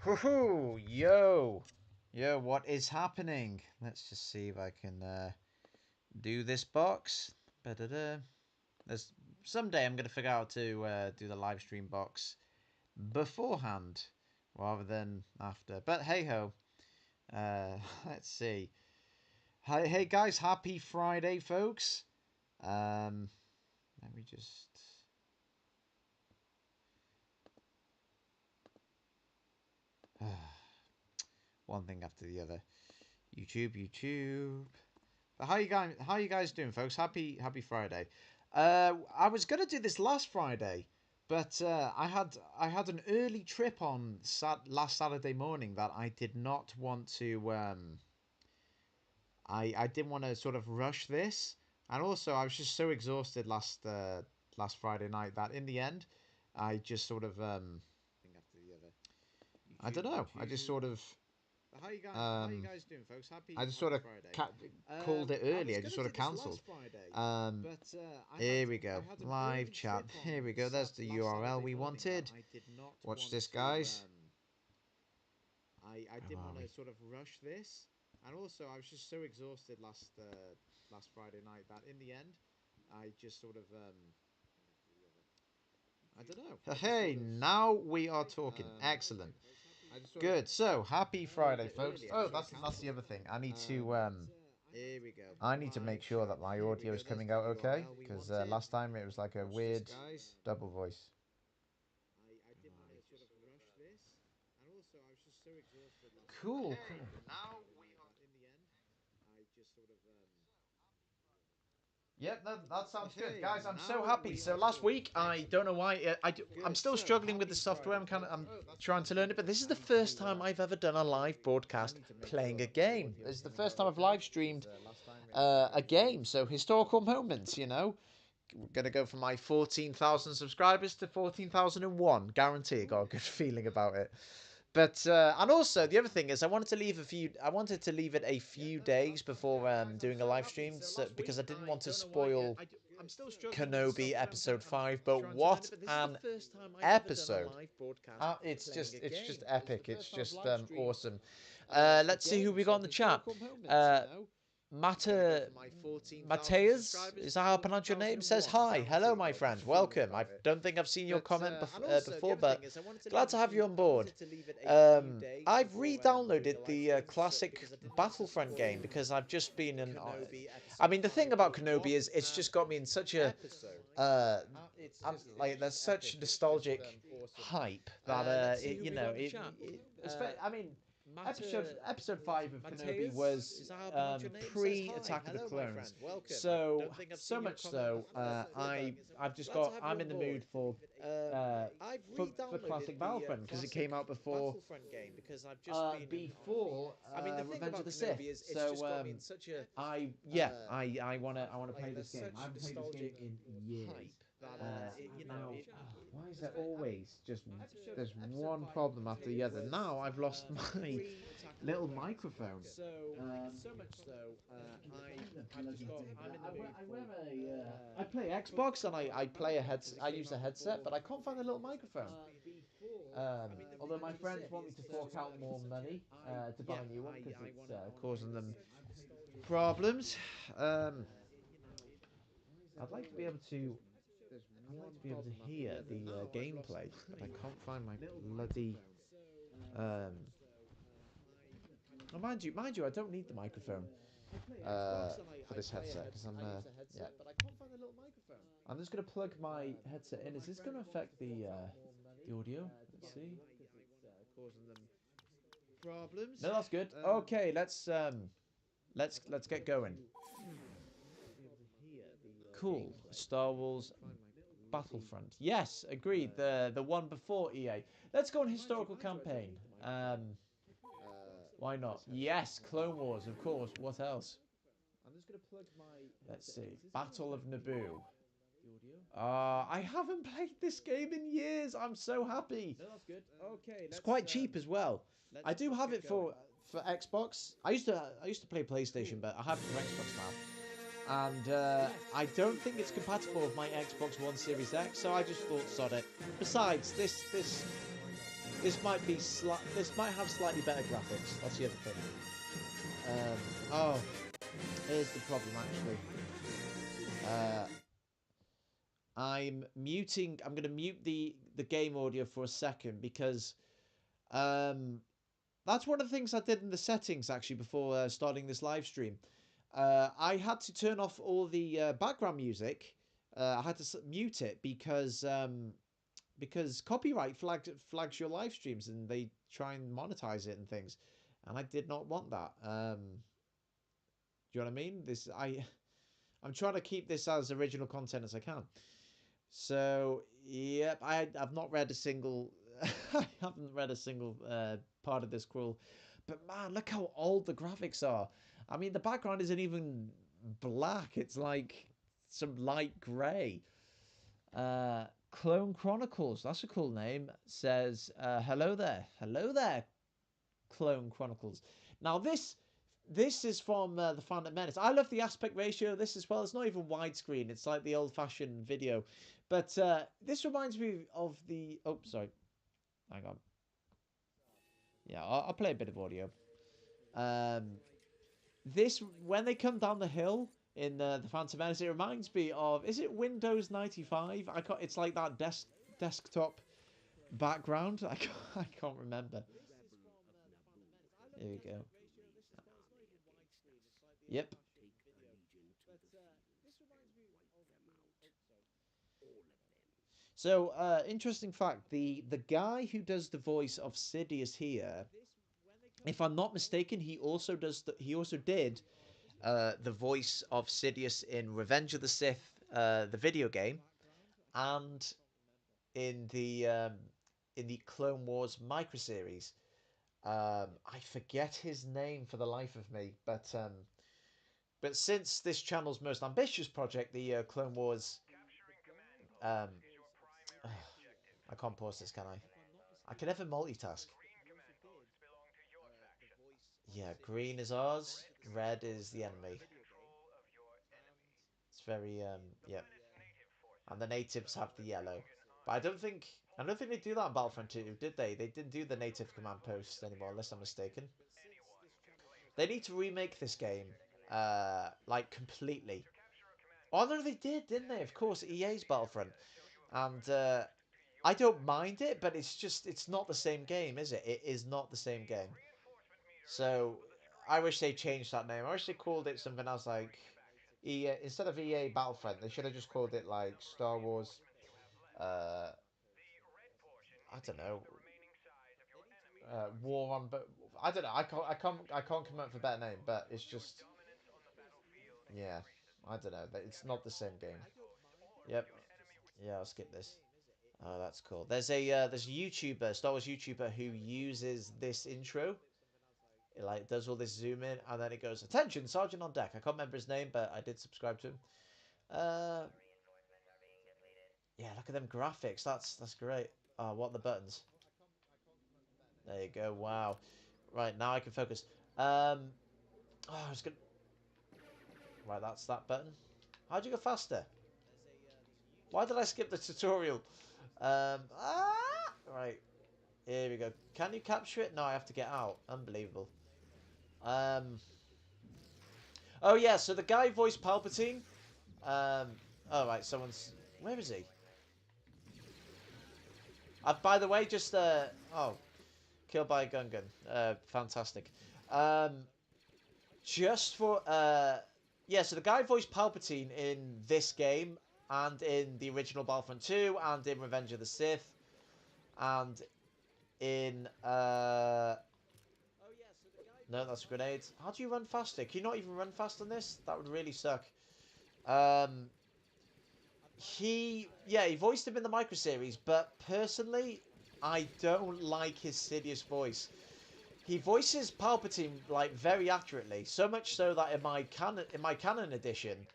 Woohoo! Yo, what is happening? Let's just see if I can do this box. Ba-da-da. There's someday I'm gonna figure out how to do the live stream box beforehand rather than after. But hey ho. Let's see. Hey guys, happy Friday, folks. Let me just. One thing after the other. YouTube. How you guys doing, folks? Happy Friday. I was gonna do this last Friday, but I had an early trip on last Saturday morning that I did not want to. I didn't want to sort of rush this, and also I was just so exhausted last Friday night that in the end, I just sort of I don't know. I just sort of how you guys doing, folks? I just sort of called it early. I just sort of cancelled. Here we go. Live chat. Here we go. There's the URL we wanted. Watch this, guys. I didn't want to sort of rush this, and also I was just so exhausted last Friday night that in the end, I just sort of I don't know. Hey, now we are talking. Excellent. Good. So happy Friday, folks. Oh, that's the other thing. Here we go. I need to make sure that my audio is coming out okay because last time it was like a weird double voice. I didn't want to sort of rush this, and also I was just so exhausted last. Cool. Now we are in the end. I just sort of Yep, that sounds good, guys. I'm so happy. So last week, I don't know why I'm still struggling with the software. I'm trying to learn it, but this is the first time I've ever done a live broadcast playing a game. This is the first time I've live streamed a game. So historical moments, you know. We're gonna go from my 14,000 subscribers to 14,001. Guarantee. Got a good feeling about it. But and also the other thing is I wanted to leave it a few days before doing a live stream because I didn't want to spoil KEnobi episode 5. But what an episode! It's just epic. It's just awesome. Let's see who we got in the chat. Mateus, is that how I pronounce your name? Says hi. Hello, my friend. Welcome. I don't think I've seen your comment before, but glad to have you on board. I've re-downloaded the classic Battlefront game because I've just been in. I mean, the thing about KEnobi is it's just got me in such a there's such nostalgic hype that I mean. Episode 5 of KEnobi was pre Attack of the Clones, so much so I'm in the mood for classic Battlefront because it came out before Revenge of the Sith. So I wanna play this game. I haven't played this game in years. Now, why is there always just there's one problem after the other? Now I've lost my little microphone. I play Xbox and I play a headset. I use a headset, but I can't find the little microphone. Although my friends want me to fork out more money to buy a new one because it's causing them problems. Um, I'd like to be able to. I'd like to be able to hear the gameplay, but I can't find my bloody. Um, mind you, I don't need the microphone for this headset because yeah. I'm just gonna plug my headset in. Is this gonna affect the audio? Let's see. No, that's good. Okay, let's get going. Cool. Star Wars Battlefront. Yes, agreed. The one before EA. Let's go on historical campaign. Why not? Yes, Clone Wars, of course. What else? Let's see. Battle of Naboo. I haven't played this game in years. I'm so happy. It's quite cheap as well. I do have it for Xbox. I used to play PlayStation, but I have it for Xbox now. And I don't think it's compatible with my Xbox One Series X, so I just thought, sod it. Besides, this This might be this might have slightly better graphics. That's the other thing. Oh, here's the problem actually. I'm going to mute the game audio for a second because that's one of the things I did in the settings actually before starting this live stream. I had to turn off all the background music. I had to mute it because copyright flags your live streams and they try and monetize it and things, and I did not want that. Do you know what I mean? I'm trying to keep this as original content as I can. So yep, I've not read a single I haven't read a single part of this scroll, but man, look how old the graphics are. I mean, the background isn't even black; it's like some light grey. Clone Chronicles, that's a cool name. Says hello there, Clone Chronicles. Now this is from the Phantom Menace. I love the aspect ratio of this as well. It's not even widescreen. It's like the old-fashioned video. But this reminds me of the... Oh, sorry. Hang on. Yeah, I'll play a bit of audio. This, when they come down the hill in the Phantom Menace, it reminds me of... Is it Windows 95? It's like that desktop background. I can't remember. There we go. Yep. So, interesting fact, the guy who does the voice of Sidious here, if I'm not mistaken, he also did the voice of Sidious in Revenge of the Sith, the video game, and in the Clone Wars microseries. I forget his name for the life of me, but since this channel's most ambitious project, the Clone Wars, I can't pause this, can I? I can never multitask. Yeah, green is ours, red is the enemy. It's very yeah. And the natives have the yellow. But I don't think they do that in Battlefront 2, did they? They didn't do the native command posts anymore, unless I'm mistaken. They need to remake this game, like completely. Oh no, they did, didn't they? Of course, EA's Battlefront, and I don't mind it, but it's not the same game, is it? It is not the same game. So I wish they changed that name. I wish they called it something else, like EA instead of EA Battlefront. They should have just called it like Star Wars. I don't know. War on, but I don't know. I can't come up with a better name. But it's just, yeah. I don't know. It's not the same game. Yep. Yeah, I'll skip this. Oh, that's cool. There's a YouTuber, Star Wars YouTuber, who uses this intro. It like does all this zoom in, and then it goes, "Attention, Sergeant on deck." I can't remember his name, but I did subscribe to him. Yeah, look at them graphics. That's great. Oh, what are the buttons? There you go. Wow. Right, now I can focus. Oh, I was gonna. Right, that's that button. How'd you go faster? Why did I skip the tutorial? Right. Here we go. Can you capture it? No, I have to get out. Unbelievable. Oh yeah, so the guy voiced Palpatine. Oh right, someone's. Where is he? By the way, just oh, killed by a Gungan. Fantastic. Just for yeah, so the guy voiced Palpatine in this game and in the original Battlefront 2 and in Revenge of the Sith and in no, that's a grenade. How do you run faster? Can you not even run fast on this? That would really suck. He voiced him in the microseries, but personally, I don't like his Sidious voice. He voices Palpatine like very accurately, so much so that in my canon edition,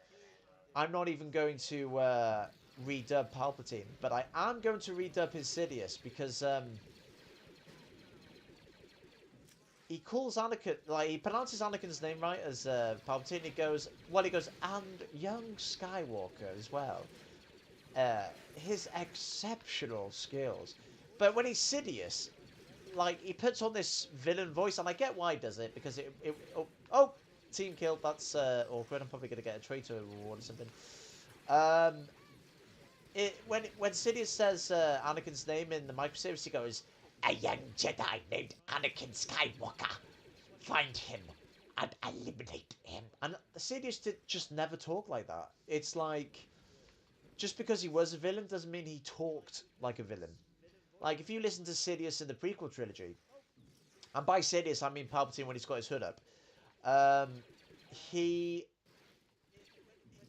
I'm not even going to redub Palpatine, but I am going to redub his Sidious because he calls Anakin, like he pronounces Anakin's name right as Palpatine. He goes, and young Skywalker as well. His exceptional skills, but when he's Sidious, like he puts on this villain voice, and I get why he does it because oh, team killed. That's awkward. I'm probably gonna get a traitor reward or something. When Sidious says Anakin's name in the micro series, he goes, "A young Jedi named Anakin Skywalker. Find him and eliminate him." And Sidious did just never talk like that. It's like, just because he was a villain doesn't mean he talked like a villain. Like, if you listen to Sidious in the prequel trilogy, and by Sidious I mean Palpatine when he's got his hood up, he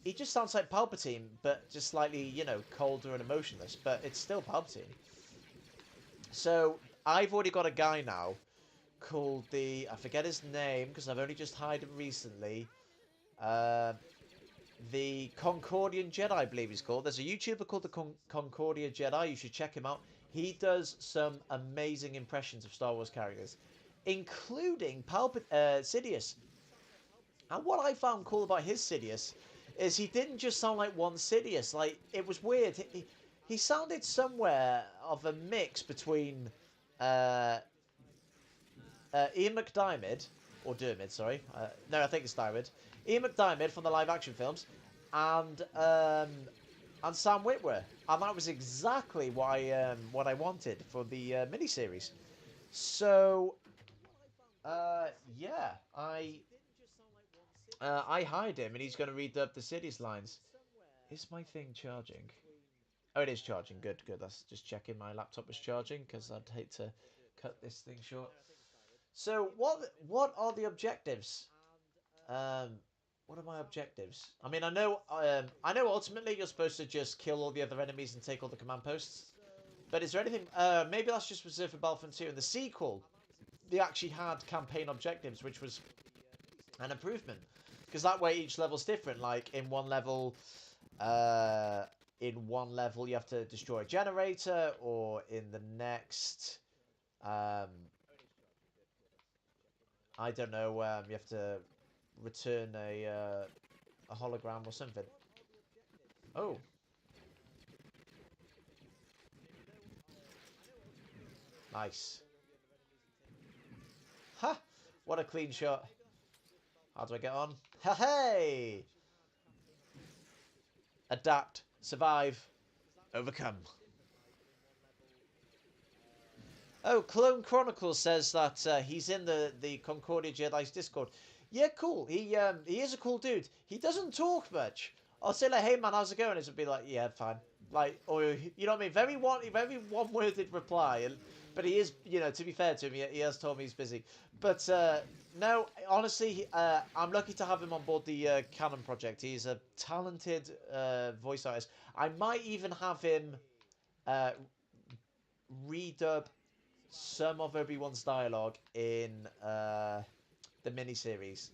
just sounds like Palpatine, but just slightly, you know, colder and emotionless. But it's still Palpatine. So I've already got a guy now called I forget his name because I've only just hired him recently. The Concordian Jedi, I believe he's called. There's a YouTuber called the Concordia Jedi. You should check him out. He does some amazing impressions of Star Wars characters, including Sidious. And what I found cool about his Sidious is he didn't just sound like one Sidious. Like, it was weird. He sounded somewhere of a mix between Ian McDiarmid, or Dermid, sorry. No, I think it's Diarmid. Ian McDiarmid from the live-action films, and Sam Witwer. And that was exactly what I wanted for the miniseries. So, yeah, I hired him, and he's going to read the Sidious lines. Is my thing charging? Oh, it is charging. Good, good. That's just checking my laptop was charging, because I'd hate to cut this thing short. So, what are the objectives? What are my objectives? I mean, I know ultimately you're supposed to just kill all the other enemies and take all the command posts. But is there anything... maybe that's just reserved for Battlefront 2. In the sequel, they actually had campaign objectives, which was an improvement. Because that way each level's different. Like, in one level you have to destroy a generator, or in the next... I don't know, you have to return a hologram or something. Oh. Nice. Ha! What a clean shot. How do I get on? Hey! Adapt, survive, overcome. Oh, Clone Chronicles says that he's in the Concordia Jedi's Discord. Yeah, cool. He is a cool dude. He doesn't talk much. I'll say like, "Hey man, how's it going?" It'll be like, "Yeah, fine." Like, or you know what I mean? Very one-worded reply. But he is, you know, to be fair to him, he has told me he's busy. But no, honestly, I'm lucky to have him on board the Canon project. He's a talented voice artist. I might even have him redub some of Obi-Wan's dialogue in the miniseries,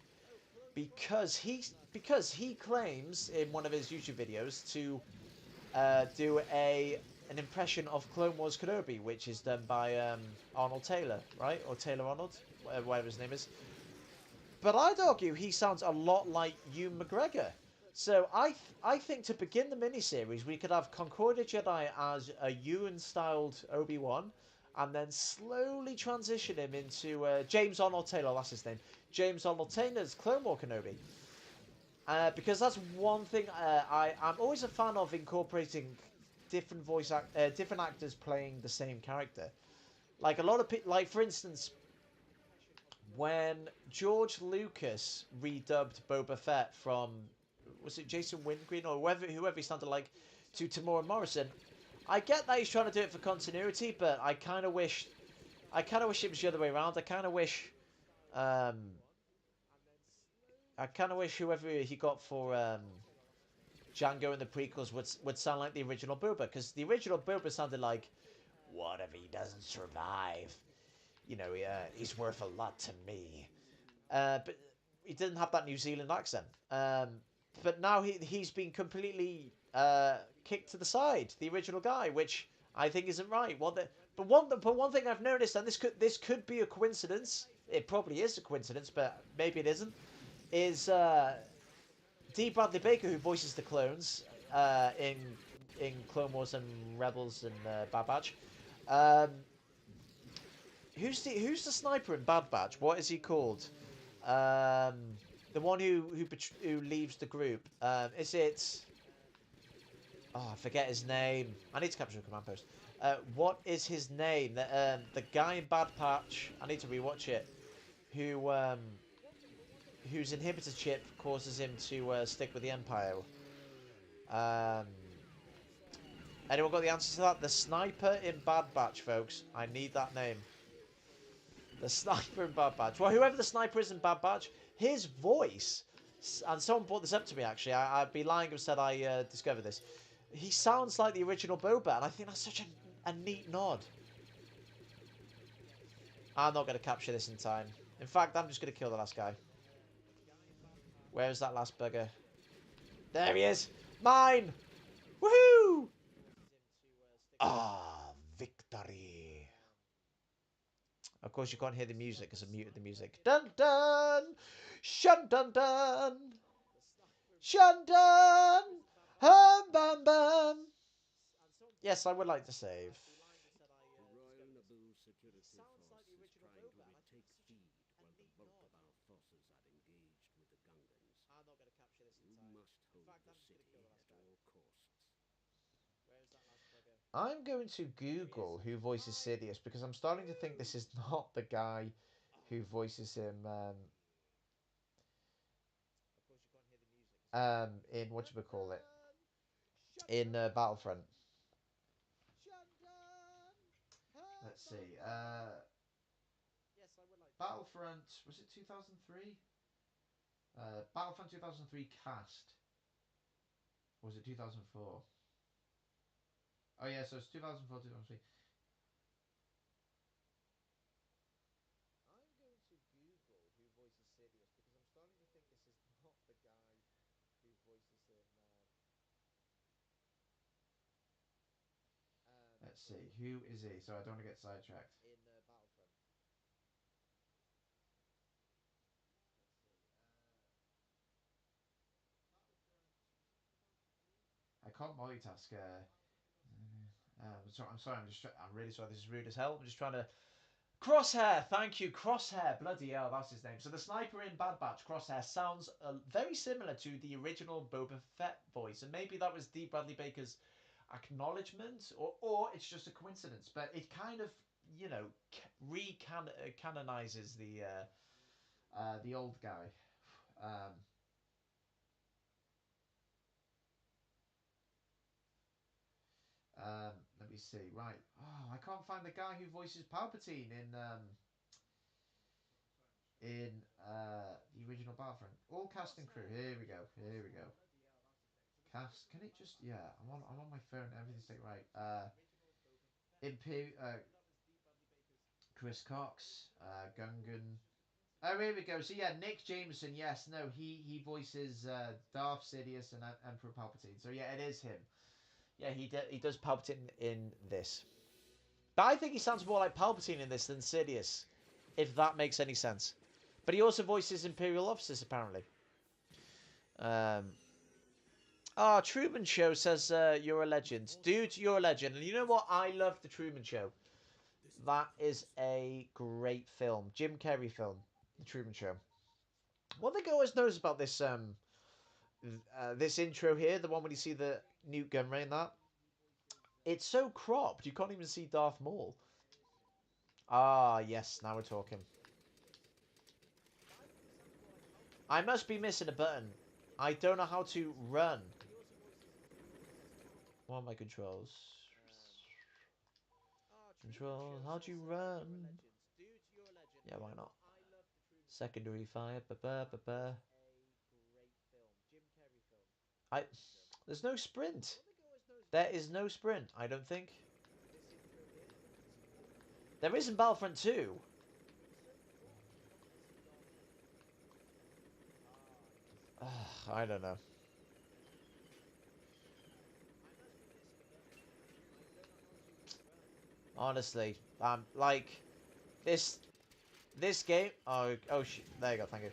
because he claims in one of his YouTube videos to do an impression of Clone Wars Kenobi, which is done by Arnold Taylor, right? Or Taylor Arnold, whatever his name is. But I'd argue he sounds a lot like Ewan McGregor. So I think to begin the miniseries, we could have Concordia Jedi as a Ewan-styled Obi-Wan, and then slowly transition him into James Arnold Taylor, that's his name. James Arnold Taylor's Clone Wars Kenobi. Because that's one thing I'm always a fan of, incorporating different different actors playing the same character. Like a lot of people, like for instance, when George Lucas redubbed Boba Fett from, was it Jason Windgreen or whoever he sounded like, to Tamora Morrison, I get that he's trying to do it for continuity, but I kind of wish it was the other way around. I kind of wish whoever he got for Django in the prequels would sound like the original Boba, because the original Boba sounded like, "What if he doesn't survive? You know, he's worth a lot to me." But he didn't have that New Zealand accent. But now he's been completely kicked to the side, the original guy, which I think isn't right. But one thing I've noticed, and this could be a coincidence. It probably is a coincidence, but maybe it isn't. Is D. Bradley Baker, who voices the clones in Clone Wars and Rebels and Bad Batch, who's the sniper in Bad Batch? What is he called? The one who leaves the group. Is it? Oh, I forget his name. I need to capture a command post. What is his name? The guy in Bad Patch. I need to rewatch it. Whose inhibitor chip causes him to stick with the Empire. Anyone got the answer to that? The sniper in Bad Batch, folks. I need that name. The sniper in Bad Batch. Well, whoever the sniper is in Bad Batch, his voice, and someone brought this up to me actually. I'd be lying if I said I discovered this. He sounds like the original Boba, and I think that's such a neat nod. I'm not going to capture this in time. In fact, I'm just going to kill the last guy. Where is that last bugger? There he is! Mine! Woohoo! Ah, victory. Of course, you can't hear the music because I muted the music. Dun dun! Shun dun dun! Shun dun! Hum bum bum! Yes, I would like to save. The Royal Naboo Security Force is trying to retake feed while the bulk of our forces are engaged with the Gungans. I'm not going to capture this in time. You must hold the city at all costs. Where is that last bugger? I'm going to Google who voices Sidious because I'm starting to think this is not the guy who voices him in whatchamacallit in Battlefront. Let's see. Battlefront, was it 2003? Battlefront 2003 cast. Or was it 2004? Oh yeah, so it's 2004, 2003. I'm going to Google who voices Sidious because I'm starting to think this is not the guy who voices him. Let's see, who is he? So I don't want to get sidetracked. In Battlefront. I can't multitask. I'm sorry. I'm really sorry. This is rude as hell. I'm just trying to. Crosshair, thank you, Crosshair. Bloody hell, that's his name. So the sniper in Bad Batch, Crosshair, sounds very similar to the original Boba Fett voice, and maybe that was D. Bradley Baker's acknowledgement, or it's just a coincidence. But it kind of, you know, canonizes the old guy. Let me see. Right. Oh, I can't find the guy who voices Palpatine in the original Battlefront. All cast and crew. Here we go. Here we go. Cast. Can it just? Yeah. I'm on my phone. Everything's like right. Chris Cox. Gungan. Oh, here we go. So yeah, Nick Jameson. Yes. No. He voices Darth Sidious and Emperor Palpatine. So yeah, it is him. Yeah, he does Palpatine in this. But I think he sounds more like Palpatine in this than Sidious, if that makes any sense. But he also voices Imperial officers, apparently. Truman Show says you're a legend. Dude, you're a legend. And you know what? I love The Truman Show. That is a great film. Jim Carrey film. The Truman Show. One thing I always notice about this this intro here, the one when you see the Newt Gunray and that, it's so cropped. You can't even see Darth Maul. Ah, yes. Now we're talking. I must be missing a button. I don't know how to run. What are my controls? Controls. How do you run? Yeah, why not? Secondary fire. Ba -ba -ba -ba. I. There's no sprint. There is no sprint. I don't think. There is in Battlefront 2. I don't know. Honestly, like this game. Oh, there you go. Thank you.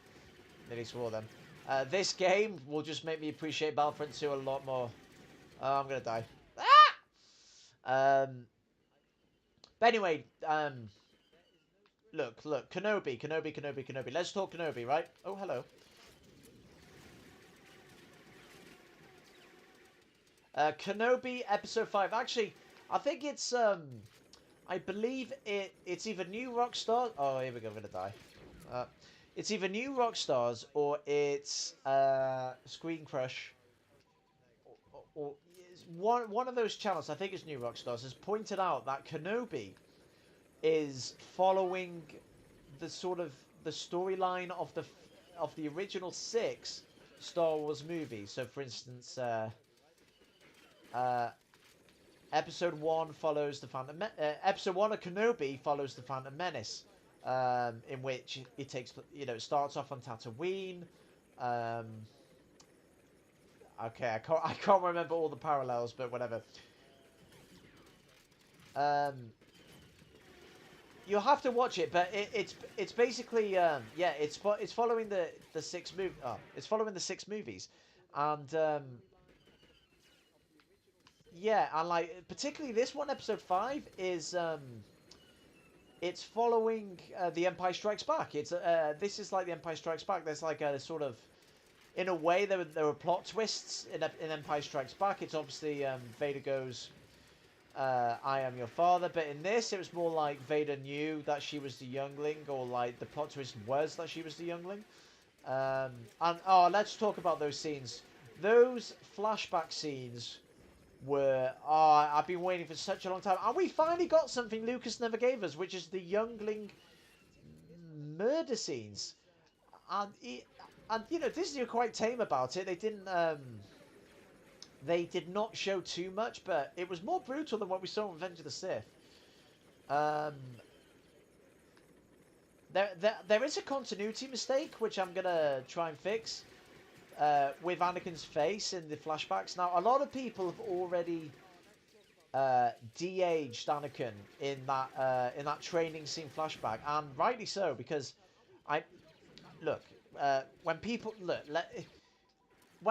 Nearly swore then. This game will just make me appreciate Battlefront 2 a lot more. Oh, I'm gonna die. Ah! But anyway, look, Kenobi. Let's talk Kenobi, right? Oh, hello. Kenobi episode 5. Actually, I think it's I believe it's either New Rockstars. Oh, here we go. I'm gonna die. It's either New Rockstars or it's Screen Crush. Or one of those channels. I think it's New Rockstars has pointed out that Kenobi is following the sort of the storyline of the original 6 Star Wars movies. So, for instance, Episode 1 follows the Phantom. Episode 1 of Kenobi follows the Phantom Menace, in which it takes, it starts off on Tatooine. Okay, I can't remember all the parallels, but whatever. You'll have to watch it, but it's basically it's following the 6 movie. It's following the 6 movies, and and like particularly this one, episode 5 is it's following The Empire Strikes Back. It's this is like The Empire Strikes Back. There's like a sort of, in a way, there were plot twists in Empire Strikes Back. It's obviously Vader goes, I am your father, but in this it was more like Vader knew that she was the youngling, or like the plot twist was that she was the youngling. And let's talk about those scenes. Those flashback scenes were, I've been waiting for such a long time, and we finally got something Lucas never gave us, which is the youngling murder scenes. And Disney were quite tame about it. They did not show too much, but it was more brutal than what we saw in Revenge of the Sith. There is a continuity mistake, which I'm gonna try and fix, with Anakin's face in the flashbacks. Now, a lot of people have already de-aged Anakin in that training scene flashback, and rightly so, because when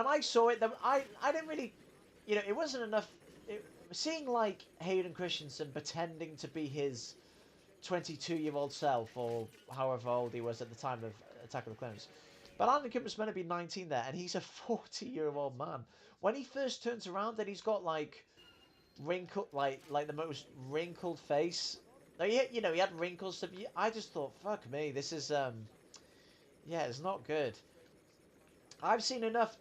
I saw it, I didn't really, it wasn't enough. Seeing like Hayden Christensen pretending to be his 22-year-old self, or however old he was at the time of Attack of the Clones. But Anakin was meant to be 19 there, and he's a 40-year-old man. When he first turns around, then he's got like wrinkled, like the most wrinkled face. Like, he had wrinkles. I just thought, fuck me, this is it's not good. I've seen enough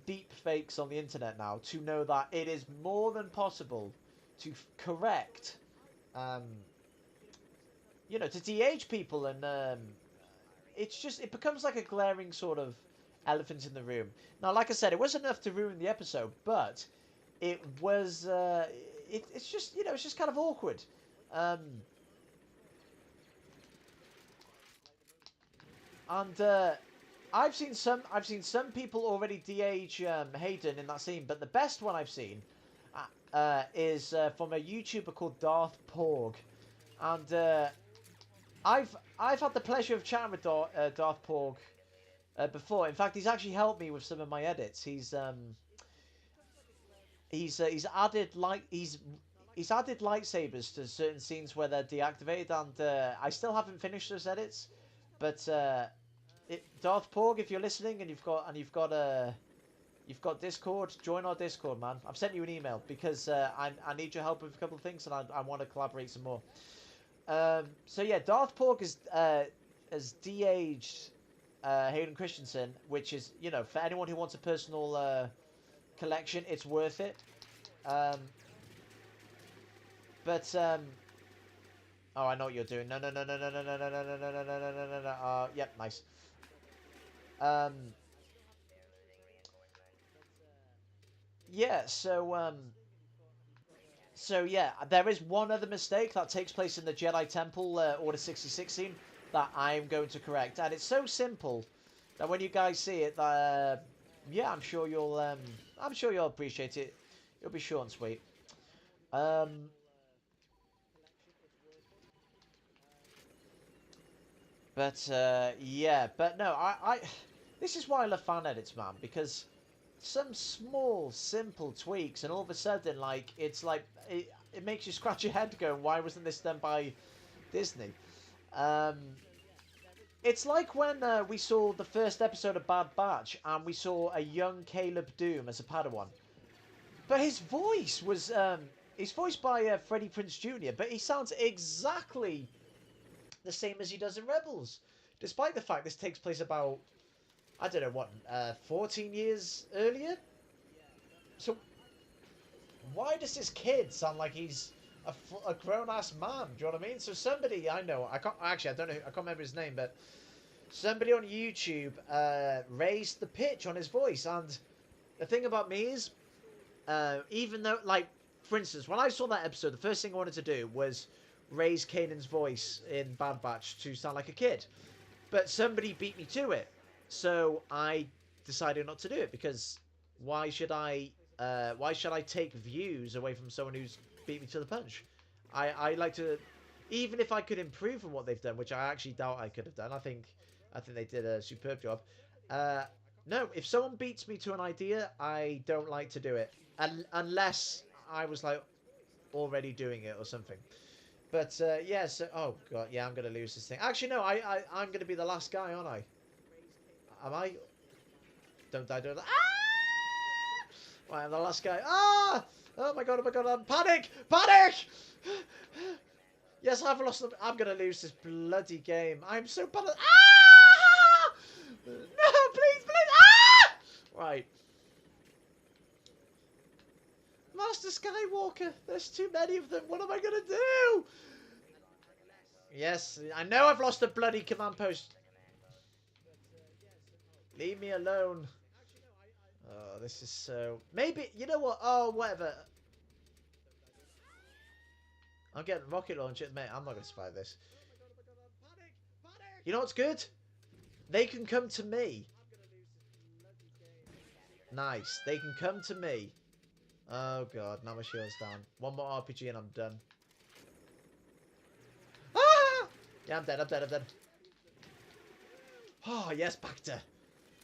deep fakes on the internet now to know that it is more than possible to correct, to de-age people, and it becomes like a glaring sort of elephant in the room. Now, like I said, it wasn't enough to ruin the episode, but it was, it's just kind of awkward. I've seen some people already de-age Hayden in that scene, but the best one I've seen is from a YouTuber called Darth Porg, and I've had the pleasure of chatting with Darth Porg before. In fact, he's actually helped me with some of my edits. He's added lightsabers to certain scenes where they're deactivated, and I still haven't finished those edits, but Darth Porg, if you're listening and you've got Discord, join our Discord, man. I've sent you an email because I need your help with a couple of things, and I want to collaborate some more. So yeah, Darth Porg has de-aged Hayden Christensen, which is, for anyone who wants a personal collection, it's worth it. I know what you're doing. No. Yep, nice. Yeah, so yeah, there is one other mistake that takes place in the Jedi Temple Order 66 scene that I'm going to correct, and it's so simple that when you guys see it, I'm sure you'll appreciate it. It'll be short and sweet. But no, I this is why I love fan edits, man, because some small, simple tweaks, and all of a sudden, like, it's like, it makes you scratch your head going, why wasn't this done by Disney? It's like when we saw the first episode of Bad Batch and we saw a young Caleb Doom as a Padawan. But his voice was... he's voiced by Freddie Prinze Jr., but he sounds exactly the same as he does in Rebels. Despite the fact this takes place about, I don't know, what, 14 years earlier? So, why does this kid sound like he's a grown-ass man? Do you know what I mean? So somebody I know, I don't know, I can't remember his name, but somebody on YouTube raised the pitch on his voice. And the thing about me is, even though, like, for instance, when I saw that episode, the first thing I wanted to do was raise Kanan's voice in Bad Batch to sound like a kid. But somebody beat me to it. So I decided not to do it, because why should I take views away from someone who's beat me to the punch? I like to, even if I could improve on what they've done, which I actually doubt I could have done. I think they did a superb job. No, if someone beats me to an idea, I don't like to do it, unless I was like already doing it or something. But yeah, so oh god, yeah, I'm gonna lose this thing. Actually, no, I'm gonna be the last guy, aren't I? Am I? Don't die, don't die. Ah! Right, I'm the last guy. Ah! Oh my god, I'm panic! Panic! Yes, I've lost them. I'm gonna lose this bloody game. I'm so bad at... Ah! No, please, please! Ah! Right. Master Skywalker, there's too many of them. What am I gonna do? Yes, I know I've lost the bloody command post. Leave me alone. Oh, this is so... Maybe, you know what? Oh, whatever. I'm getting rocket launcher. Mate, I'm not going to survive this. You know what's good? They can come to me. Nice. They can come to me. Oh, God. Now my shield's down. One more RPG and I'm done. Ah! Yeah, I'm dead. Oh, yes, Bacta.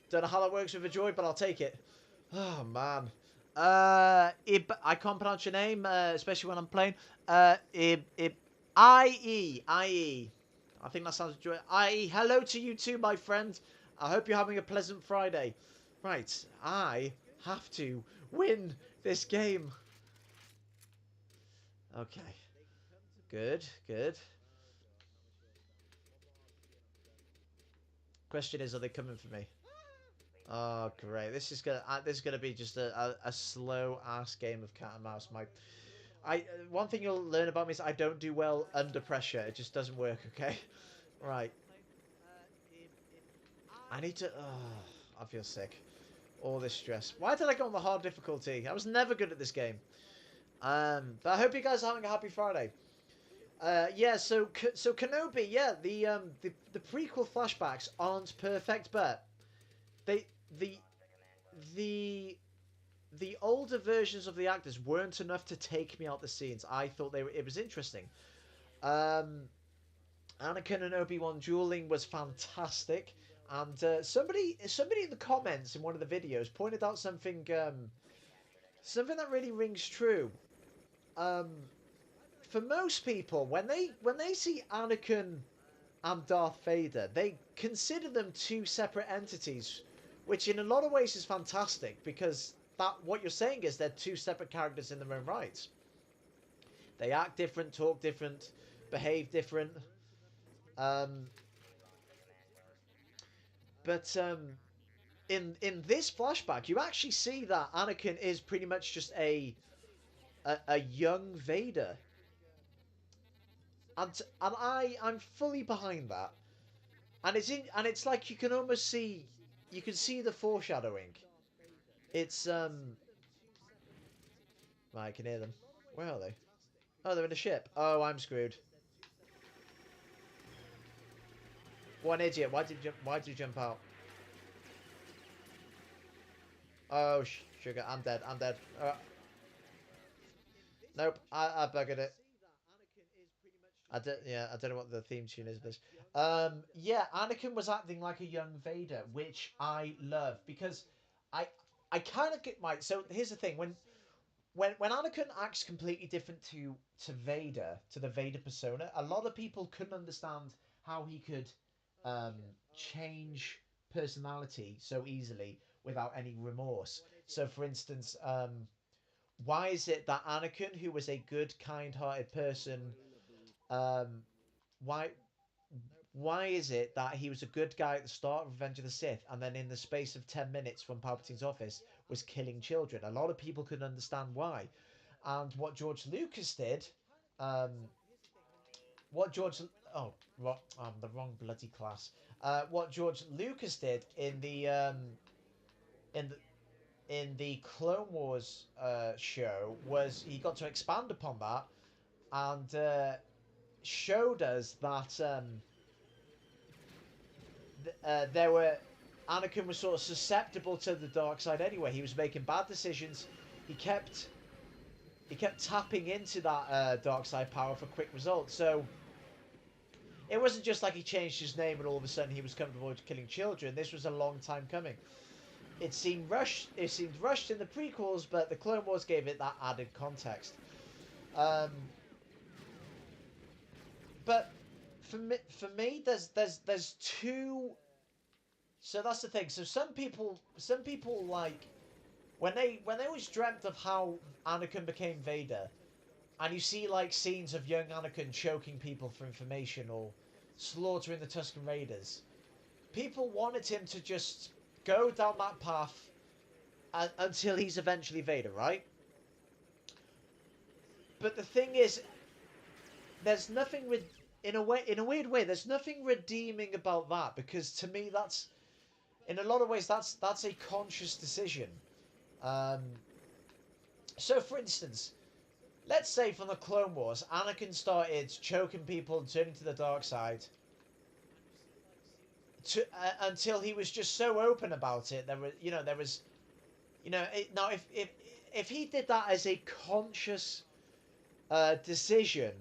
Don't know how that works with a droid, but I'll take it. Oh, man. I can't pronounce your name, especially when I'm playing. IE. I think that sounds... IE, hello to you too, my friend. I hope you're having a pleasant Friday. Right, I have to win this game. Okay. Good. Question is, are they coming for me? Oh, great. This is gonna be just a slow ass game of cat and mouse. One thing you'll learn about me is I don't do well under pressure. It just doesn't work, okay? Right. I need to... Oh, I feel sick. All this stress. Why did I go on the hard difficulty? I was never good at this game. But I hope you guys are having a happy Friday. Yeah, so KEnobi, yeah, the prequel flashbacks aren't perfect, but the older versions of the actors weren't enough to take me out the scenes. I thought it was interesting. Anakin and Obi-Wan dueling was fantastic, and somebody in the comments in one of the videos pointed out something that really rings true. For most people, when they see Anakin and Darth Vader, they consider them two separate entities, which in a lot of ways is fantastic, because what you're saying is they're two separate characters in their own right. They act different, talk different, behave different. But in this flashback, you actually see that Anakin is pretty much just a young Vader. And I'm fully behind that. And it's like you can almost see the foreshadowing. It's right, I can hear them. Where are they? Oh, they're in a ship. Oh, I'm screwed. What an idiot. Why did you jump out? Oh, sugar, I'm dead. Nope, I buggered it. I don't know what the theme tune is, but yeah, Anakin was acting like a young Vader, which I love, because I kind of get so here's the thing, when Anakin acts completely different to Vader, to the Vader persona, a lot of people couldn't understand how he could change personality so easily without any remorse. So, for instance, why is it that Anakin, who was a good, kind-hearted person, um, why why is it that he was a good guy at the start of Revenge of the Sith, and then in the space of 10 minutes from Palpatine's office was killing children? A lot of people could understand why. And what George Lucas did, um, what George, oh, I'm the wrong bloody class. What George Lucas did in the in the Clone Wars show was he got to expand upon that and showed us that there were Anakin was sort of susceptible to the dark side anyway. He was making bad decisions. He kept tapping into that dark side power for quick results. So it wasn't just like he changed his name and all of a sudden he was comfortable with killing children. This was a long time coming. It seemed rushed. It seemed rushed in the prequels, but the Clone Wars gave it that added context. But for me, there's two. So that's the thing. So some people like when they always dreamt of how Anakin became Vader, and you see like scenes of young Anakin choking people for information or slaughtering the Tusken Raiders. People wanted him to just go down that path until he's eventually Vader, right? But the thing is, there's nothing in a weird way. There's nothing redeeming about that because to me, that's in a lot of ways that's a conscious decision. So, for instance, let's say from the Clone Wars, Anakin started choking people and turning to the dark side. Until he was just so open about it, now if he did that as a conscious decision,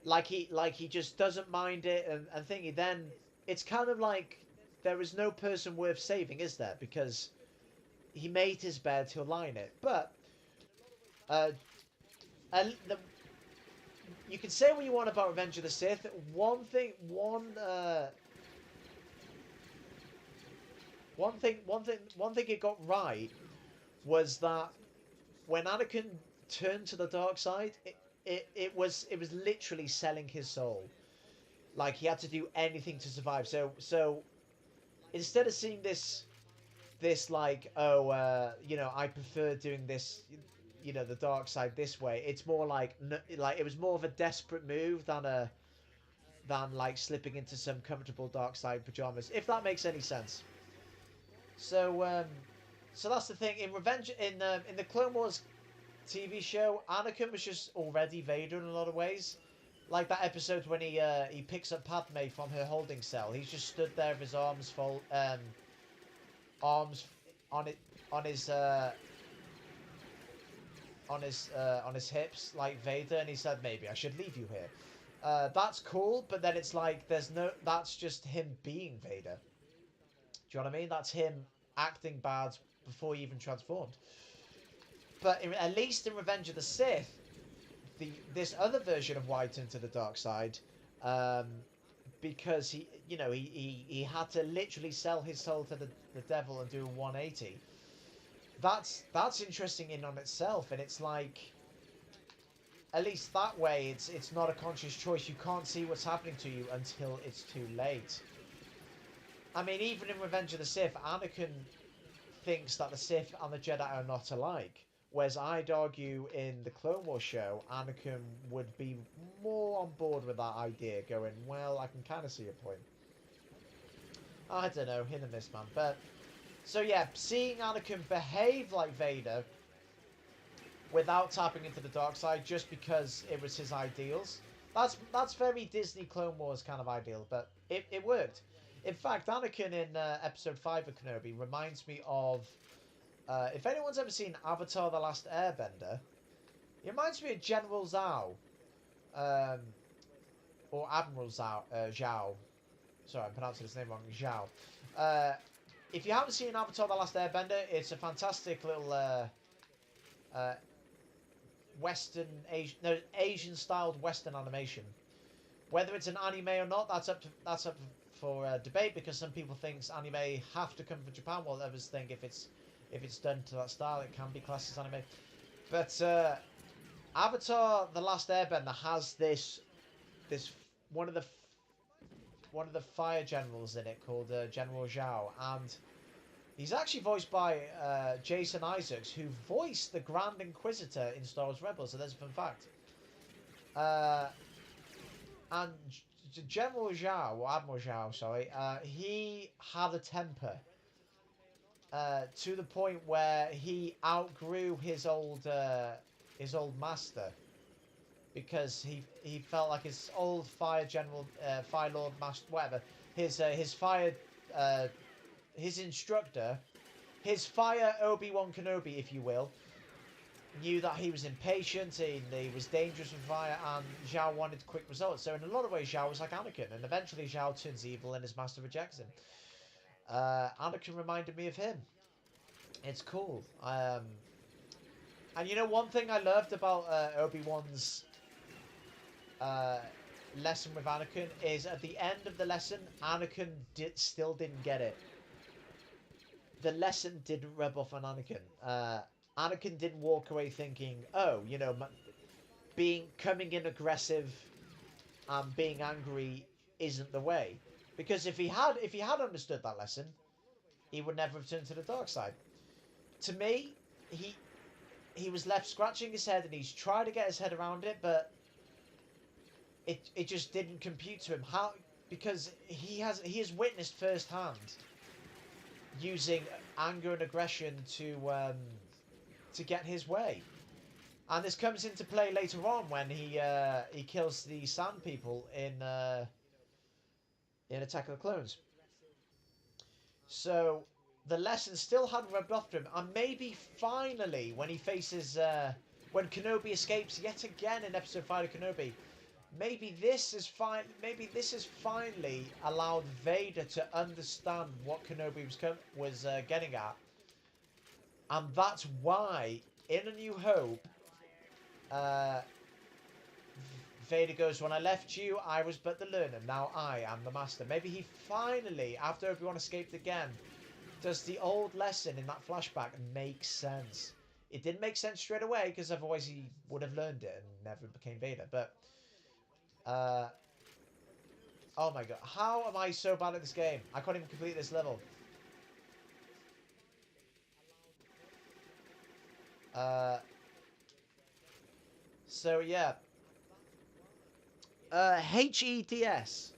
like he just doesn't mind it and thinking, then it's kind of like there is no person worth saving, is there? Because he made his bed, he'll lie in it. But you can say what you want about Revenge of the Sith. One thing it got right was that when Anakin turned to the dark side, it was literally selling his soul. Like he had to do anything to survive. So instead of seeing this like I prefer doing this, the dark side this way. It's more like it was more of a desperate move than like slipping into some comfortable dark side pajamas, if that makes any sense. So so that's the thing. In Revenge in the Clone Wars TV show, Anakin was just already Vader in a lot of ways. Like that episode when he picks up Padme from her holding cell. He's just stood there with his arms arms on it on his hips like Vader, and he said maybe I should leave you here. That's cool, but then it's like that's just him being Vader. Do you know what I mean? That's him acting bad before he even transformed. But at least in Revenge of the Sith, this other version of why he turned to the dark side, because he had to literally sell his soul to the devil and do a 180. That's interesting in on itself, and it's like, at least that way, it's not a conscious choice. You can't see what's happening to you until it's too late. I mean, even in Revenge of the Sith, Anakin thinks that the Sith and the Jedi are not alike. Whereas I'd argue in the Clone Wars show, Anakin would be more on board with that idea, going, well, I can kind of see your point. I don't know, hit and miss, man. But, so yeah, seeing Anakin behave like Vader without tapping into the dark side just because it was his ideals, that's very Disney Clone Wars kind of ideal, but it worked. In fact, Anakin in episode 5 of Kenobi reminds me of, if anyone's ever seen Avatar: The Last Airbender, it reminds me of General Zhao, or Admiral Zhao. Sorry, I'm pronouncing his name wrong. Zhao. If you haven't seen Avatar: The Last Airbender, it's a fantastic little Asian-styled Western animation. Whether it's an anime or not, that's up for debate, because some people think anime have to come from Japan, while others think if it's done to that style, it can be classed as anime. But Avatar: The Last Airbender has this one of the fire generals in it called General Zhao, and he's actually voiced by Jason Isaacs, who voiced the Grand Inquisitor in Star Wars Rebels. So there's a fun fact. And General Zhao, or Admiral Zhao, sorry, he had a temper to the point where he outgrew his old master, because he felt like his old fire general, fire lord master, whatever, his fire, his instructor, his fire Obi-Wan Kenobi, if you will, knew that he was impatient, he was dangerous with fire, and Zhao wanted quick results. So in a lot of ways, Zhao was like Anakin, and eventually Zhao turns evil and his master rejects him. Anakin reminded me of him. It's cool. And you know, one thing I loved about Obi-Wan's lesson with Anakin is at the end of the lesson, Anakin still didn't get it. The lesson didn't rub off on Anakin. Anakin didn't walk away thinking, oh, you know, coming in aggressive and being angry isn't the way. Because if he had understood that lesson, he would never have turned to the dark side. To me, he was left scratching his head, and he's tried to get his head around it, but it just didn't compute to him. How? Because he has witnessed firsthand using anger and aggression to get his way, and this comes into play later on when he kills the Sand People in Attack of the Clones. So the lesson still hadn't rubbed off to him, and maybe finally when he faces when Kenobi escapes yet again in Episode 5 of Kenobi, maybe this has finally allowed Vader to understand what Kenobi was getting at, and that's why in A New Hope, Vader goes, "When I left you, I was but the learner. Now I am the master." Maybe he finally, after Obi-Wan escaped again, does the old lesson in that flashback make sense? It didn't make sense straight away, because otherwise he would have learned it and never became Vader. But oh my god, how am I so bad at this game? I can't even complete this level. So yeah, HEDS,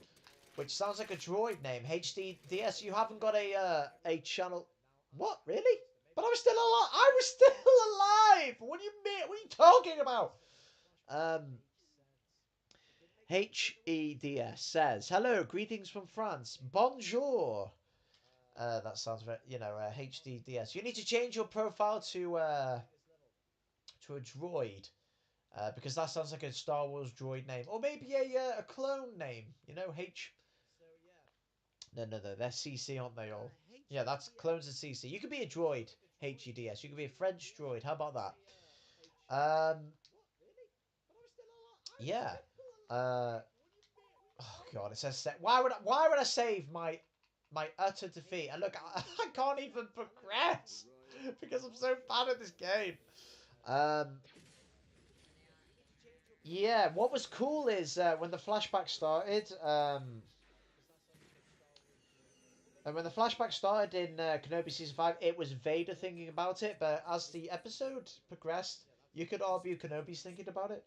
which sounds like a droid name. HDDS. You haven't got a channel. What, really? But I was still alive. I was still alive. What do you mean? What are you talking about? HEDS says, "Hello, greetings from France. Bonjour." That sounds very, HDDS. You need to change your profile to a droid, because that sounds like a Star Wars droid name, or maybe a clone name. You know, H. No, they're CC, aren't they all? Yeah, that's clones and CC. You could be a droid, HEDS. You could be a French droid. How about that? Yeah. Oh god, it says why would I save my utter defeat? And look, I can't even progress because I'm so bad at this game. Yeah, what was cool is when the flashback started. And when the flashback started in Kenobi Season 5, it was Vader thinking about it, but as the episode progressed, you could argue Kenobi's thinking about it.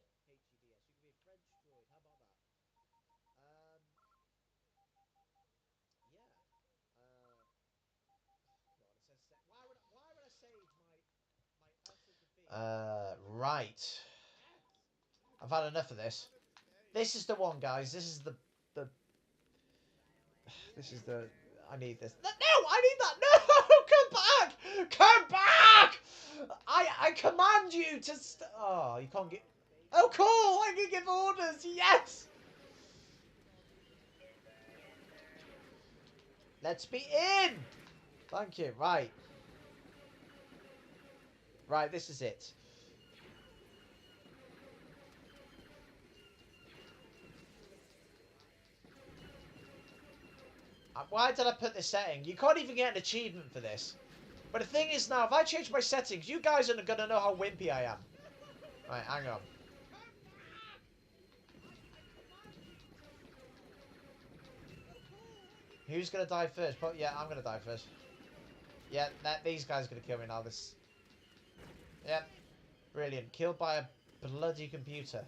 Right. I've had enough of this. This is the one, guys. This is the... This is the... I need this. No, I need that. No, come back. Come back. I command you to... Oh, you can't get... Oh, cool. I can give orders. Yes. Let's be in. Thank you. Right. Right, this is it. Why did I put this setting? You can't even get an achievement for this. But the thing is now, if I change my settings, you guys are going to know how wimpy I am. Right, hang on. Who's going to die first? But yeah, I'm going to die first. Yeah, these guys are going to kill me now. This. Yep. Brilliant. Killed by a bloody computer.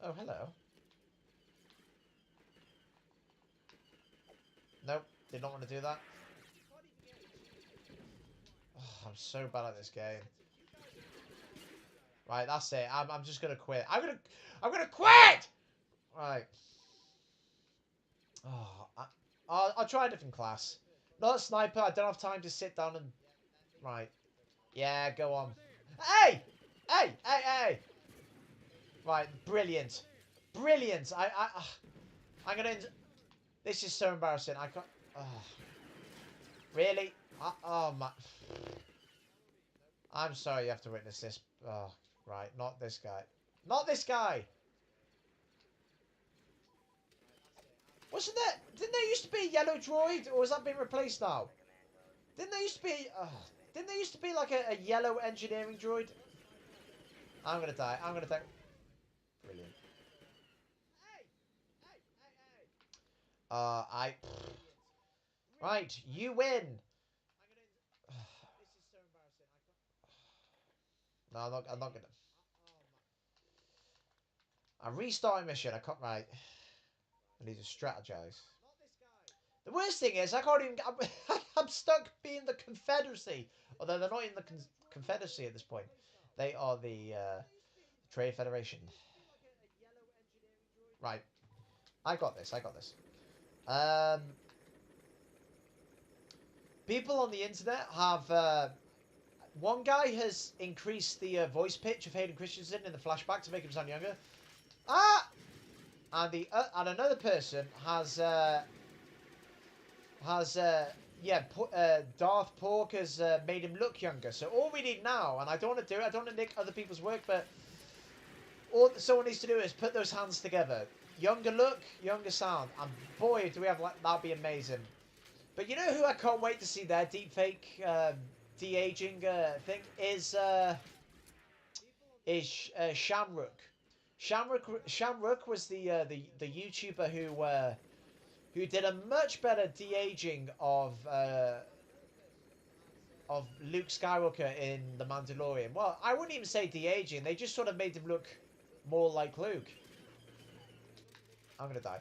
Oh, hello. Nope. Did not want to do that. Oh, I'm so bad at this game. Right, that's it. I'm just gonna quit. I'm gonna quit! Right. Oh, I'll try a different class. Not a sniper. I don't have time to sit down and... Right. Yeah, go on. Hey! Hey! Hey! Hey! Right, brilliant. Brilliant. I'm gonna... This is so embarrassing. I can't... Oh. Really? Oh, my... I'm sorry you have to witness this. Oh, right. Not this guy. Not this guy! Wasn't there... Didn't there used to be a yellow droid? Or has that been replaced now? Didn't there used to be... didn't there used to be like a yellow engineering droid? I'm gonna die. I'm gonna die. Brilliant. Right, you win. No, I'm not gonna. I'm restarting mission. I can't. Right. I need to strategize. The worst thing is, I can't even. I'm stuck being the Confederacy. Although they're not in the Confederacy at this point. They are the Trade Federation. Right. I got this. I got this. People on the internet have... one guy has increased the voice pitch of Hayden Christensen in the flashback to make him sound younger. Ah! And another person has Darth Pork has made him look younger. So all we need now, and I don't want to do it, I don't want to nick other people's work, but all someone needs to do is put those hands together. Younger look, younger sound, and boy, do we have that'd be amazing. But you know who I can't wait to see their deepfake de-aging thing is Shamrook. Shamrook was the YouTuber who did a much better de-aging of Luke Skywalker in The Mandalorian. Well, I wouldn't even say de-aging. They just sort of made him look more like Luke. I'm gonna die.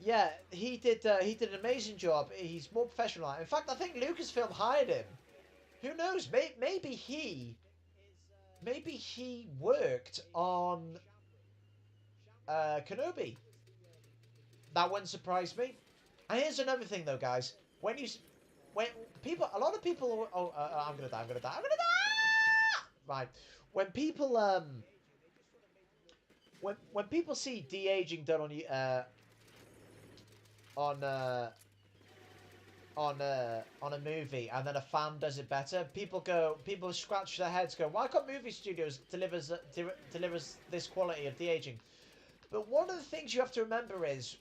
Yeah, he did an amazing job. He's more professional. In fact, I think Lucasfilm hired him. Who knows? Maybe he worked on KEnobi. That wouldn't surprise me. And here's another thing, though, guys. When a lot of people, I'm gonna die. I'm gonna die. I'm gonna die. Right. When people when people see de-aging done on a movie and then a fan does it better, people scratch their heads, go, why can't movie studios delivers this quality of de-aging? But one of the things you have to remember is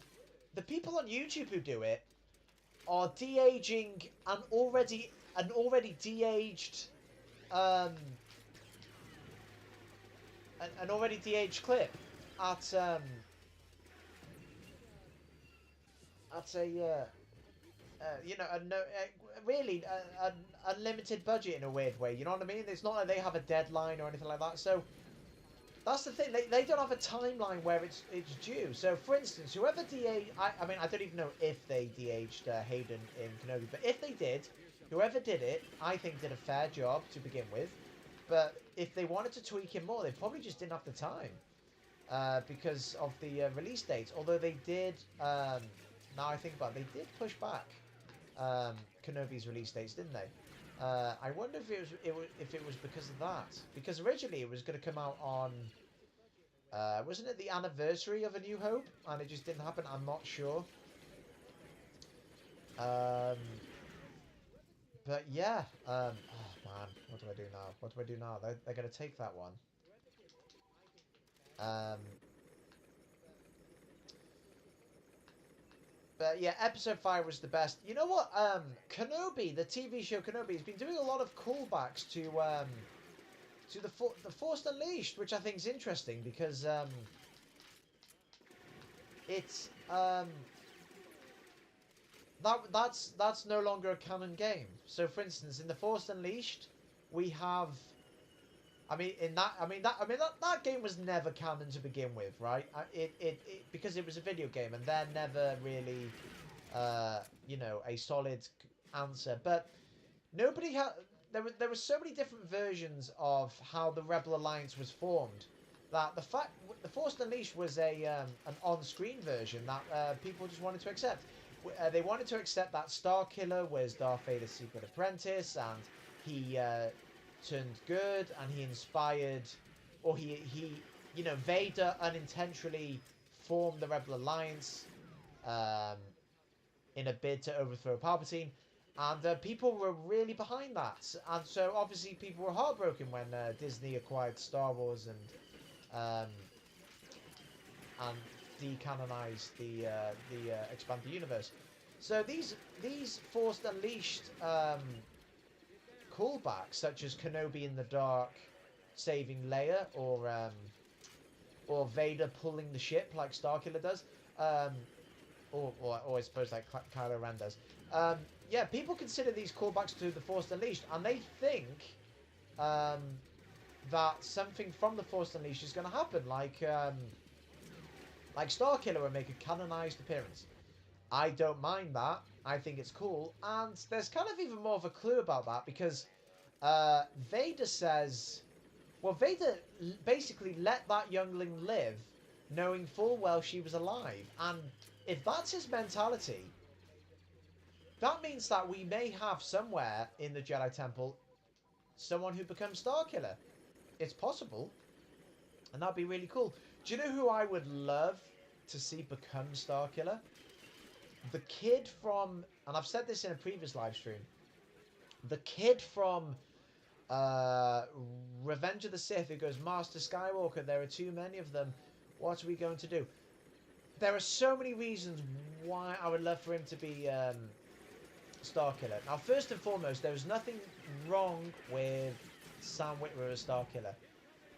the people on YouTube who do it are de-aging an already de-aged an already de-aged clip at a really an unlimited budget in a weird way. You know what I mean? It's not like they have a deadline or anything like that. So that's the thing. They don't have a timeline where it's due. So for instance, whoever de-aged, I mean, I don't even know if they de-aged Hayden in KEnobi, but if they did, whoever did it, I think did a fair job to begin with. But if they wanted to tweak him more, they probably just didn't have the time because of the release dates. Although they did, now I think about it, they did push back KEnobi's release dates, didn't they? I wonder if it was because of that. Because originally it was going to come out on, wasn't it the anniversary of A New Hope? And it just didn't happen. I'm not sure. But yeah, oh man. What do I do now? What do I do now? They're going to take that one. But yeah, episode 5 was the best. You know what? KEnobi, the TV show KEnobi, has been doing a lot of callbacks to the Force Unleashed, which I think is interesting because it's that's no longer a canon game. So, for instance, in the Force Unleashed, we have. That game was never canon to begin with, right? Because it was a video game, and they're never really, a solid answer. But nobody had. There were so many different versions of how the Rebel Alliance was formed that the Force Unleashed was an on-screen version that people just wanted to accept. They wanted to accept that Starkiller was Darth Vader's secret apprentice, and he turned good, and he inspired, or Vader unintentionally formed the Rebel Alliance in a bid to overthrow Palpatine, and people were really behind that, and so obviously people were heartbroken when Disney acquired Star Wars and decanonized the expand the universe. So these Force Unleashed callbacks, such as Kenobi in the dark saving Leia, or Vader pulling the ship like Starkiller does, or I suppose like Kylo Ren does. Yeah, people consider these callbacks to the Force Unleashed, and they think that something from the Force Unleashed is going to happen, like Starkiller will make a canonized appearance. I don't mind that. I think it's cool. And there's kind of even more of a clue about that because Vader says... Well, Vader basically let that youngling live knowing full well she was alive. And if that's his mentality, that means that we may have somewhere in the Jedi Temple someone who becomes Starkiller. It's possible. And that'd be really cool. Do you know who I would love to see become Starkiller? The kid from, and I've said this in a previous live stream, the kid from Revenge of the Sith who goes, Master Skywalker, there are too many of them. What are we going to do? There are so many reasons why I would love for him to be Starkiller. Now, first and foremost, there was nothing wrong with Sam Witwer as Starkiller.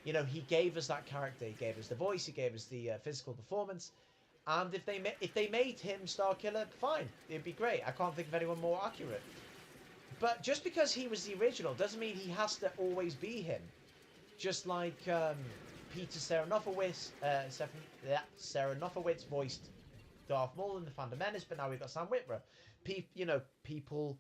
You know, he gave us that character. He gave us the voice. He gave us the physical performance. And if they made him Starkiller, fine. It'd be great. I can't think of anyone more accurate. But just because he was the original doesn't mean he has to always be him. Just like Peter Serafinowicz voiced Darth Maul in The Phantom Menace, but now we've got Sam Witwer. People,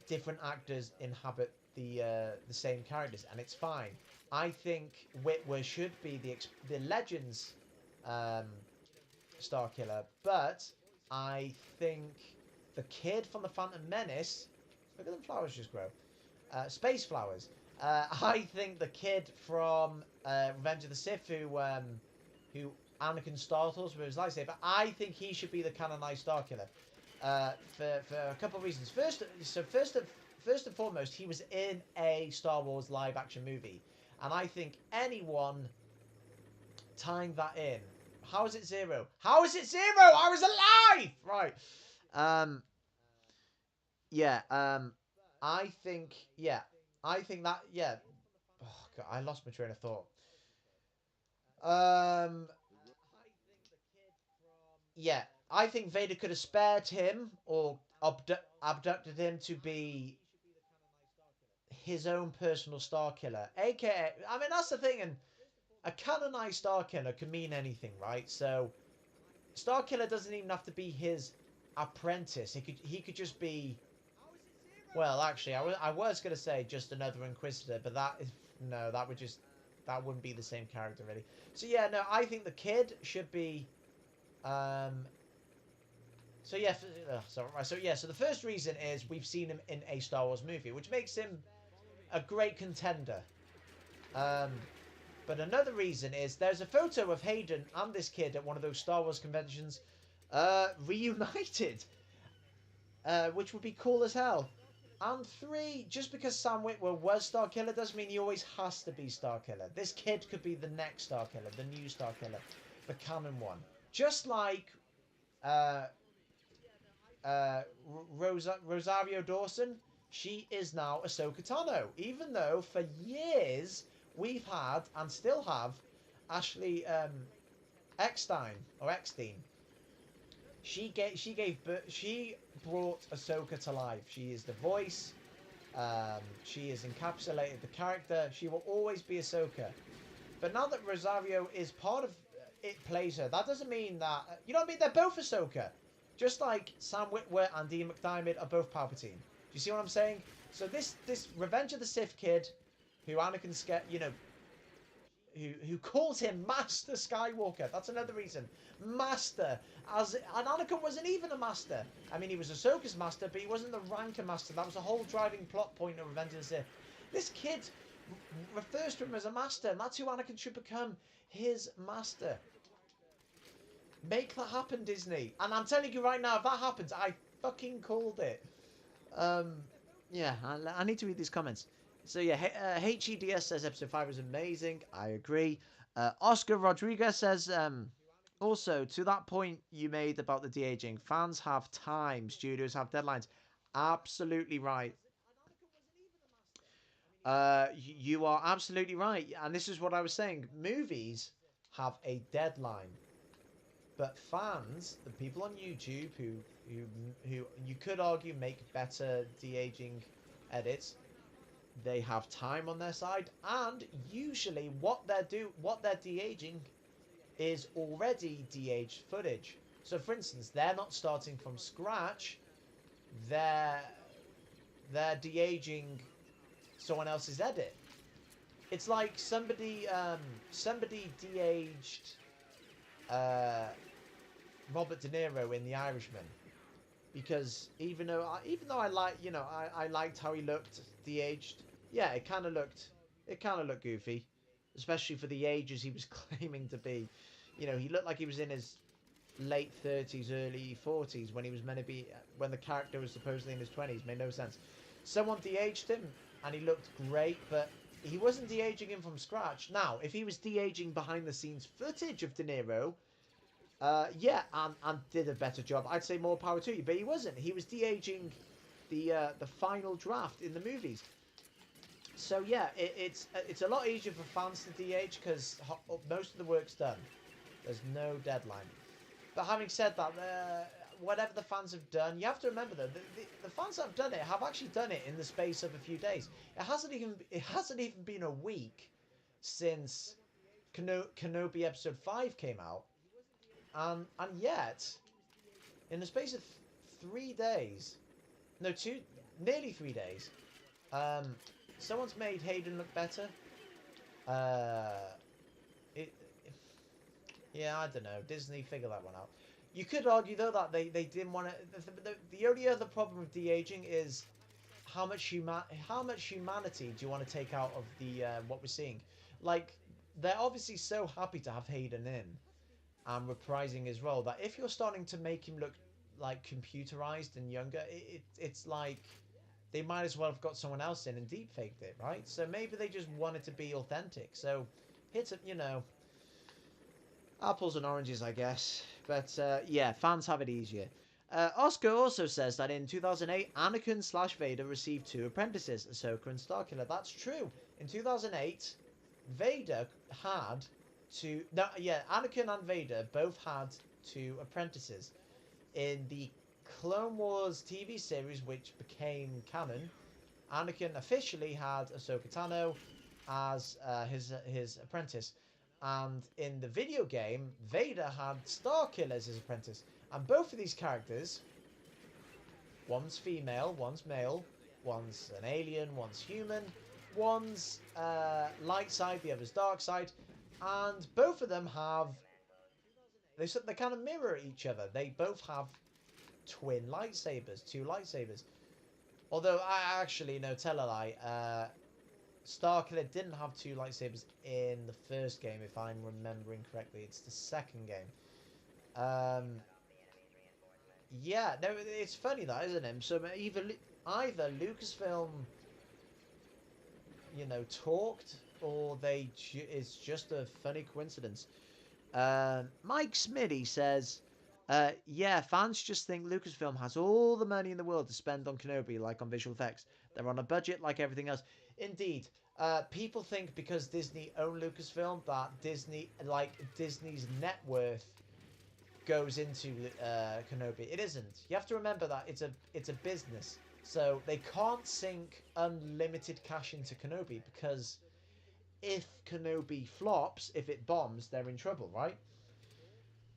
different actors inhabit the same characters, and it's fine. I think Witwer should be the Legends Starkiller, but I think the kid from The Phantom Menace, look at them flowers just grow, space flowers. I think the kid from Revenge of the Sith who Anakin startles with his lightsaber, I think he should be the canonized Starkiller for a couple of reasons. First and foremost, he was in a Star Wars live action movie, and I think anyone tying that in, how is it 0? How is it 0? I was alive! Right. I think that, yeah. Oh, God, I lost my train of thought. Yeah, I think Vader could have spared him or abducted him to be his own personal Starkiller. AKA, I mean, that's the thing, and a canonized Starkiller can mean anything, right? So, Starkiller doesn't even have to be his apprentice. He could just be... Well, actually, I was going to say just another Inquisitor, but that wouldn't be the same character, really. So, yeah, no, I think the kid should be... So the first reason is we've seen him in a Star Wars movie, which makes him a great contender. But another reason is there's a photo of Hayden and this kid at one of those Star Wars conventions reunited, which would be cool as hell. And 3, just because Sam Witwer was Starkiller doesn't mean he always has to be Starkiller. This kid could be the next Starkiller, the new Starkiller, the canon one. Just like Rosario Dawson, she is now Ahsoka Tano. Even though for years we've had and still have Ashley Eckstein or Eckstein. She brought Ahsoka to life. She is the voice. She has encapsulated the character. She will always be Ahsoka. But now that Rosario is part of it, plays her, that doesn't mean that, you know what I mean? They're both Ahsoka. Just like Sam Witwer and Ian McDiarmid are both Palpatine. Do you see what I'm saying? So this Revenge of the Sith kid, who Anakin who calls him Master Skywalker. That's another reason. Master. And Anakin wasn't even a master. I mean, he was Ahsoka's master, but he wasn't the rank of master. That was the whole driving plot point of Revenge of the Sith. This kid refers to him as a master, and that's who Anakin should become. His master. Make that happen, Disney. And I'm telling you right now, if that happens, I fucking called it. Yeah, I need to read these comments. So yeah, HEDS says episode 5 was amazing. I agree. Oscar Rodriguez says, also, to that point you made about the de-aging, fans have time, studios have deadlines. Absolutely right. You are absolutely right. And this is what I was saying. Movies have a deadline. But fans, the people on YouTube who you could argue make better de-aging edits, they have time on their side, and usually what they're de-aging is already de-aged footage. So for instance, they're not starting from scratch, they're de-aging someone else's edit. It's like somebody de-aged Robert De Niro in The Irishman, because even though I like, you know, I liked how he looked de-aged, yeah, it kind of looked goofy, especially for the ages he was claiming to be. You know, he looked like he was in his late 30s, early 40s when he was meant to be, when the character was supposedly in his 20s. Made no sense. Someone de-aged him and he looked great, but he wasn't de-aging him from scratch. Now, if he was de-aging behind the scenes footage of De Niro, yeah, and did a better job, I'd say more power to you. But he wasn't. He was de-aging the final draft in the movies. So yeah, it's a lot easier for fans to de-age because most of the work's done. There's no deadline. But having said that, whatever the fans have done, you have to remember though, the fans that have done it have actually done it in the space of a few days. It hasn't even been a week since KEnobi episode 5 came out. And yet, in the space of 3 days, no, nearly 3 days, someone's made Hayden look better. Yeah, I don't know. Disney, figure that one out. You could argue though that they didn't want to. The only other problem with de-aging is how much humanity do you want to take out of the what we're seeing? Like, they're obviously so happy to have Hayden in and reprising his role that if you're starting to make him look like computerized and younger, it's like they might as well have got someone else in and deep faked it, right? So maybe they just wanted to be authentic. So it's, you know, apples and oranges, I guess. But yeah, fans have it easier. Oscar also says that in 2008, Anakin/Vader received 2 apprentices, Ahsoka and Starkiller. That's true. In 2008, Vader had Anakin and Vader both had 2 apprentices. In the Clone Wars TV series, which became canon, Anakin officially had Ahsoka Tano as his apprentice. And in the video game, Vader had Starkiller as his apprentice. And both of these characters, one's female, one's male, one's an alien, one's human, one's light side, the other's dark side, and both of them have, they kind of mirror each other. They both have twin lightsabers, 2 lightsabers. Although I actually, no, tell a lie, Starkiller didn't have 2 lightsabers in the first game, if I'm remembering correctly. It's the second game. Yeah, no, it's funny that, isn't it? So either Lucasfilm, you know, talked, or it's just a funny coincidence. Mike Smitty says, yeah, fans just think Lucasfilm has all the money in the world to spend on Kenobi, like on visual effects. They're on a budget like everything else. Indeed, people think because Disney own Lucasfilm that Disney's net worth goes into Kenobi. It isn't. You have to remember that it's a business, so they can't sink unlimited cash into Kenobi, because if Kenobi flops, if it bombs, they're in trouble, right?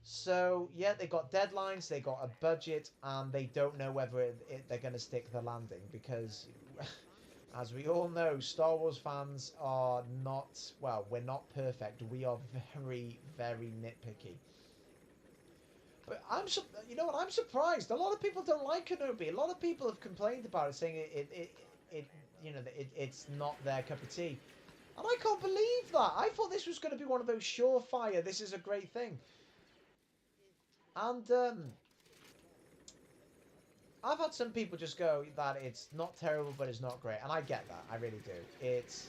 So yeah, they got deadlines, they got a budget, and they don't know whether they're going to stick the landing, because as we all know, Star Wars fans are not, well, we're not perfect. We are very, very nitpicky. But you know what? I'm surprised. A lot of people don't like Kenobi. A lot of people have complained about it, saying it's not their cup of tea. And I can't believe that. I thought this was going to be one of those surefire, this is a great thing. And I've had some people just go that it's not terrible, but it's not great, and I get that. I really do. It's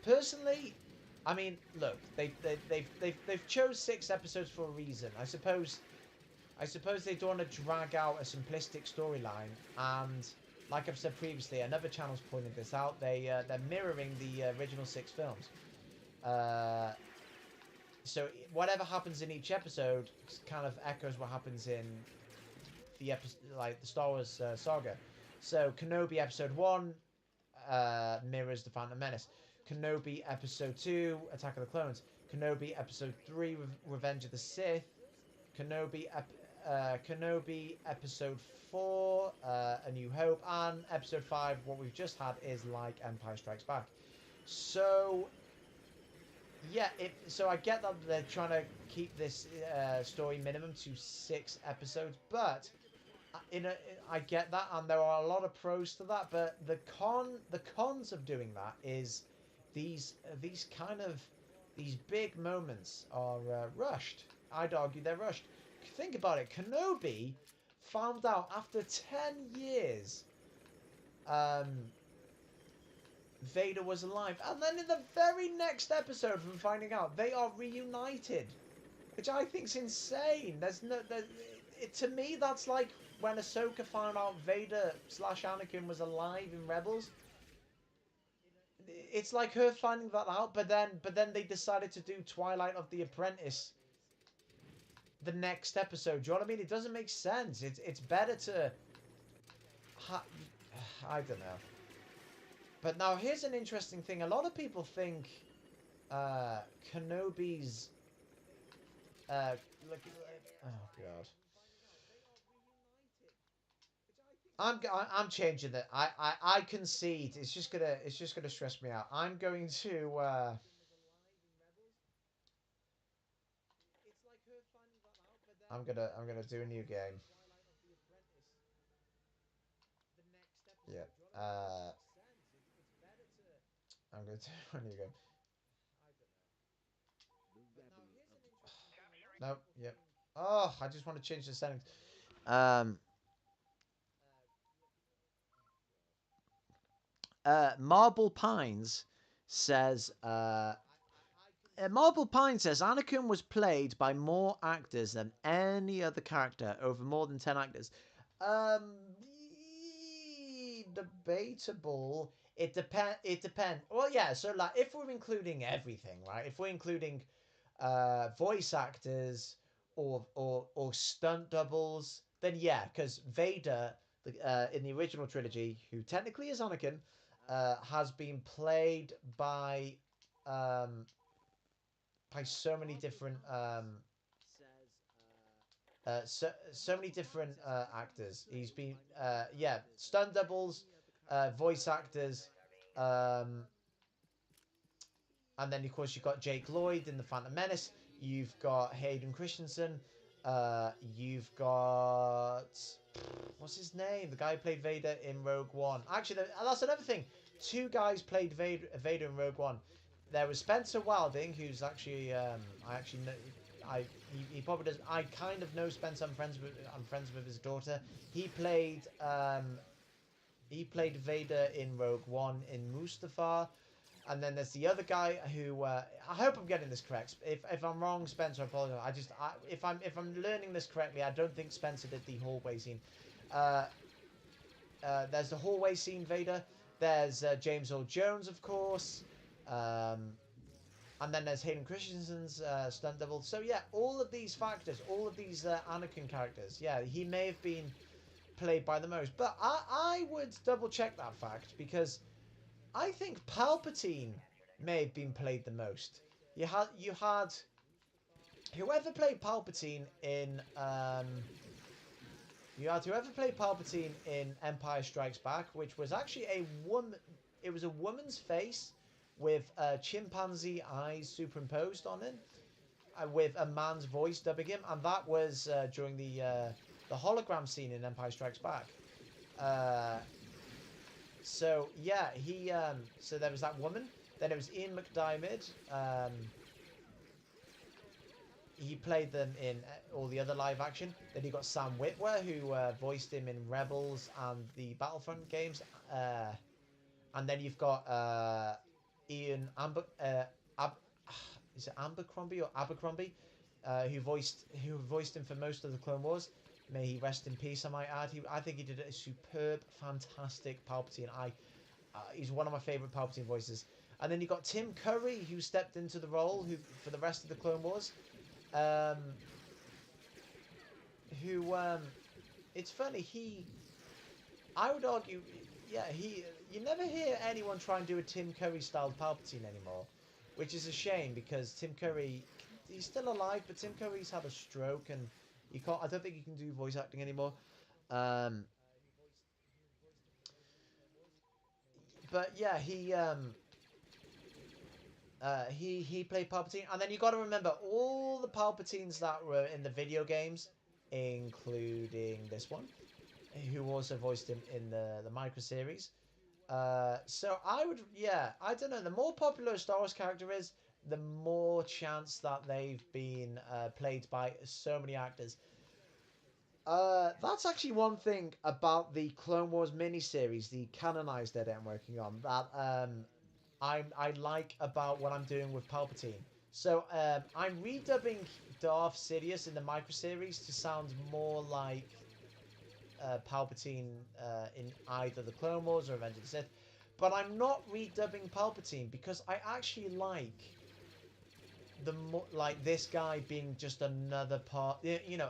personally, I mean, look, they've chose 6 episodes for a reason. I suppose they don't want to drag out a simplistic storyline, and like I've said previously, another channel's pointed this out. They're mirroring the original 6 films. So whatever happens in each episode kind of echoes what happens in the episode, like the Star Wars saga. So Kenobi Episode 1 mirrors the Phantom Menace. Kenobi Episode 2, Attack of the Clones. Kenobi Episode 3, Revenge of the Sith. Kenobi Episode 4, A New Hope. And Episode 5, what we've just had, is like Empire Strikes Back. So yeah, so I get that they're trying to keep this story minimum to 6 episodes, but I get that, and there are a lot of pros to that. But the cons of doing that is these big moments are rushed. I'd argue they're rushed. Think about it. Kenobi found out after 10 years. Vader was alive, and then in the very next episode from finding out, they are reunited, which I think's insane. To me, that's like when Ahsoka found out Vader / Anakin was alive in Rebels. It's like her finding that out, but then they decided to do Twilight of the Apprentice the next episode. Do you know what I mean? It doesn't make sense. It's better to I don't know. But now here's an interesting thing. A lot of people think Kenobi's oh god. I'm changing it. I concede. It's just gonna stress me out. I'm going to I'm gonna do a new game. Yeah. I'm gonna do a new game. Nope. Yep. Oh, I just want to change the settings. Um. Marble Pines says. Marble Pine says Anakin was played by more actors than any other character over more than 10 actors. Debatable. It depends. Well, yeah. So like, if we're including everything, right? If we're including voice actors or stunt doubles, then yeah, because Vader, in the original trilogy, who technically is Anakin, has been played by so many different so many different actors. He's been yeah, stunt doubles, voice actors, and then of course you've got Jake Lloyd in the Phantom Menace. You've got Hayden Christensen. You've got, what's his name? The guy who played Vader in Rogue One. Actually, that's another thing. 2 guys played Vader in Rogue One. There was Spencer Wilding, who's actually I actually know. He probably does. I kind of know Spencer. I'm friends with his daughter. He played he played Vader in Rogue One in Mustafar. And then there's the other guy who I hope I'm getting this correct. If I'm wrong, Spencer, I apologize. If I'm learning this correctly, I don't think Spencer did the hallway scene. There's the hallway scene Vader. There's James Earl Jones, of course. And then there's Hayden Christensen's stunt double. So yeah, all of these factors, all of these Anakin characters, yeah, he may have been played by the most. But I would double check that fact because I think Palpatine may have been played the most. You had whoever played Palpatine in Empire Strikes Back, which was actually a woman. It was a woman's face with chimpanzee eyes superimposed on it, with a man's voice dubbing him, and that was during the hologram scene in Empire Strikes Back. So yeah, so there was that woman. Then it was Ian McDiarmid. He played them in all the other live action. Then you got Sam Witwer, who voiced him in Rebels and the Battlefront games. And then you've got Ian is it Abercrombie or Abercrombie, who voiced him for most of the Clone Wars. May he rest in peace, I might add. I think he did a superb, fantastic Palpatine. He's one of my favourite Palpatine voices. And then you got Tim Curry, who stepped into the role for the rest of the Clone Wars. It's funny, I would argue, yeah, you never hear anyone try and do a Tim Curry styled Palpatine anymore, which is a shame because Tim Curry, he's still alive, but Tim Curry's had a stroke and I don't think he can do voice acting anymore. But yeah, he played Palpatine, and then you got to remember all the Palpatines that were in the video games, including this one, who also voiced him in the micro series. So I don't know. The more popular a Star Wars character is, the more chance that they've been played by so many actors. That's actually one thing about the Clone Wars miniseries, the canonized edit I'm working on, that I like about what I'm doing with Palpatine. So I'm redubbing Darth Sidious in the micro series to sound more like Palpatine in either the Clone Wars or Revenge of the Sith, but I'm not redubbing Palpatine because I actually like this guy being just another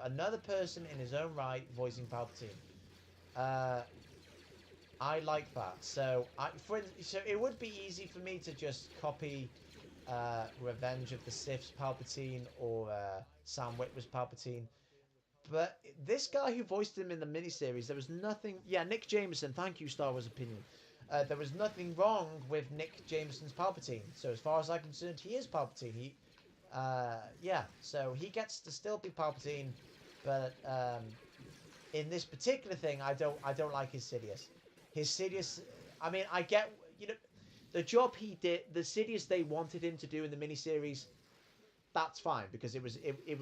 another person in his own right voicing Palpatine. I like that. So so it would be easy for me to just copy Revenge of the Sith's Palpatine or Sam Witwer's Palpatine. But this guy who voiced him in the miniseries, there was nothing... Yeah, Nick Jameson, thank you, Star Wars Opinion. There was nothing wrong with Nick Jameson's Palpatine. So as far as I'm concerned, he is Palpatine. So he gets to still be Palpatine, but in this particular thing, I don't like his Sidious. His Sidious, I mean, I get, the job he did, the Sidious they wanted him to do in the miniseries, that's fine, because it was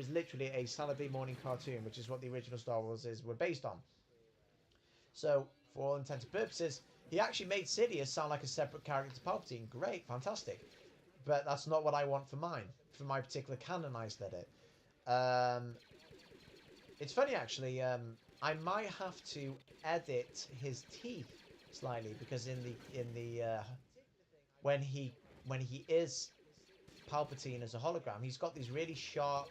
literally a Saturday morning cartoon, which is what the original Star Wars were based on. So, for all intents and purposes, he actually made Sidious sound like a separate character to Palpatine. Great, fantastic. But that's not what I want for my particular canonized edit. It's funny, actually, I might have to edit his teeth slightly, because in the when he is Palpatine as a hologram, he's got these really sharp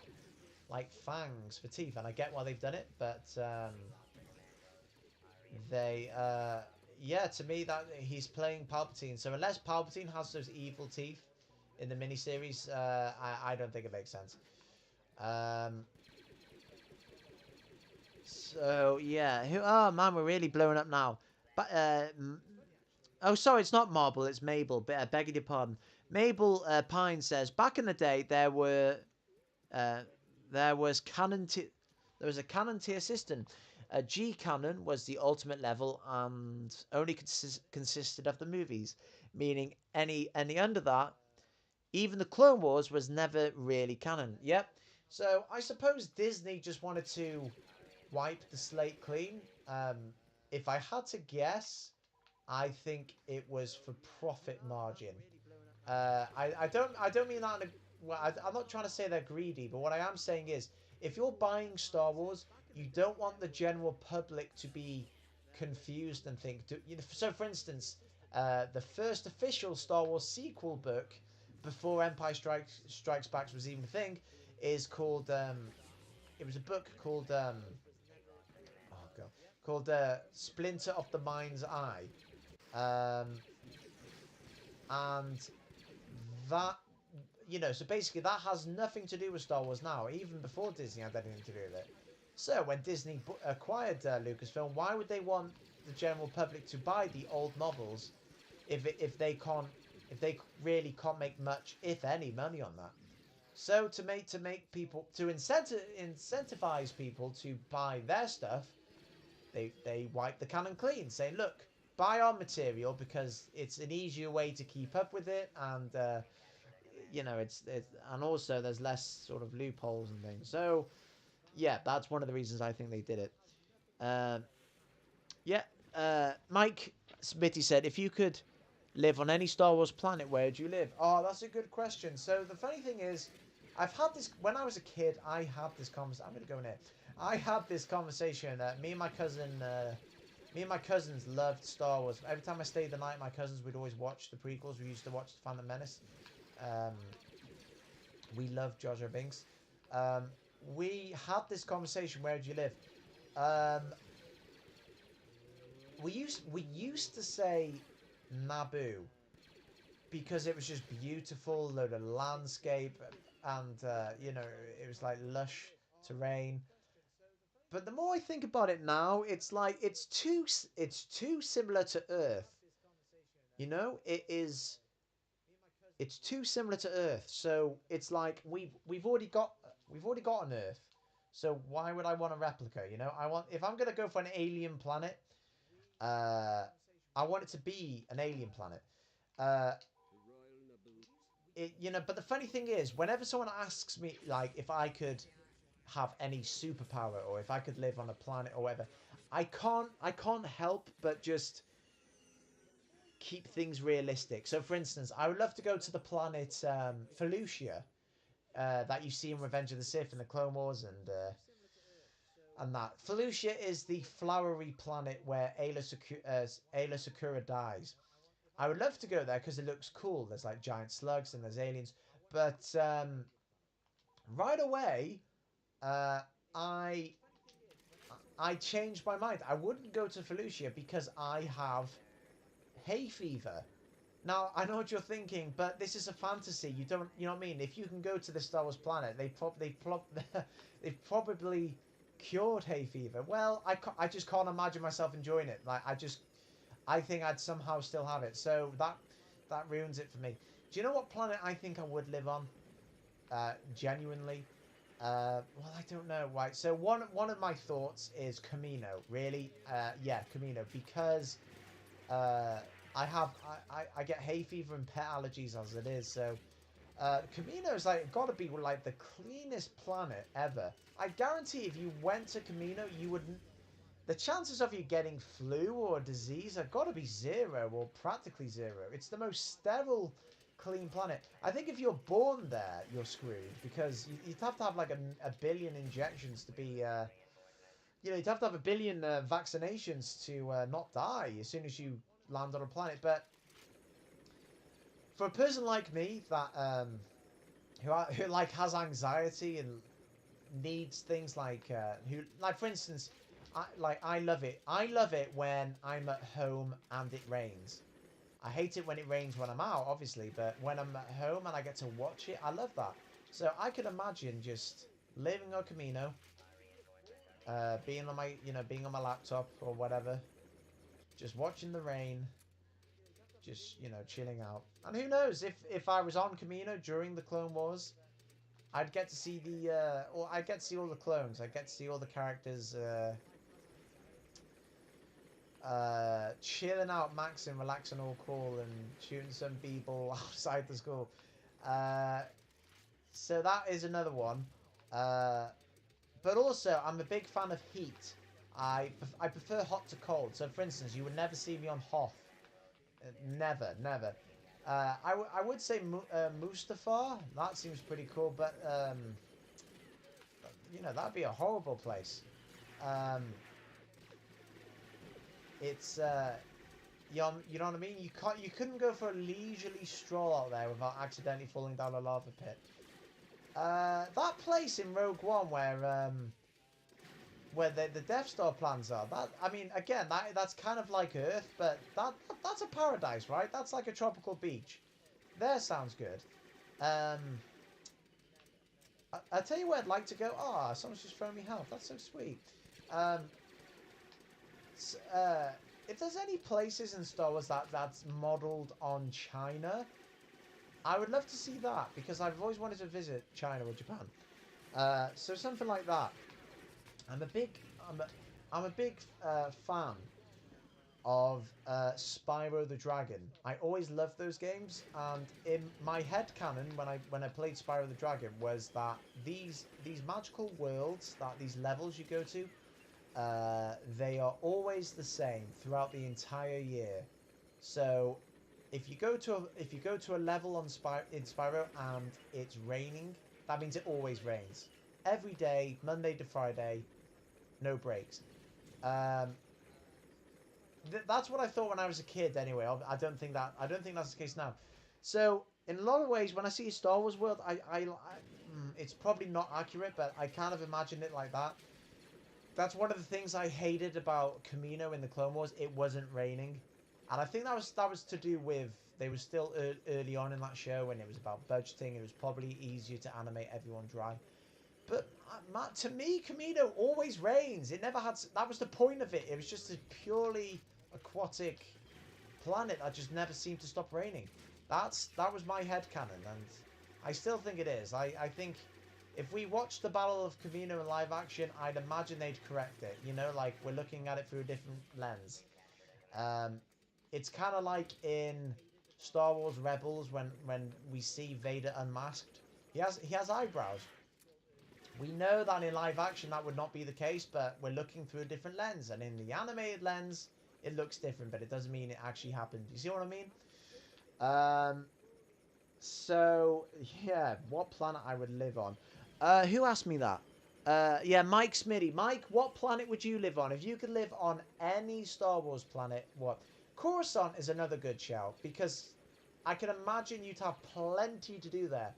like fangs for teeth, and I get why they've done it, but to me that he's playing Palpatine, so unless Palpatine has those evil teeth in the miniseries, I don't think it makes sense. So yeah, oh man, we're really blowing up now. But oh, sorry, it's not Marble, it's Mabel. Begging your pardon. Mabel Pine says, back in the day there was a canon tier system. A G canon was the ultimate level and only consisted of the movies, meaning any under that, even the Clone Wars was never really canon. Yep. So I suppose Disney just wanted to wipe the slate clean. If I had to guess, I think it was for profit margin. I don't mean that in a, well, I'm not trying to say they're greedy, but what I am saying is, if you're buying Star Wars, you don't want the general public to be confused and think. So, for instance, the first official Star Wars sequel book, before Empire Strikes Back was even a thing, is called. It was a book called. Oh god, called Splinter of the Mind's Eye, and that, so basically that has nothing to do with Star Wars now, even before Disney had anything to do with it. So when Disney acquired Lucasfilm, why would they want the general public to buy the old novels if they really can't make much, if any, money on that? So to make people, to incentivize people to buy their stuff, they wipe the canon clean, saying, look, buy our material because it's an easier way to keep up with it, and it's and also there's less sort of loopholes and things. So yeah, that's one of the reasons I think they did it. Uh, yeah, Mike Smitty said, if you could live on any Star Wars planet, where would you live? Oh, that's a good question. So the funny thing is, I've had this when I was a kid. I had this conversation. I'm gonna go in here. I had this conversation. Me and my cousins loved Star Wars. Every time I stayed the night, my cousins would always watch the prequels. We used to watch The Phantom Menace. We love Jar Jar Binks. We had this conversation. Where do you live? We used to say Naboo because it was just beautiful, load of landscape, and it was like lush terrain. But the more I think about it now, it's like it's too similar to Earth. It is. It's too similar to Earth, so it's like we've already got an Earth. So why would I want a replica? If I'm gonna go for an alien planet, uh, I want it to be an alien planet. Uh, but the funny thing is, whenever someone asks me like if I could have any superpower or if I could live on a planet or whatever, I can't help but just keep things realistic. So, for instance, I would love to go to the planet Felucia that you see in Revenge of the Sith and the Clone Wars and that. Felucia is the flowery planet where Ayla Sakura dies. I would love to go there because it looks cool. There's like giant slugs and there's aliens. But right away, uh, I I changed my mind. I wouldn't go to Felucia because I have hay fever. Now, I know what you're thinking, but this is a fantasy. You know what I mean? If you can go to the Star Wars planet, they've probably cured hay fever. Well, I just can't imagine myself enjoying it. I think I'd somehow still have it. So that ruins it for me. Do you know what planet I think I would live on? Genuinely. Well, I don't know. Right. So one of my thoughts is Kamino. Really? Yeah, Kamino, because I get hay fever and pet allergies as it is. So Kamino is got to be like the cleanest planet ever. I guarantee if you went to Kamino, you wouldn't. The chances of you getting flu or disease have got to be zero or practically zero. It's the most sterile, clean planet. I think if you're born there, you're screwed because you'd have to have like a billion injections to be. You'd have to have a billion vaccinations to not die as soon as you land on a planet. But for a person like me that who like has anxiety and needs things like for instance, I love it. I love it when I'm at home and it rains. I hate it when it rains when I'm out, obviously, but when I'm at home and I get to watch it, I love that. So I could imagine just living on Camino, being on my laptop or whatever, just watching the rain, just chilling out. And who knows if I was on Camino during the Clone Wars, I'd get to see or I'd get to see all the clones. I'd get to see all the characters chilling out, maxing, relaxing, all cool, and shooting some people outside the school. So that is another one. But also, I'm a big fan of heat. I prefer hot to cold. So, for instance, you would never see me on Hoth Never, never. I would say Mustafar. That seems pretty cool, but that'd be a horrible place. Um, it's you know what I mean. You couldn't go for a leisurely stroll out there without accidentally falling down a lava pit. That place in Rogue One where the Death Star plans are. That I mean, again, that's kind of like Earth, but that's a paradise, right? That's like a tropical beach. There sounds good. Um, I tell you where I'd like to go. Ah, someone's just thrown me health. That's so sweet. Um, if there's any places in Star Wars that's modelled on China, I would love to see that because I've always wanted to visit China or Japan. So something like that. I'm a big, I'm a, I'm a big fan of Spyro the Dragon. I always loved those games, and in my head canon, when I played Spyro the Dragon, was that these magical worlds, that these levels you go to, they are always the same throughout the entire year. So if you go to a level in Spyro and it's raining, that means it always rains every day, Monday to Friday, no breaks. Um, that's what I thought when I was a kid. Anyway, I don't think that's the case now. So in a lot of ways, when I see a Star Wars world, it's probably not accurate, but I kind of imagine it like that. That's one of the things I hated about Kamino in the Clone Wars. It wasn't raining, and I think that was to do with they were still early on in that show, and it was about budgeting. It was probably easier to animate everyone dry. But to me, Camino always rains. It never had. That was the point of it. It was just a purely aquatic planet that just never seemed to stop raining. That was my headcanon, and I still think it is. I think if we watched the Battle of Camino in live action, I'd imagine they'd correct it. Like we're looking at it through a different lens. Um, it's kind of like in Star Wars Rebels when we see Vader unmasked. He has eyebrows. We know that in live action that would not be the case, but we're looking through a different lens, and in the animated lens, it looks different, but it doesn't mean it actually happened. You see what I mean? Um, so yeah, what planet I would live on? Who asked me that? Yeah, Mike Smitty. Mike, what planet would you live on? If you could live on any Star Wars planet, what? Coruscant is another good shout because I can imagine you'd have plenty to do there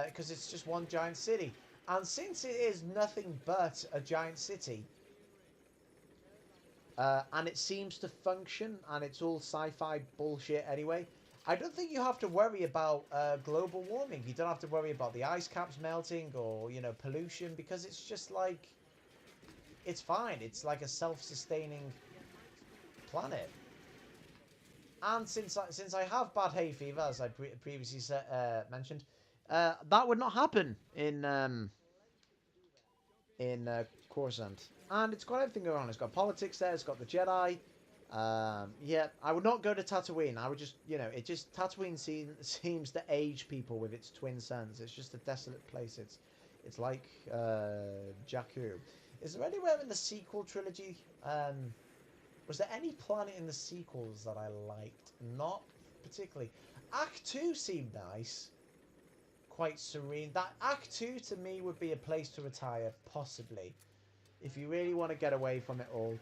because it's just one giant city. And since it is nothing but a giant city, and it seems to function, and it's all sci-fi bullshit anyway, I don't think you have to worry about global warming. You don't have to worry about the ice caps melting or, pollution, because it's just like, it's fine. It's like a self-sustaining planet. And since I have bad hay fever, as I previously mentioned, that would not happen in Coruscant. And it's got everything going on. It's got politics there. It's got the Jedi. Yeah, I would not go to Tatooine. I would just, Tatooine seems to age people with its twin suns. It's just a desolate place. It's like Jakku. Is there anywhere in the sequel trilogy? Was there any planet in the sequels that I liked? Not particularly. Act 2 seemed nice. Quite serene. That Act 2 to me would be a place to retire, possibly. If you really want to get away from it all.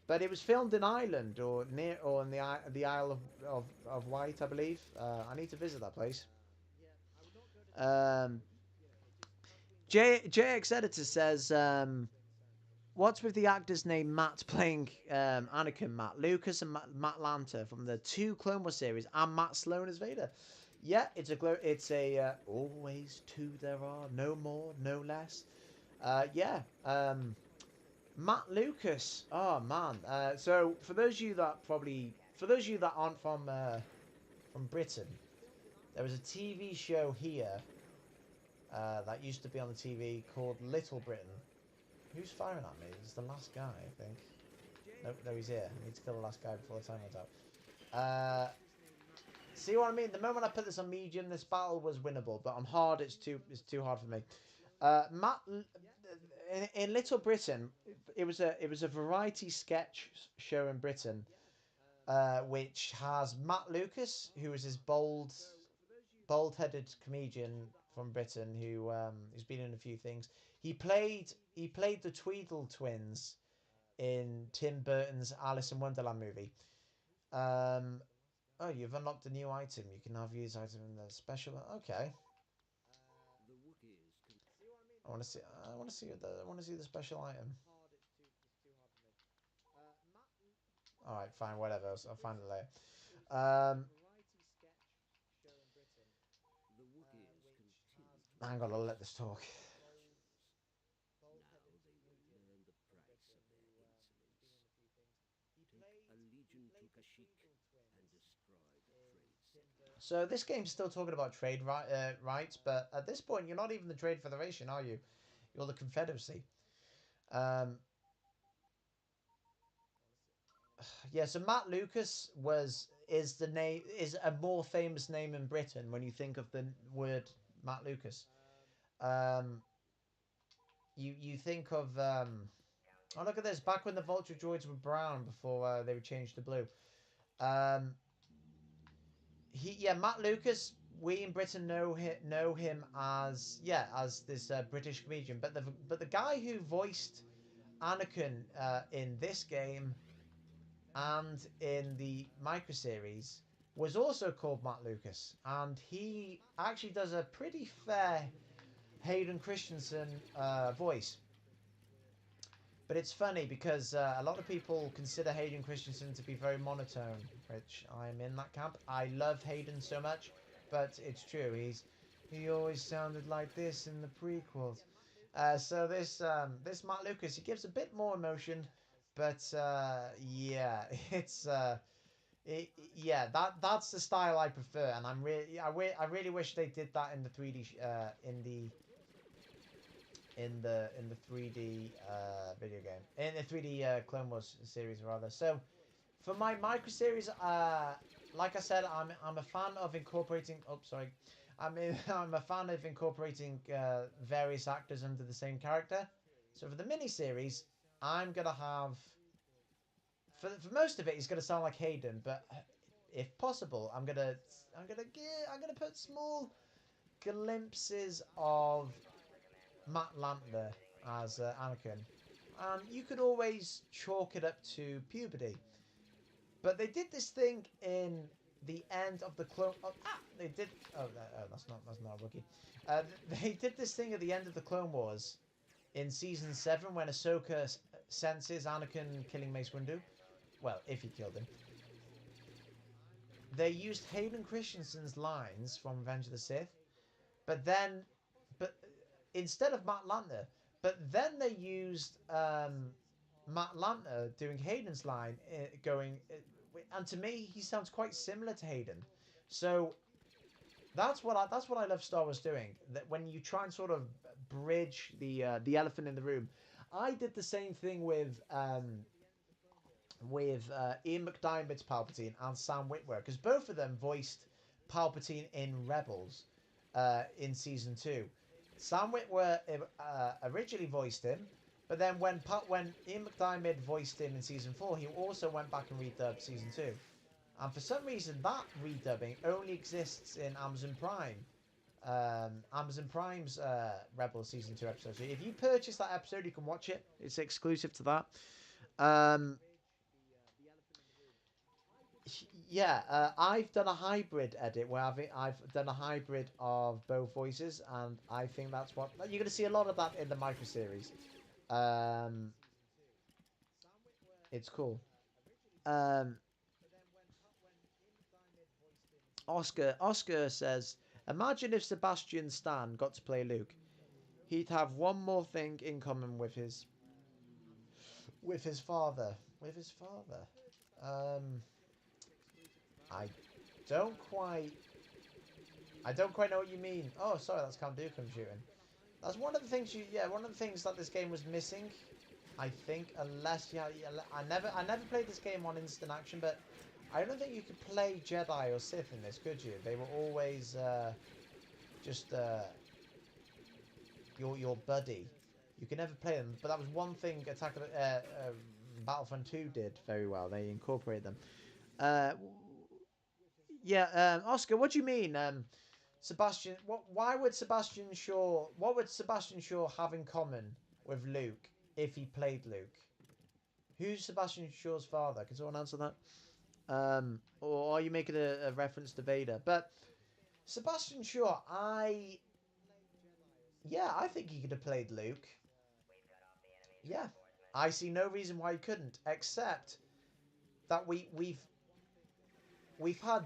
But it was filmed in Ireland or in the Isle of Wight, I believe. I need to visit that place. Um, JX Editor says, what's with the actor's name Matt playing Anakin? Matt Lucas and Matt Lanter from the 2 Clone Wars series, and Matt Sloan as Vader. Yeah, it's a always 2 there are, no more, no less. Yeah. Matt Lucas. Oh man. So for those of you that aren't from Britain, there was a TV show here that used to be on the TV called Little Britain. Who's firing at me? It's the last guy, I think. No, he's here. I need to kill the last guy before the time runs out. See what I mean? The moment I put this on medium, this battle was winnable, but on hard, it's too hard for me. Matt, in Little Britain, it was a variety sketch show in Britain. which has Matt Lucas, who is his bald-headed comedian from Britain who's been in a few things. He played the Tweedle twins in Tim Burton's Alice in Wonderland movie. Oh, you've unlocked a new item. You can now view this item in the special. Okay. The Wookiees can I want to see. I want to see the special item. All right, fine, whatever. I'll find it later. the Wookiees continue to Hang on, I'll let this talk. now they will learn the price of their insolence. Take a legion to Kashyyyk and destroy the trade center. So this game's still talking about trade rights, but at this point, you're not even the Trade Federation, are you? You're the Confederacy. Yeah, so Matt Lucas is a more famous name in Britain when you think of the word Matt Lucas. You think of oh, look at this, back when the Vulture droids were brown before they were changed to blue. Matt Lucas, we in Britain know him as this British comedian, but the guy who voiced Anakin in this game and in the microseries was also called Matt Lucas, and he actually does a pretty fair Hayden Christensen voice. But it's funny because a lot of people consider Hayden Christensen to be very monotone, which I'm in that camp. I love Hayden so much, but it's true. He always sounded like this in the prequels. So this Matt Lucas, he gives a bit more emotion, but yeah, that's the style I prefer, and I really wish they did that in the 3D in the 3D video game, in the 3D Clone Wars series rather. So for my micro series, like I said, I'm a fan of incorporating. Oh, sorry. I'm a fan of incorporating various actors under the same character. So for the mini series, I'm gonna have for most of it, he's gonna sound like Hayden, but if possible, I'm gonna put small glimpses of Matt Lantner as Anakin, and you could always chalk it up to puberty. But they did this thing in the end of the Clone. They did. That's not a Wookiee. They did this thing at the end of the Clone Wars in season 7 when Ahsoka senses Anakin killing Mace Windu. Well, if he killed him. They used Hayden Christensen's lines from Revenge of the Sith, but instead of Matt Lantner, but then they used Matt Lantner doing Hayden's line, and to me he sounds quite similar to Hayden. So that's what I love Star Wars doing. That when you try and sort of bridge the elephant in the room, I did the same thing with Ian McDiarmid's Palpatine and Sam Witwer, because both of them voiced Palpatine in Rebels in season 2. Sam Witwer originally voiced him, but then when Ian McDiarmid voiced him in season 4, he also went back and redubbed season 2. And for some reason, that redubbing only exists in Amazon Prime. Amazon Prime's Rebels season 2 episode. So if you purchase that episode, you can watch it. It's exclusive to that. I've done a hybrid edit where I've done a hybrid of both voices, and I think that's what you're going to see a lot of that in the micro series. It's cool. Oscar says, imagine if Sebastian Stan got to play Luke. He'd have one more thing in common with his father. I don't quite know what you mean. Oh, sorry, that's Count Dooku I'm shooting. That's one of the things one of the things that this game was missing, I think, unless I never played this game on instant action, but I don't think you could play Jedi or Sith in this, could you? They were always just your buddy. You could never play them, but that was one thing Battlefront 2 did very well. They incorporated them. Uh, yeah, Oscar, what do you mean? Sebastian, why would Sebastian Shaw? What would Sebastian Shaw have in common with Luke if he played Luke? Who's Sebastian Shaw's father? Can someone answer that? Or are you making a reference to Vader? But Sebastian Shaw, I think he could have played Luke. Yeah, I see no reason why he couldn't, except that we've had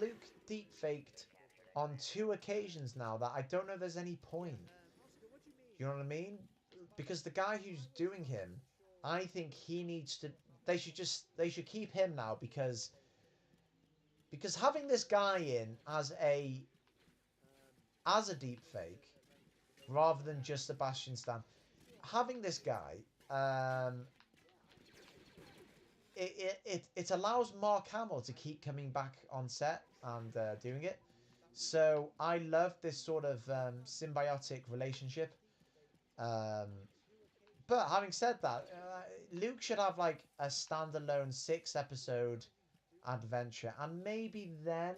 Luke deep faked on 2 occasions now that I don't know if there's any point. You know what I mean? Because the guy who's doing him, I think he needs to. They should keep him now because having this guy in as a deep fake rather than just Sebastian Stan, having this guy, it allows Mark Hamill to keep coming back on set and doing it. So I love this sort of symbiotic relationship. Um, but having said that, Luke should have like a standalone 6 episode adventure, and maybe then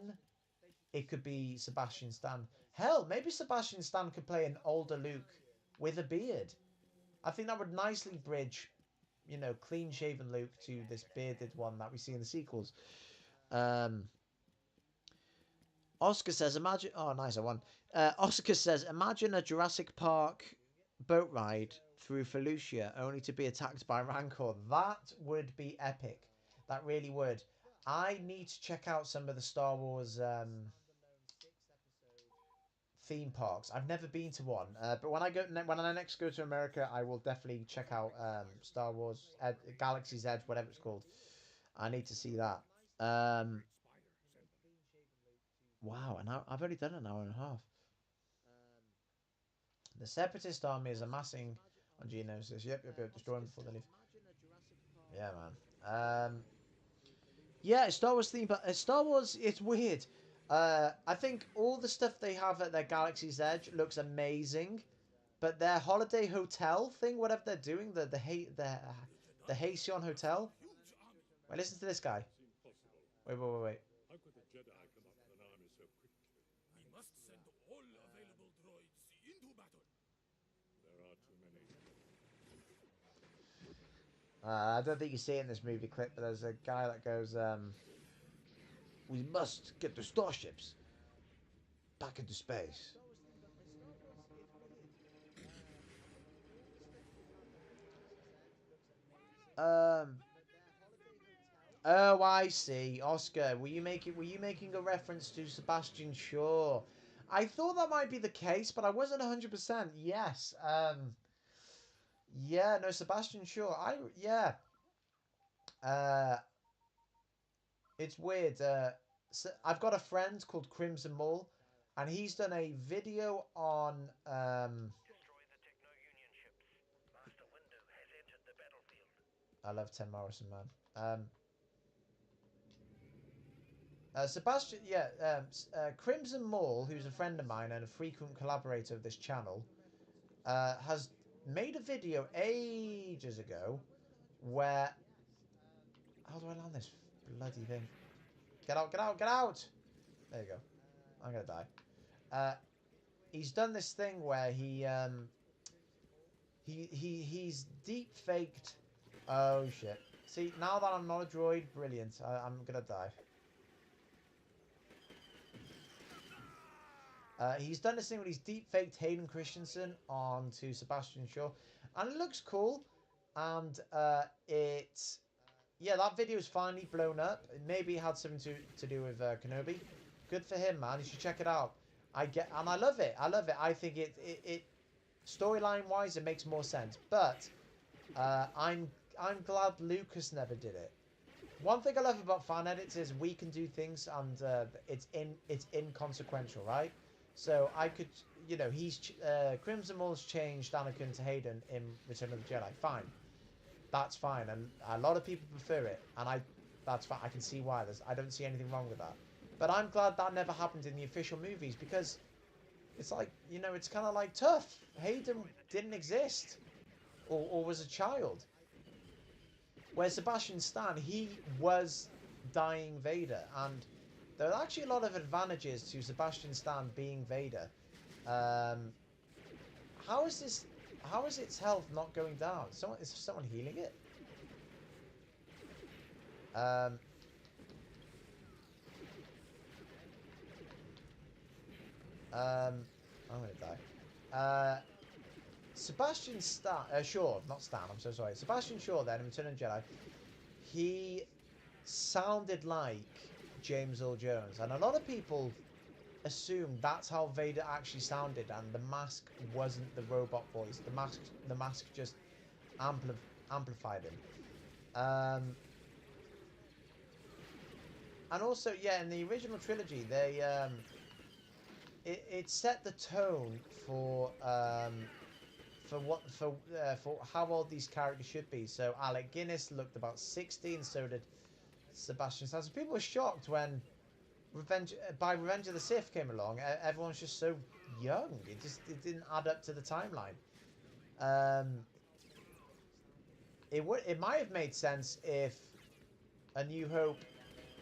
it could be Sebastian Stan. Hell, maybe Sebastian Stan could play an older Luke with a beard. I think that would nicely bridge, clean shaven Luke to this bearded one that we see in the sequels. Um, Oscar says, imagine. Oh, nice, I won. Oscar says, imagine a Jurassic Park boat ride through Felucia only to be attacked by Rancor. That would be epic. That really would. I need to check out some of the Star Wars theme parks. I've never been to one, but when I next go to America, I will definitely check out Star Wars Galaxy's Edge, whatever it's called. I need to see that. Wow, and I've only done an hour and a half. The Separatist army is amassing on Geonosis. Yep. Destroy them before they leave. Yeah, man. Yeah, Star Wars theme, but Star Wars, it's weird. I think all the stuff they have at their Galaxy's Edge looks amazing, but their holiday hotel thing, whatever they're doing, the Halcyon Hotel. Wait, listen to this guy. Wait. How could the Jedi come up with an army so quickly? We must send all available droids into battle. There are too many. I don't think you see it in this movie clip, but there's a guy that goes, "We must get the starships back into space." Oh, I see. Oscar, were you making a reference to Sebastian Shaw? I thought that might be the case, but I wasn't 100%. Yes. Yeah, no, Sebastian Shaw. Yeah. Uh, it's weird. So I've got a friend called Crimson Mall, and he's done a video on Destroy the Techno-Union ships. Master Windu has entered the battlefield. I love Tim Morrison, man. Sebastian, yeah, Crimson Mall, who's a friend of mine and a frequent collaborator of this channel, has made a video ages ago where... How do I land this bloody thing? Get out! There you go. I'm gonna die. He's done this thing where he's deep faked. Oh shit! See, now that I'm not a droid, brilliant. I'm gonna die. He's done this thing where he's deep faked Hayden Christensen onto Sebastian Shaw, and it looks cool. And that video's finally blown up. Maybe it had something to do with KEnobi. Good for him, man. You should check it out. I love it. I think it storyline wise, it makes more sense. But I'm glad Lucas never did it. One thing I love about fan edits is we can do things and it's inconsequential, right? So I could, he's Crimson Mall's changed Anakin to Hayden in Return of the Jedi. Fine, that's fine, and a lot of people prefer it, and that's fine. I can see why. I don't see anything wrong with that. But I'm glad that never happened in the official movies because it's like, it's kind of like tough. Hayden didn't exist, or was a child. Where Sebastian Stan, he was dying Vader, and there are actually a lot of advantages to Sebastian Stan being Vader. How is this? How is its health not going down? Is someone healing it? I'm gonna die. Sebastian Shaw, not Stan. I'm so sorry. Sebastian Shaw. Then in Return of the Jedi, he sounded like James Earl Jones, and a lot of people assume that's how Vader actually sounded, and the mask wasn't the robot voice. The mask just amplified him. And also, yeah, in the original trilogy, they it set the tone for how old these characters should be. So Alec Guinness looked about 60, and so did Sebastian Stan. So people were shocked when Revenge of the Sith came along. Everyone's just so young. It didn't add up to the timeline. It might have made sense if A New Hope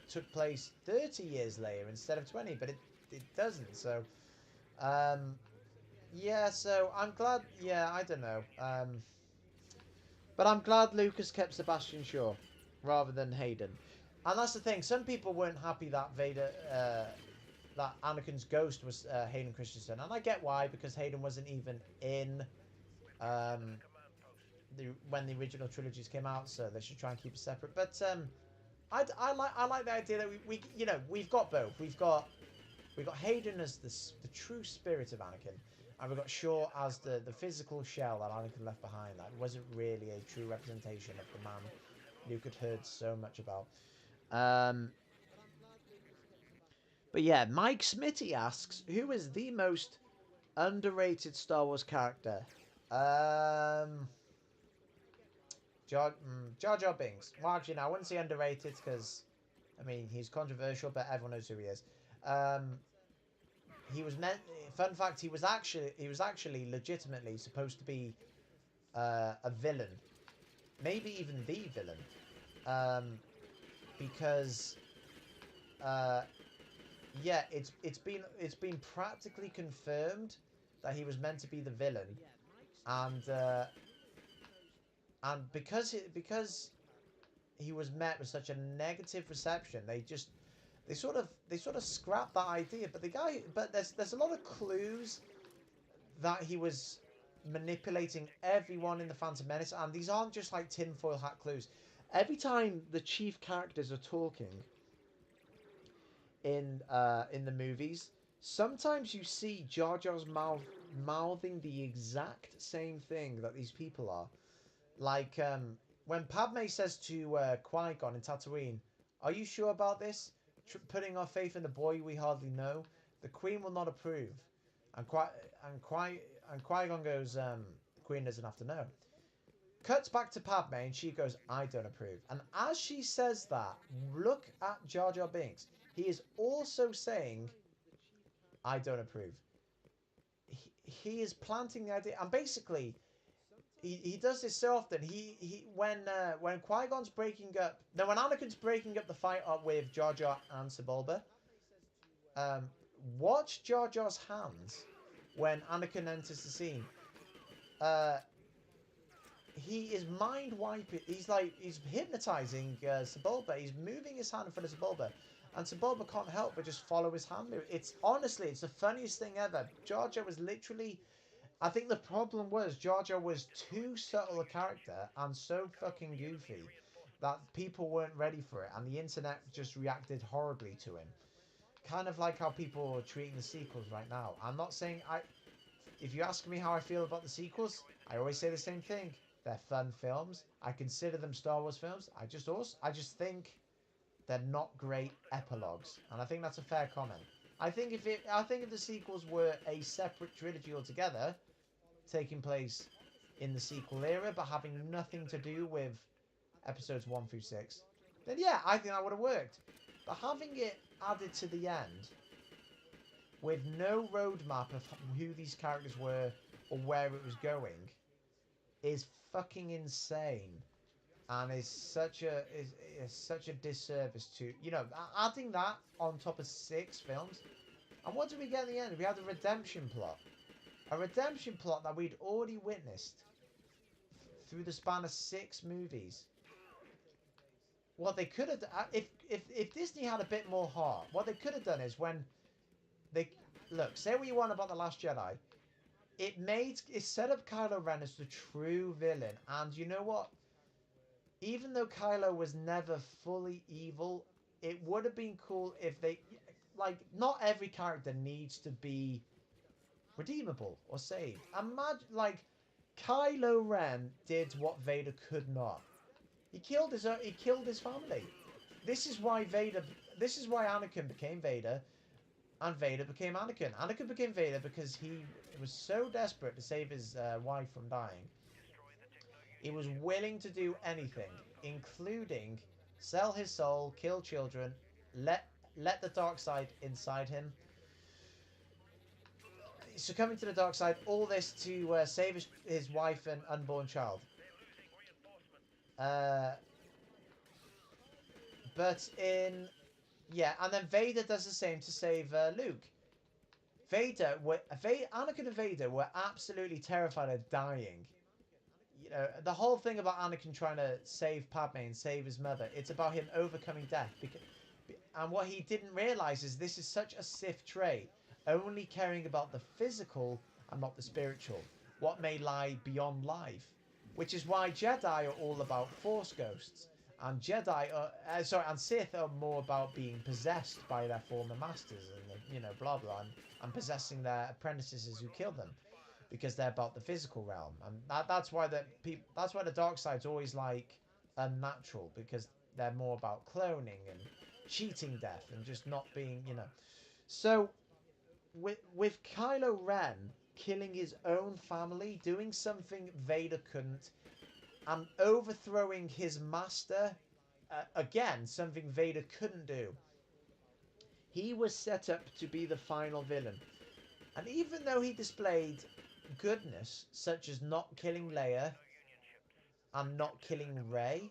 took place 30 years later instead of 20, but it doesn't. So yeah, so I'm glad. Yeah, I don't know. But I'm glad Lucas kept Sebastian Shaw rather than Hayden. And that's the thing. Some people weren't happy that that Anakin's ghost was Hayden Christensen, and I get why, because Hayden wasn't even in when the original trilogies came out, so they should try and keep it separate. But I like the idea that we've got both. We've got Hayden as the true spirit of Anakin, and we've got Shaw as the physical shell that Anakin left behind. That wasn't really a true representation of the man Luke had heard so much about. But yeah, Mike Smitty asks, who is the most underrated Star Wars character? Jar Jar Binks. Well, actually, no, I wouldn't say underrated because, I mean, he's controversial, but everyone knows who he is. He was meant. Fun fact: he was actually legitimately supposed to be a villain, maybe even the villain, because yeah, it's been practically confirmed that he was meant to be the villain, and because he was met with such a negative reception, they sort of scrapped that idea. But there's a lot of clues that he was manipulating everyone in the Phantom Menace, and these aren't just like tinfoil hat clues. Every time the chief characters are talking in the movies, sometimes you see Jar Jar's mouthing the exact same thing that these people are. Like when Padme says to Qui-Gon in Tatooine, "Are you sure about this? Putting our faith in the boy we hardly know? The Queen will not approve." And Qui-Gon goes, "The Queen doesn't have to know." Cuts back to Padme, and she goes, "I don't approve." And as she says that, look at Jar Jar Binks. He is also saying, "I don't approve." He is planting the idea, and basically, he does this so often. When Qui-Gon's breaking up, no, when Anakin's breaking up the fight up with Jar Jar and Sebulba, watch Jar Jar's hands when Anakin enters the scene. He is mind wiping. He's hypnotizing Sebulba. He's moving his hand in front of Sebulba, and Sebulba can't help but just follow his hand move. It's the funniest thing ever. Jar Jar was literally. I think the problem was Jar Jar was too subtle a character and so fucking goofy that people weren't ready for it, and the internet just reacted horribly to him. Kind of like how people are treating the sequels right now. I'm not saying If you ask me how I feel about the sequels, I always say the same thing. They're fun films. I consider them Star Wars films. I just think they're not great epilogues, and I think that's a fair comment. I think if the sequels were a separate trilogy altogether, taking place in the sequel era but having nothing to do with episodes 1 through 6, then yeah, I think that would have worked. But having it added to the end with no roadmap of who these characters were or where it was going is fucking insane. and is such a disservice to, you know, adding that on top of 6 films. And what did we get at the end? We had a redemption plot. A redemption plot that we'd already witnessed through the span of 6 movies. What they could have done, if Disney had a bit more heart, what they could have done is when they look, say what you want about The Last Jedi, it set up Kylo Ren as the true villain, and you know what? Even though Kylo was never fully evil, it would have been cool if they, like, not every character needs to be redeemable or saved. Imagine, like, Kylo Ren did what Vader could not. He killed his family. This is why Vader. This is why Anakin became Vader, and Vader became Anakin. Anakin became Vader because he was so desperate to save his wife from dying. He was willing to do anything, including sell his soul, kill children, let the dark side inside him, succumbing to the dark side. All this to save his wife and unborn child. But in and then Vader does the same to save Luke. Anakin and Vader were absolutely terrified of dying. You know, the whole thing about Anakin trying to save Padme and save his mother, it's about him overcoming death. And what he didn't realize is this is such a Sith trait, only caring about the physical and not the spiritual, what may lie beyond life. Which is why Jedi are all about Force ghosts, and and Sith are more about being possessed by their former masters and blah blah, and possessing their apprentices who kill them, because they're about the physical realm, and that's why the dark side's always like unnatural, because they're more about cloning and cheating death and just not being. So with Kylo Ren killing his own family, doing something Vader couldn't, and overthrowing his master, again, something Vader couldn't do. He was set up to be the final villain. And even though he displayed goodness, such as not killing Leia and not killing Rey,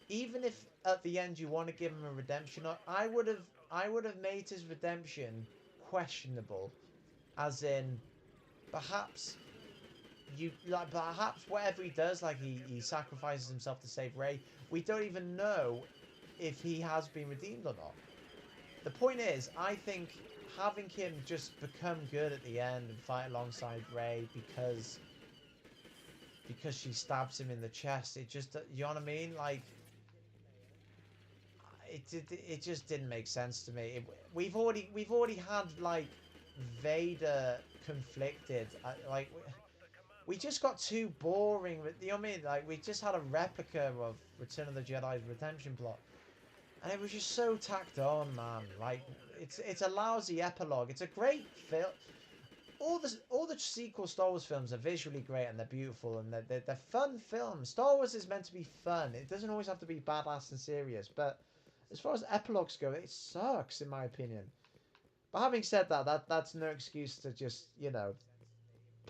even if at the end you want to give him a redemption, I would have made his redemption questionable, as in perhaps whatever he does, like he sacrifices himself to save Rey, we don't even know if he has been redeemed or not. The point is, I think having him just become good at the end and fight alongside Rey because she stabs him in the chest, it just, you know what I mean? Like, it just didn't make sense to me. We've already had like Vader conflicted. We just got too boring. You know what I mean? Like, we just had a replica of Return of the Jedi's redemption plot, and it was just so tacked on, man. Like, it's a lousy epilogue. It's a great film. All the sequel Star Wars films are visually great, and they're beautiful, and they're fun films. Star Wars is meant to be fun. It doesn't always have to be badass and serious. But as far as epilogues go, it sucks, in my opinion. But having said that, that's no excuse to just,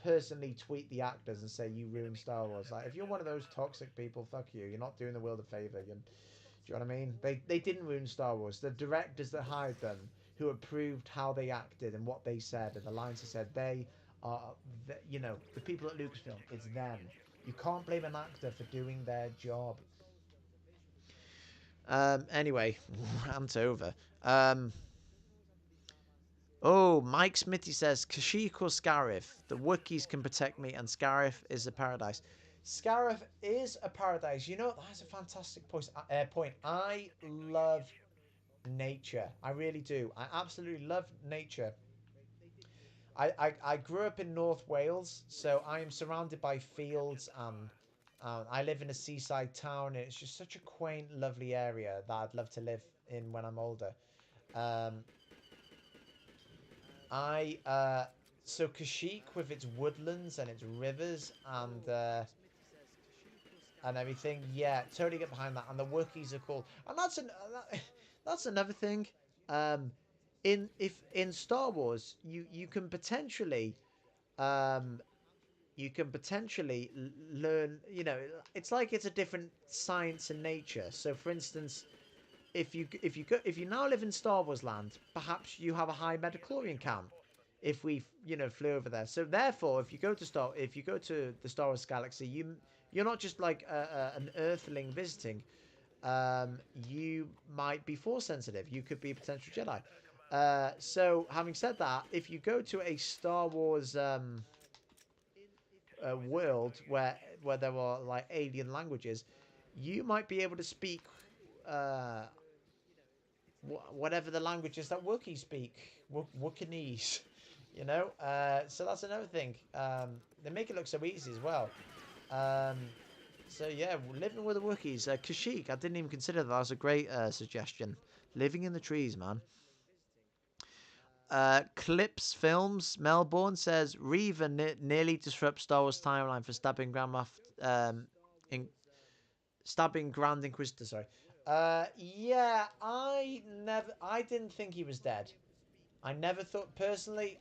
personally tweet the actors and say you ruined Star Wars. Like, if you're one of those toxic people, fuck you. You're not doing the world a favor. Do you know what I mean? They didn't ruin Star Wars. The directors that hired them, who approved how they acted and what they said and the lines they said, they are, the people at Lucasfilm. It's them. You can't blame an actor for doing their job. Anyway, rant over. Oh, Mike Smitty says, Kashyyyk or Scarif? The Wookiees can protect me, and Scarif is a paradise. Scarif is a paradise. You know, that's a fantastic point. I love nature. I really do. I absolutely love nature. I grew up in North Wales, so I am surrounded by fields, and I live in a seaside town, and it's just such a quaint, lovely area that I'd love to live in when I'm older. So Kashyyyk, with its woodlands and its rivers and everything, yeah, totally get behind that. And the Wookiees are cool, and that's another thing. In Star Wars, you can potentially you can potentially learn. You know, it's like it's a different science and nature. So, for instance, if you now live in Star Wars land, perhaps you have a high metachlorian count. If we flew over there, so therefore, if you go to the Star Wars galaxy, you're not just like an Earthling visiting. You might be force sensitive. You could be a potential Jedi. So having said that, if you go to a Star Wars world where there are like alien languages, you might be able to speak uh, whatever the language is that Wookiees speak, Wookieese, So that's another thing. They make it look so easy as well. So yeah, living with the Wookiees. Kashyyyk, I didn't even consider that. That's a great suggestion. Living in the trees, man. Clips Films, Melbourne says Reaver nearly disrupts Star Wars timeline for stabbing stabbing Grand Inquisitor. Sorry. Yeah, I didn't think he was dead. I never thought personally.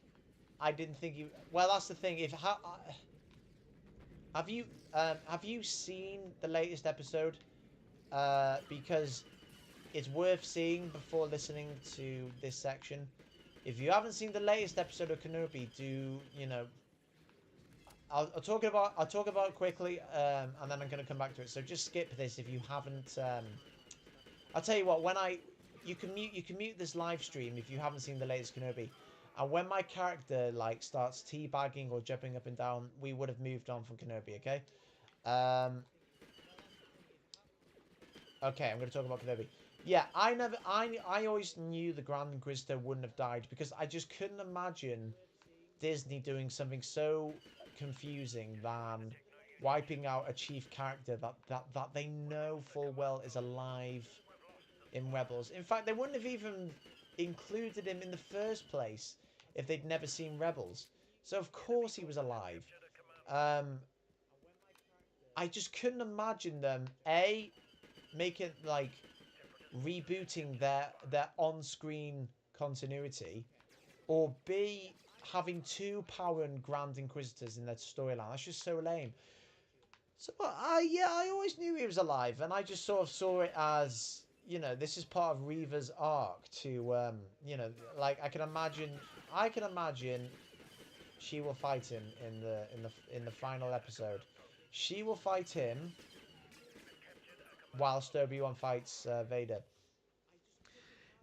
I didn't think he. Well, that's the thing. Have you seen the latest episode? Because it's worth seeing before listening to this section. If you haven't seen the latest episode of Kenobi, I'll talk about it quickly, and then I'm gonna come back to it. So just skip this if you haven't. I'll tell you what. You can mute this live stream if you haven't seen the latest Kenobi. And when my character like starts teabagging or jumping up and down, we would have moved on from Kenobi. Okay. Okay, I'm going to talk about Kenobi. Yeah, I always knew the Grand Inquisitor wouldn't have died because I just couldn't imagine Disney doing something so confusing than wiping out a chief character that they know full well is alive in Rebels. In fact, they wouldn't have even included him in the first place if they'd never seen Rebels. So of course he was alive. I just couldn't imagine them making like rebooting their on-screen continuity, or B, having two Power and Grand Inquisitors in their storyline. That's just so lame. So I always knew he was alive, and I just sort of saw it as, this is part of Reva's arc to like I can imagine she will fight him in the final episode. She will fight him whilst Obi-Wan fights Vader.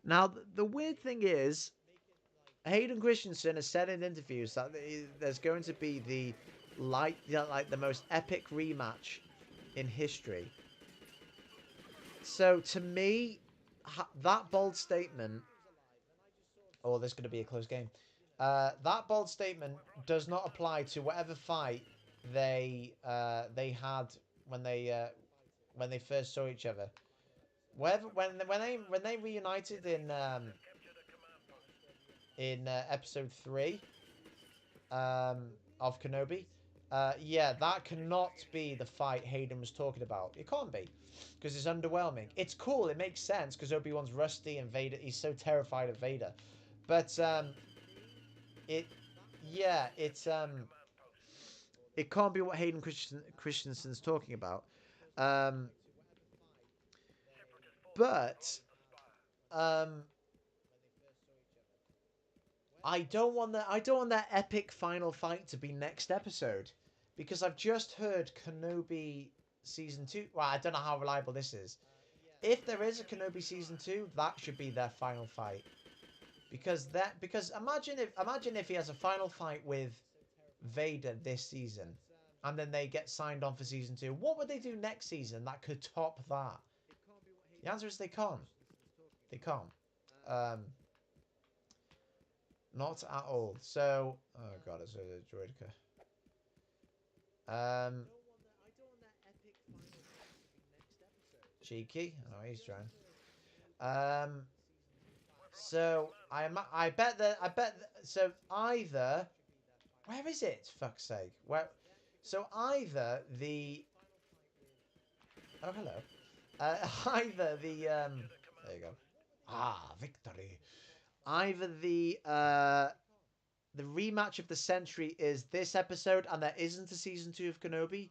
Now, the weird thing is, Hayden Christensen has said in interviews that there's going to be the most epic rematch in history. So to me, that bold statement, there's going to be a close game. That bold statement does not apply to whatever fight they had when they first saw each other. When they reunited in episode 3 of Kenobi, yeah, that cannot be the fight Hayden was talking about. It can't be, because it's underwhelming. It's cool, it makes sense, because Obi-Wan's rusty and Vader, he's so terrified of Vader. But it can't be what Hayden Christensen's talking about. But I don't want that epic final fight to be next episode, because I've just heard Kenobi season 2. Well, I don't know how reliable this is. If there is a Kenobi season 2, that should be their final fight. Because imagine if he has a final fight with Vader this season, and then they get signed on for season 2. What would they do next season that could top that? The answer is they can't. They can't. Not at all. So, oh god, it's a droideka. Cheeky. Oh, he's trying. So I bet so either, where is it? Fuck's sake. Where? So either the. Oh, hello. Either the there you go. Ah, victory. Either the the rematch of the century is this episode, and there isn't a season 2 of Kenobi,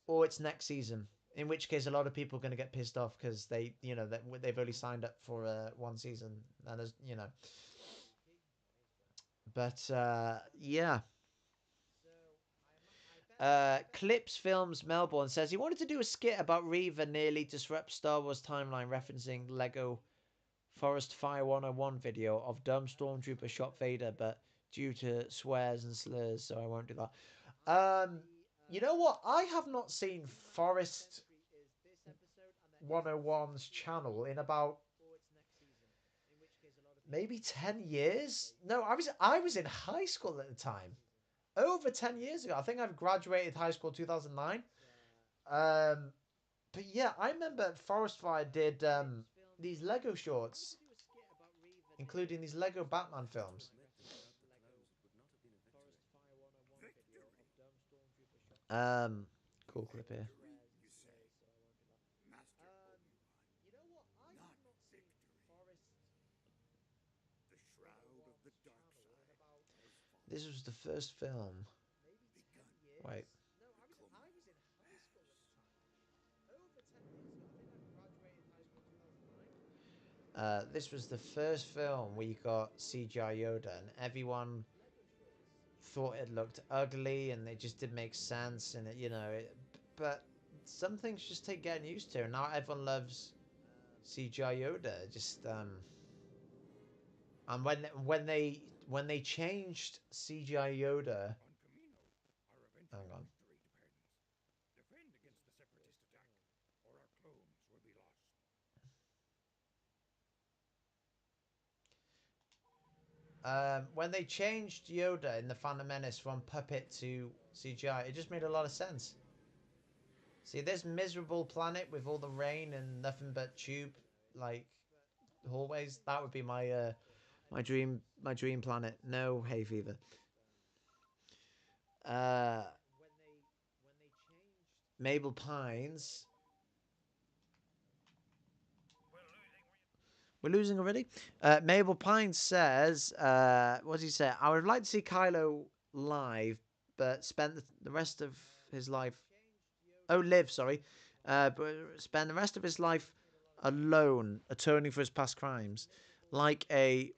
or it's next season. In which case, a lot of people are going to get pissed off because they've only signed up for one season, and but yeah. Clips Films Melbourne says he wanted to do a skit about Reva nearly disrupts Star Wars timeline, referencing Lego Forest Fire 101 video of dumb stormtrooper shot Vader, but due to swears and slurs, so I won't do that. You know what? I have not seen Forest 101's channel in about maybe 10 years. No, I was in high school at the time. Over 10 years ago. I think I've graduated high school 2009. But yeah, I remember Forest Fire did these Lego shorts, including these Lego Batman films. Cool clip here. This was the first film. Wait. This was the first film we got CGI Yoda, and everyone thought it looked ugly, and it just didn't make sense, and but some things just take getting used to, and now everyone loves CGI Yoda. Just and when they changed CGI Yoda, hang on. Defend against the separatist attack, or our clones will be lost. When they changed Yoda in the Phantom Menace from puppet to CGI, it just made a lot of sense. See, this miserable planet with all the rain and nothing but tube like hallways, that would be my dream planet. No hay fever. Mabel Pines. We're losing already? Mabel Pines says, what does he say? I would like to see Kylo live, but spend the rest of his life... Oh, live, sorry. But spend the rest of his life alone, atoning for his past crimes. Like a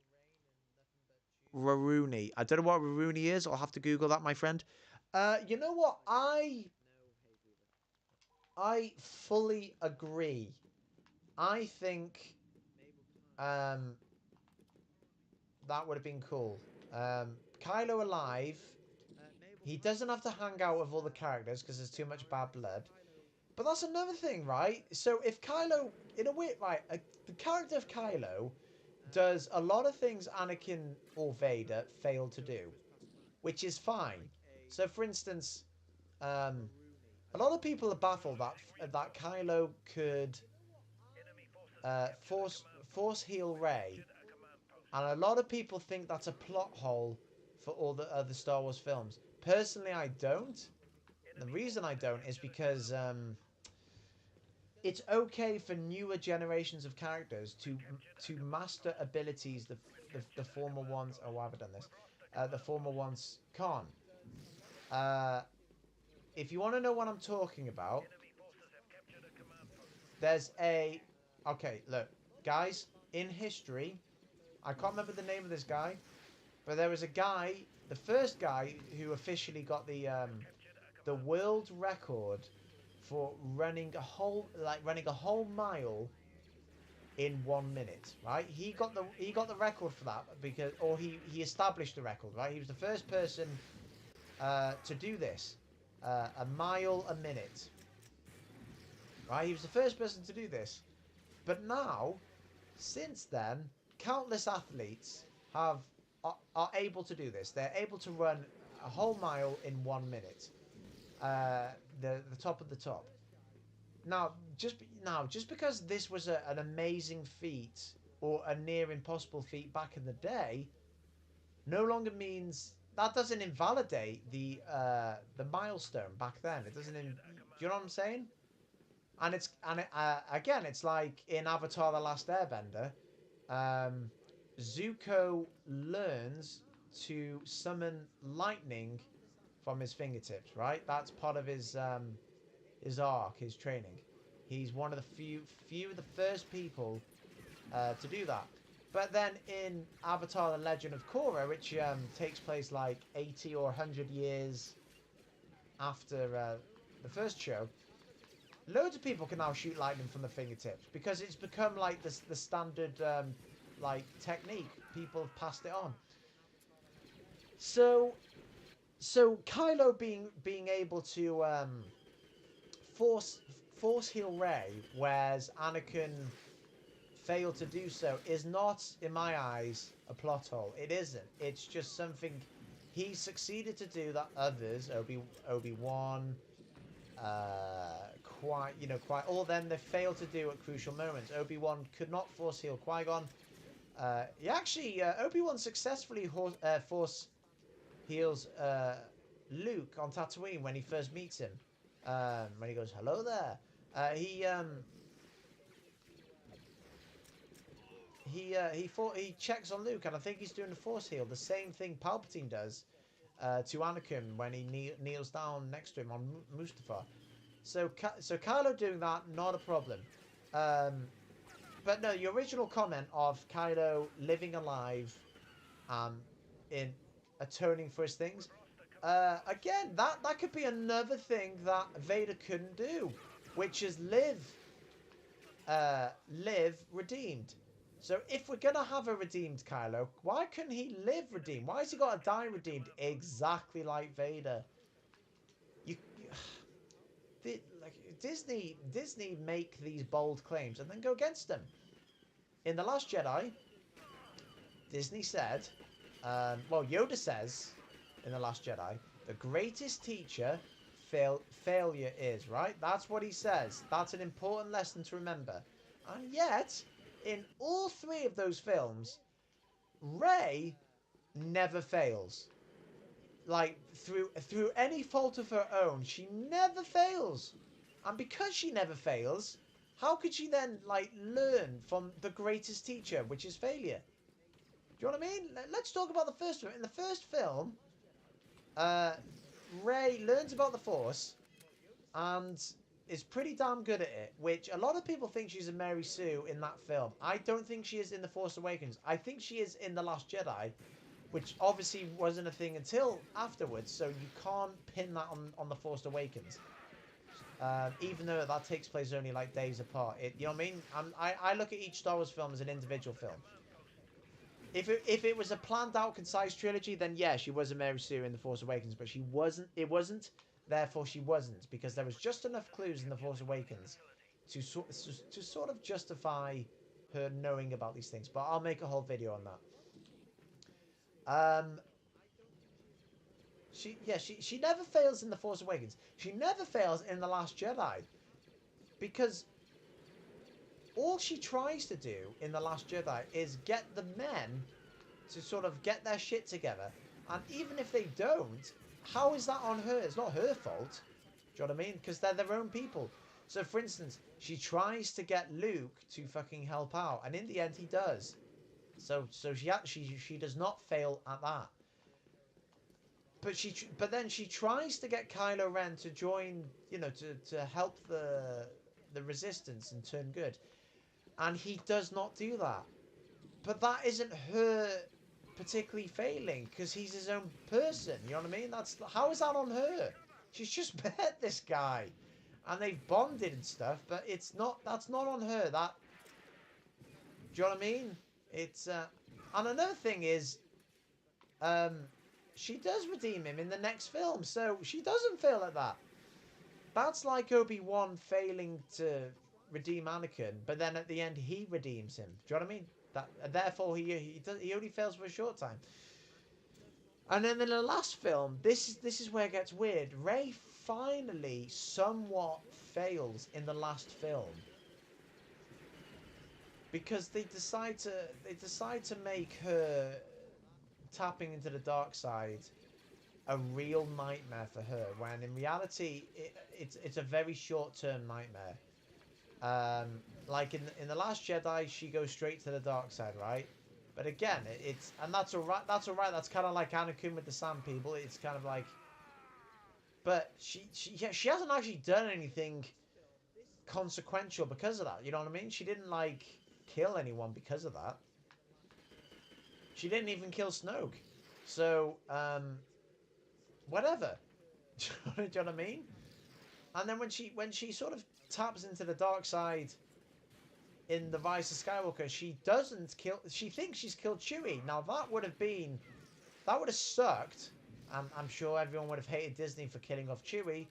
Raruni. I don't know what Raruni is. I'll have to Google that, my friend. You know what? I fully agree. I think that would have been cool. Kylo alive. He doesn't have to hang out with all the characters because there's too much bad blood. But that's another thing, right? So if Kylo, in a way, right, the character of Kylo does a lot of things Anakin or Vader failed to do, which is fine. So, for instance, a lot of people are baffled that Kylo could force heal Rey, and a lot of people think that's a plot hole for all the other Star Wars films. Personally, I don't. The reason I don't is because it's okay for newer generations of characters to master abilities the former ones. Oh, why have I done this? The former ones can't. If you want to know what I'm talking about, there's a... Okay, look, guys, in history, I can't remember the name of this guy, but there was a guy, the first guy who officially got the world record for running a whole mile in 1 minute, right? He got the record for that he established the record, right? He was the first person to do this, a mile a minute, right? He was the first person to do this, but now, since then, countless athletes are able to do this. They're able to run a whole mile in 1 minute. The top of the top. Now, just because this was an amazing feat or a near impossible feat back in the day, no longer means that doesn't invalidate the milestone back then. It doesn't. Do you know what I'm saying? And again, it's like in Avatar: The Last Airbender, Zuko learns to summon lightning from his fingertips, right? That's part of his arc, his training. He's one of the few of the first people to do that. But then in Avatar: The Legend of Korra, which takes place like 80 or 100 years after the first show, loads of people can now shoot lightning from the fingertips because it's become like the standard like technique. People have passed it on. So Kylo being able to force heal Rey, whereas Anakin failed to do so, is not, in my eyes, a plot hole. It isn't. It's just something he succeeded to do that others, Obi-Wan, quite all of them, they failed to do at crucial moments. Obi-Wan could not force heal Qui-Gon. He actually Obi-Wan successfully force heals Luke on Tatooine when he first meets him. When he goes, "Hello there," he checks on Luke, and I think he's doing the force heal, the same thing Palpatine does to Anakin when he kneels down next to him on Mustafar. So Kylo doing that, not a problem. But no, your original comment of Kylo living alive, in atoning for his things, again, that could be another thing that Vader couldn't do, which is live redeemed. So if we're gonna have a redeemed Kylo, why couldn't he live redeemed? Why has he got to die redeemed exactly like Vader? Like Disney make these bold claims and then go against them. In The Last Jedi, Disney said, Yoda says in The Last Jedi, the greatest teacher failure is, right? That's what he says. That's an important lesson to remember. And yet, in all three of those films, Rey never fails. Like, through any fault of her own, she never fails. And because she never fails, how could she then, like, learn from the greatest teacher, which is failure? Do you know what I mean? Let's talk about the first one. In the first film, Rey learns about the Force and is pretty damn good at it, which a lot of people think she's a Mary Sue in that film. I don't think she is in The Force Awakens. I think she is in The Last Jedi, which obviously wasn't a thing until afterwards, so you can't pin that on The Force Awakens. Even though that takes place only like days apart. You know what I mean? I look at each Star Wars film as an individual film. If it was a planned out, concise trilogy, then yeah, she was a Mary Sue in The Force Awakens, but she wasn't. It wasn't. Therefore, she wasn't, because there was just enough clues in The Force Awakens to sort of justify her knowing about these things. But I'll make a whole video on that. She never fails in The Force Awakens. She never fails in The Last Jedi, because all she tries to do in The Last Jedi is get the men to sort of get their shit together. And even if they don't, how is that on her? It's not her fault. Do you know what I mean? Because they're their own people. So, for instance, she tries to get Luke to fucking help out, and in the end, he does. So she does not fail at that. But then she tries to get Kylo Ren to join, to help the Resistance and turn good. And he does not do that. But that isn't her particularly failing, because he's his own person. You know what I mean? How is that on her? She's just met this guy, and they've bonded and stuff. But that's not on her. Do you know what I mean? It's and another thing is, she does redeem him in the next film, so she doesn't fail at that. That's like Obi-Wan failing to redeem Anakin, but then at the end he redeems him. Do you know what I mean? Therefore he only fails for a short time. And then in the last film, this is where it gets weird. Rey finally somewhat fails in the last film, because they decide to make her tapping into the dark side a real nightmare for her, when in reality it's a very short-term nightmare. Like in The Last Jedi, she goes straight to the dark side, right? But again, it's and that's all right. That's all right. That's kind of like Anakin with the Sand People. It's kind of like, but she hasn't actually done anything consequential because of that. You know what I mean? She didn't like kill anyone because of that. She didn't even kill Snoke. So whatever. Do you know what I mean? And then when she sort of taps into the dark side in the Rise of Skywalker, she doesn't kill. She thinks she's killed Chewie. Now that would have sucked. I'm sure everyone would have hated Disney for killing off Chewie.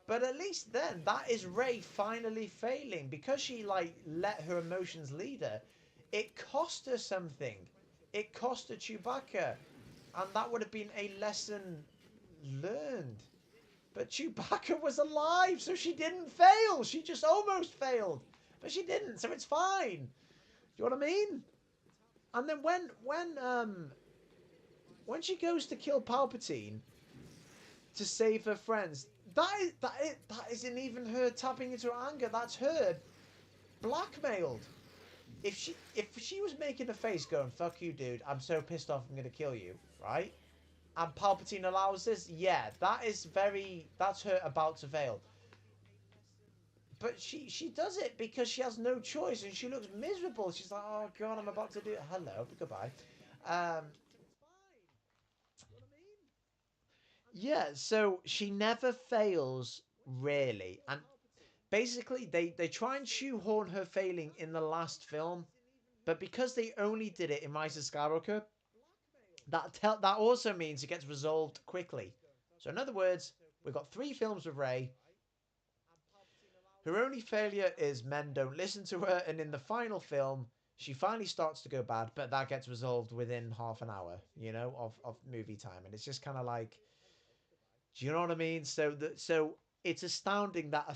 But at least then, that is Rey finally failing because she like let her emotions lead her. It cost her something. It cost her Chewbacca, and that would have been a lesson learned. But Chewbacca was alive, so she didn't fail. She just almost failed. But she didn't, so it's fine. Do you know what I mean? And then when she goes to kill Palpatine to save her friends, that isn't even her tapping into her anger. That's her blackmailed. If she was making a face going, "Fuck you, dude. I'm so pissed off. I'm gonna kill you," right? And Palpatine allows this, yeah, that's her about to fail. But she does it because she has no choice and she looks miserable. She's like, "Oh god, I'm about to do it. Hello, goodbye." Yeah, so she never fails really, and basically they try and shoehorn her failing in the last film, but because they only did it in Rise of Skywalker, that also means it gets resolved quickly. So in other words, we've got 3 films with Rey. Her only failure is men don't listen to her, and in the final film, she finally starts to go bad, but that gets resolved within half an hour, of movie time, and it's just kind of like, do you know what I mean? So it's astounding that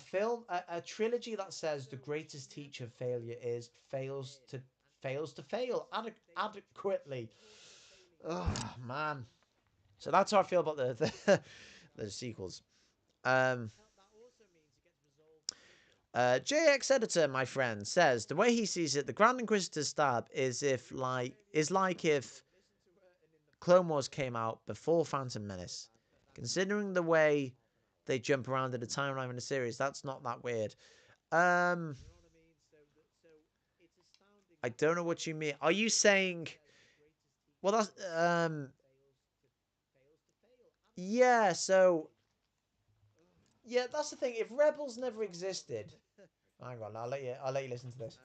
a trilogy that says the greatest teacher of failure is fails to fail adequately. Oh man. So that's how I feel about the sequels. JX Editor, my friend, says the way he sees it, the Grand Inquisitor's stab is like if Clone Wars came out before Phantom Menace. Considering the way they jump around in the timeline in the series, that's not that weird. I don't know what you mean. Are you saying? Well, that's yeah. So yeah, that's the thing. If Rebels never existed, hang on, I'll let you listen to this.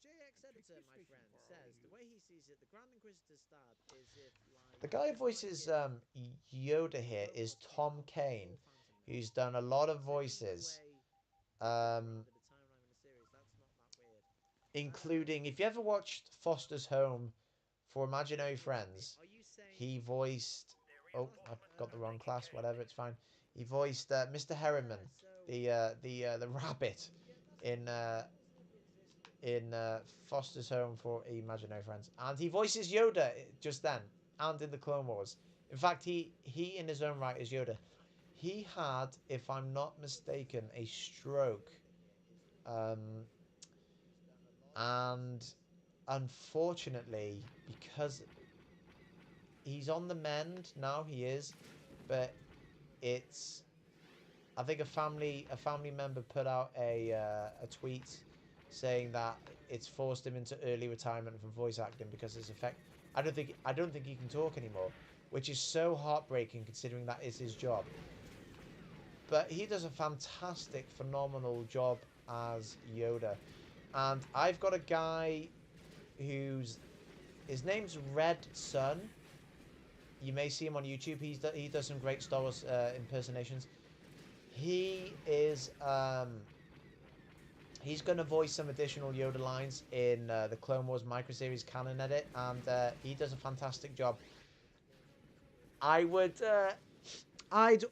JX Editor, my friend, says the way he sees it, the Grand Inquisitor's stab is if like the guy who voices Yoda here is Tom Kane, who's done a lot of voices, including if you ever watched Foster's Home for Imaginary Friends, he voiced. Oh, I've got the wrong class. Whatever, it's fine. He voiced Mr. Harriman, the rabbit, in Foster's Home for Imaginary Friends, and he voices Yoda just then, and in the Clone Wars. In fact, he in his own right is Yoda. He had, if I'm not mistaken, a stroke, and unfortunately, because he's on the mend now, he is, but it's. I think a family member put out a tweet saying that it's forced him into early retirement from voice acting because his effect. I don't think he can talk anymore, which is so heartbreaking considering that is his job. But he does a fantastic, phenomenal job as Yoda, and I've got a guy his name's Red Sun. You may see him on YouTube. He does some great Star Wars impersonations. He is he's going to voice some additional Yoda lines in the Clone Wars microseries canon edit, and he does a fantastic job. I would I'd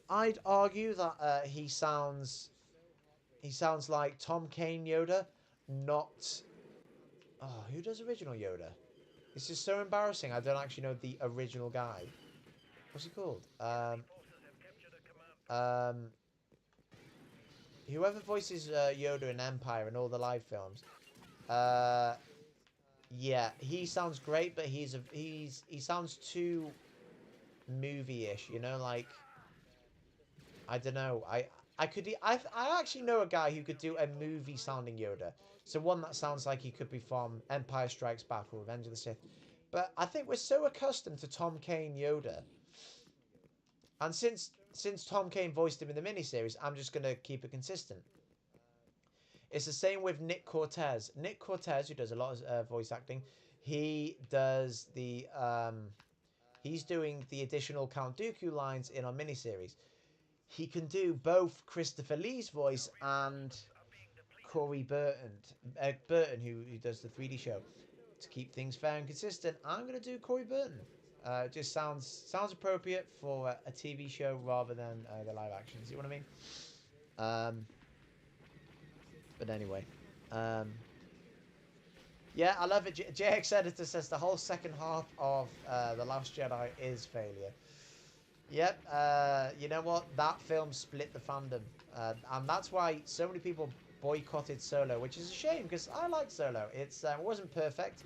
argue that he sounds like Tom Kane Yoda, not who does original Yoda? This is so embarrassing. I don't actually know the original guy. What's he called? Whoever voices Yoda in Empire and all the live films. Yeah, he sounds great, but he sounds too movie-ish, you know, like I don't know. I actually know a guy who could do a movie sounding Yoda. So one that sounds like he could be from Empire Strikes Back or Revenge of the Sith. But I think we're so accustomed to Tom Kane Yoda. And since Tom Kane voiced him in the miniseries, I'm just gonna keep it consistent. It's the same with Nick Cortez. Nick Cortez, who does a lot of voice acting, he does the he's doing the additional Count Dooku lines in our miniseries. He can do both Christopher Lee's voice and Corey Burton, who does the 3D show. To keep things fair and consistent, I'm going to do Corey Burton. It just sounds appropriate for a TV show rather than the live action. See what I mean? But anyway, yeah, I love it. JX Editor says the whole second half of The Last Jedi is failure. Yep, you know what? That film split the fandom. And that's why so many people boycotted Solo, which is a shame because I like Solo. It wasn't perfect.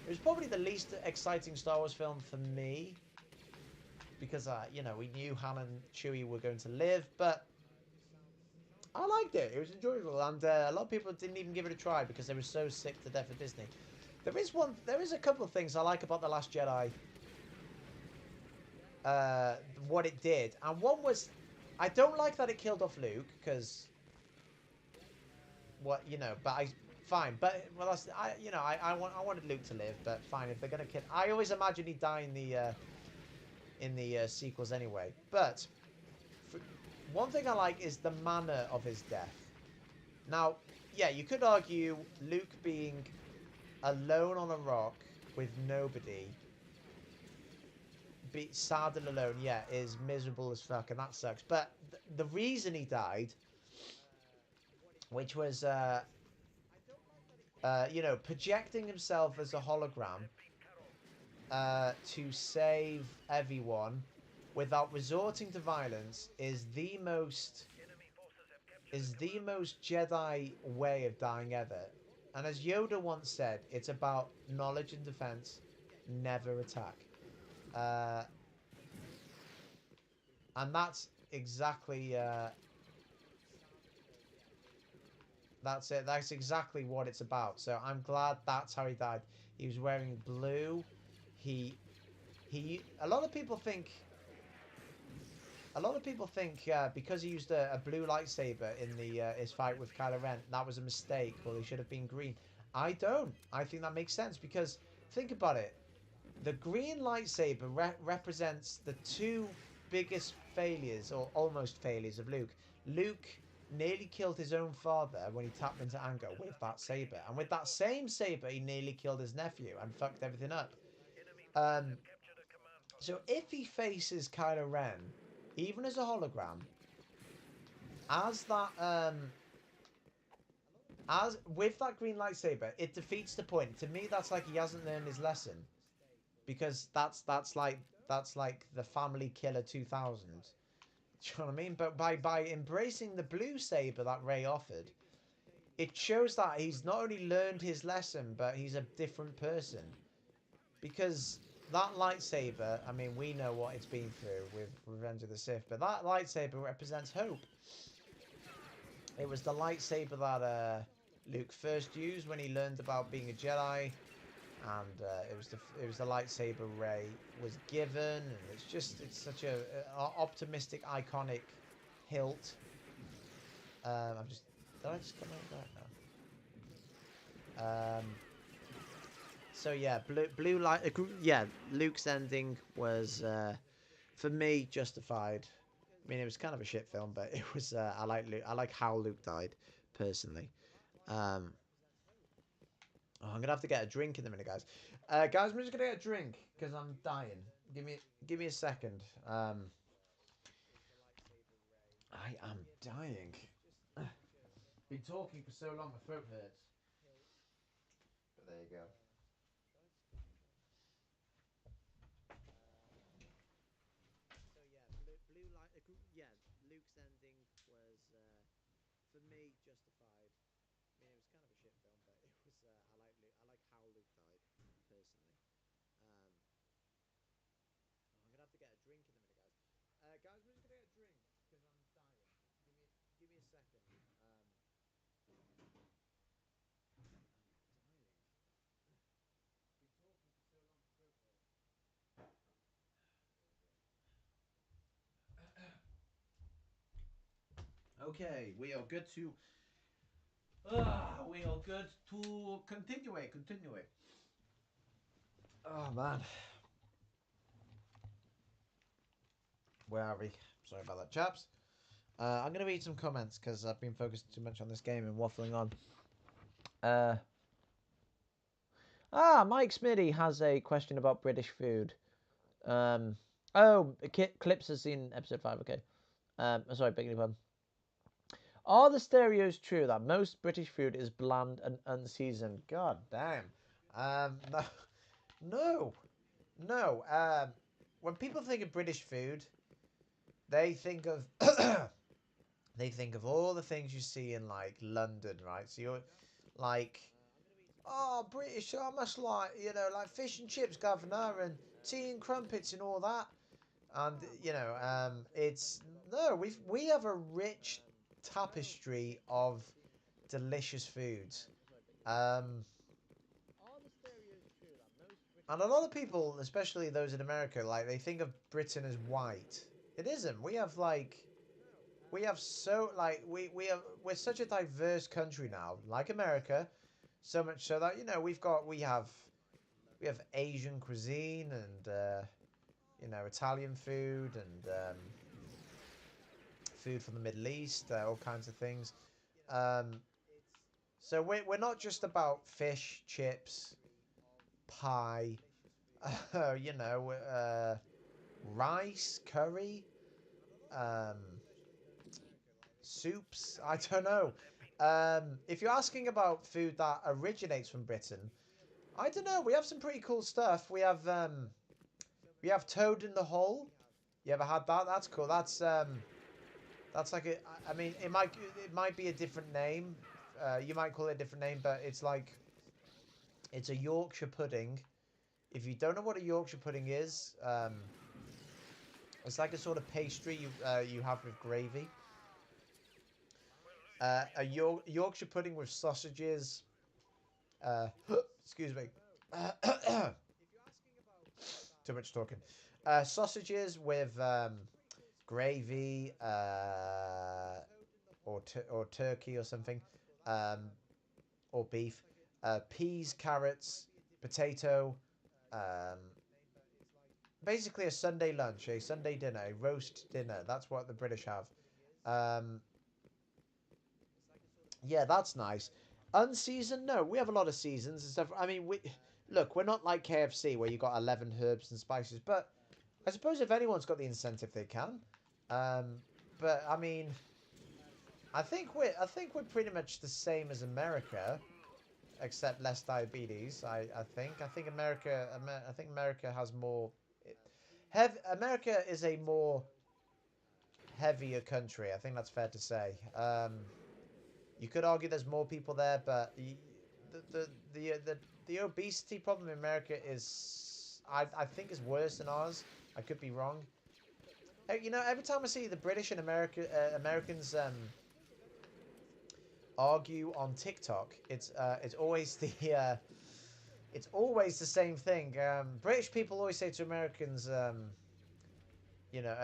It was probably the least exciting Star Wars film for me because, you know, we knew Han and Chewie were going to live, but I liked it. It was enjoyable, and a lot of people didn't even give it a try because they were so sick to death of Disney. There is a couple of things I like about The Last Jedi. What it did, and one was, I don't like that it killed off Luke because, what you know, but fine, but well, I wanted Luke to live, but fine if they're gonna kill. I always imagine he'd die in the sequels anyway. But one thing I like is the manner of his death. Now, yeah, you could argue Luke being alone on a rock with nobody. Be sad and alone, yeah, is miserable as fuck, and that sucks. But the reason he died, which was, you know, projecting himself as a hologram to save everyone without resorting to violence, is the most Jedi way of dying ever. And as Yoda once said, it's about knowledge and defense, never attack. And that's exactly that's it. That's exactly what it's about. So I'm glad that's how he died. He was wearing blue. He a lot of people think because he used a blue lightsaber in the his fight with Kylo Ren, that was a mistake. Well, he should have been green. I don't. I think that makes sense because think about it. The green lightsaber represents the two biggest failures, or almost failures, of Luke. Luke nearly killed his own father when he tapped into anger with that saber. And with that same saber, he nearly killed his nephew and fucked everything up. So if he faces Kylo Ren, even as a hologram, as that as with that green lightsaber, it defeats the point. To me, that's like he hasn't learned his lesson. Because that's like the family killer 2000. Do you know what I mean? But by embracing the blue saber that Rey offered, it shows that he's not only learned his lesson, but he's a different person. Because that lightsaber, I mean, we know what it's been through with Revenge of the Sith, but that lightsaber represents hope. It was the lightsaber that Luke first used when he learned about being a Jedi. And it was the lightsaber Rey was given, and it's such a optimistic, iconic hilt. Did I just come out that now? So yeah, blue light. Yeah, Luke's ending was for me justified. I mean, it was kind of a shit film, but it was. I like how Luke died personally. Oh, I'm gonna have to get a drink in a minute, guys. Guys, I'm just gonna get a drink because I'm dying. Give me a second. I am dying. Been talking for so long, my throat hurts. But there you go. So yeah, blue light. Yeah, Luke's ending was for me justified. I mean, it was kind of a shit film, but it was. I like how Luke died. Guys, I'm just gonna get a drink because I'm dying. Give me a second. I'm dying. Been talking for so long, so cold. Okay, we are good to. We are good to continue. Oh man, where are we? Sorry about that, chaps. I'm gonna read some comments because I've been focused too much on this game and waffling on. Mike Smitty has a question about British food. Clips has seen episode 5. Okay. Sorry, beg your pardon. Are the stereos true that most British food is bland and unseasoned? God damn. No. When people think of British food, they think of all the things you see in like London, right? So you're like, oh, British, I must like, like fish and chips, governor, and tea and crumpets and all that. And we have a rich tapestry of delicious foods. And a lot of people, especially those in America, like they think of Britain as white. It isn't. We're such a diverse country now, like America, so much so that we have Asian cuisine and Italian food and food from the Middle East, all kinds of things. So we're not just about fish, chips, pie, rice, curry, soups. I don't know. If you're asking about food that originates from Britain, I don't know. We have some pretty cool stuff. We have toad in the hole. You ever had that? That's cool. That's like I mean, it might be a different name. You might call it a different name, but it's a Yorkshire pudding. If you don't know what a Yorkshire pudding is, it's like a sort of pastry you have with gravy. A Yorkshire pudding with sausages. Excuse me. Too much talking. Sausages with gravy or turkey or something, or beef. Peas, carrots, potato. Basically a Sunday lunch, a Sunday dinner, a roast dinner. That's what the British have. Yeah, that's nice. Unseasoned? No, we have a lot of seasons and stuff. I mean, we're not like KFC where you got 11 herbs and spices, but I suppose if anyone's got the incentive, they can. But I mean, I think we're pretty much the same as America, except less diabetes. I think America has more. America is a more heavier country. I think that's fair to say. You could argue there's more people there, but the obesity problem in America is I think is worse than ours. I could be wrong. Every time I see the British and Americans argue on TikTok, it's always it's always the same thing. British people always say to Americans, at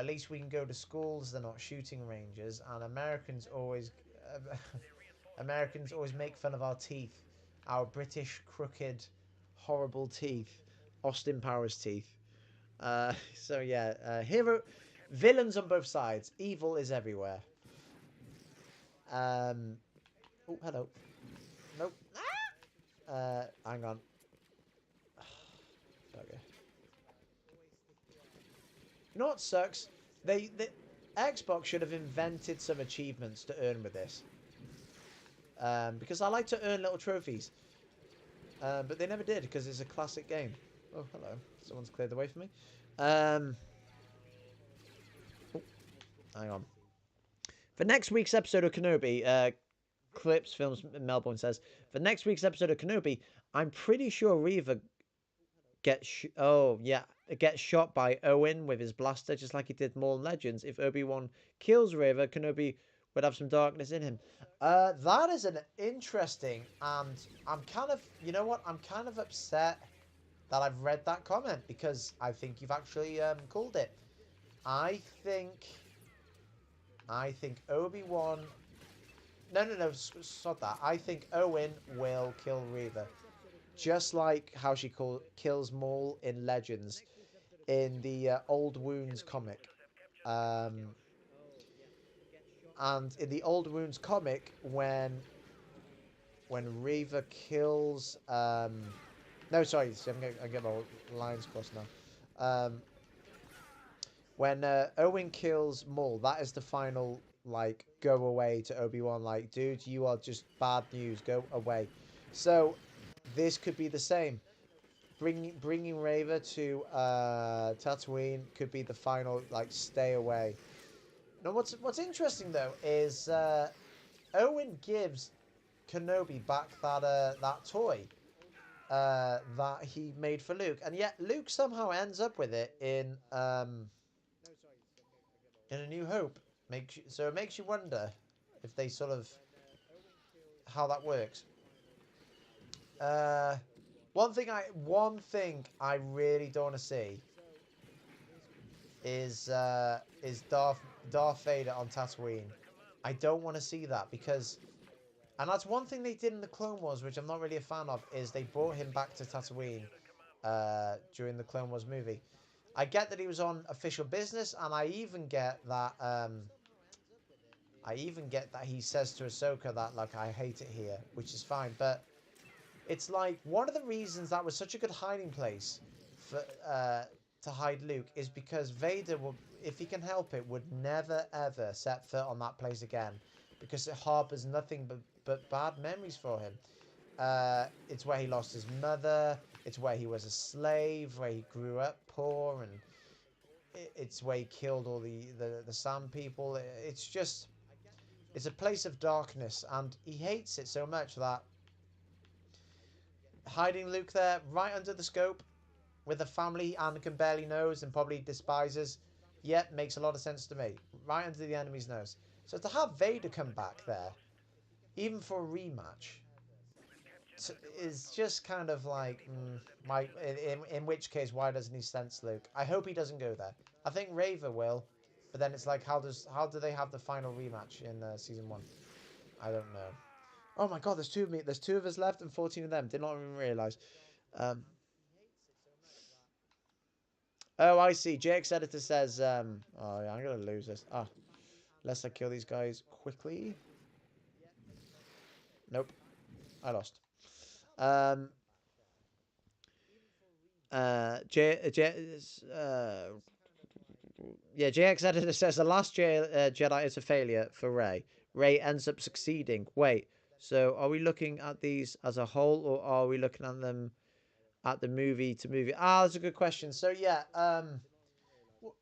least we can go to schools. They're not shooting ranges, and Americans always make fun of our teeth, our British crooked, horrible teeth, Austin Powers teeth. So yeah, villains on both sides. Evil is everywhere. Oh, hello. Nope. Hang on. Okay. You know what sucks? The Xbox should have invented some achievements to earn with this. Because I like to earn little trophies. But they never did because it's a classic game. Oh, hello. Someone's cleared the way for me. Oh, hang on. For next week's episode of KEnobi, Clips Films Melbourne says, for next week's episode of KEnobi, I'm pretty sure Reva gets... oh, yeah. gets shot by Owen with his blaster, just like he did Maul in Legends. If Obi-Wan kills Reva, Kenobi would have some darkness in him. That is an interesting, and I'm kind of, you know what? I'm kind of upset that I've read that comment because I think you've actually called it. I think Obi-Wan. No, stop that. I think Owen will kill Reva, just like how she kills Maul in Legends, in the Old Wounds comic. And in the Old Wounds comic, when Reva kills, no, sorry, I'm getting my lines crossed now. When Owen kills Maul, that is the final, like, go away to Obi-Wan, like, dude, you are just bad news, go away. So this could be the same. Bringing Reva to Tatooine could be the final, like, stay away. Now, what's interesting though is Owen gives Kenobi back that toy that he made for Luke, and yet Luke somehow ends up with it in A New Hope. So it makes you wonder if they sort of how that works. One thing I really don't want to see is Darth Vader on Tatooine. I don't want to see that because, and that's one thing they did in the Clone Wars, which I'm not really a fan of, is they brought him back to Tatooine during the Clone Wars movie. I get that he was on official business, and I even get that he says to Ahsoka that, like, I hate it here, which is fine, but it's like one of the reasons that was such a good hiding place for to hide Luke is because Vader will, if he can help it, would never ever set foot on that place again because it harbors nothing but bad memories for him. It's where he lost his mother. It's where he was a slave, where he grew up poor, and it's where he killed all the Sand people. It's a place of darkness, and he hates it so much that hiding Luke there, right under the scope, with a family Anakin barely knows and probably despises, yet makes a lot of sense to me. Right under the enemy's nose. So to have Vader come back there, even for a rematch, is just kind of like, in which case, why doesn't he sense Luke? I hope he doesn't go there. I think Reva will, but then it's like, how do they have the final rematch in season 1? I don't know. Oh my god, there's 2 of me. There's 2 of us left and 14 of them. Did not even realise. Oh, I see. JX Editor says, oh yeah, I'm going to lose this. Unless I kill these guys quickly. Nope. I lost. Yeah, JX Editor says the last Jedi is a failure for Rey. Rey ends up succeeding. Wait, so are we looking at these as a whole, or are we looking at them at the movie to movie? That's a good question. So yeah,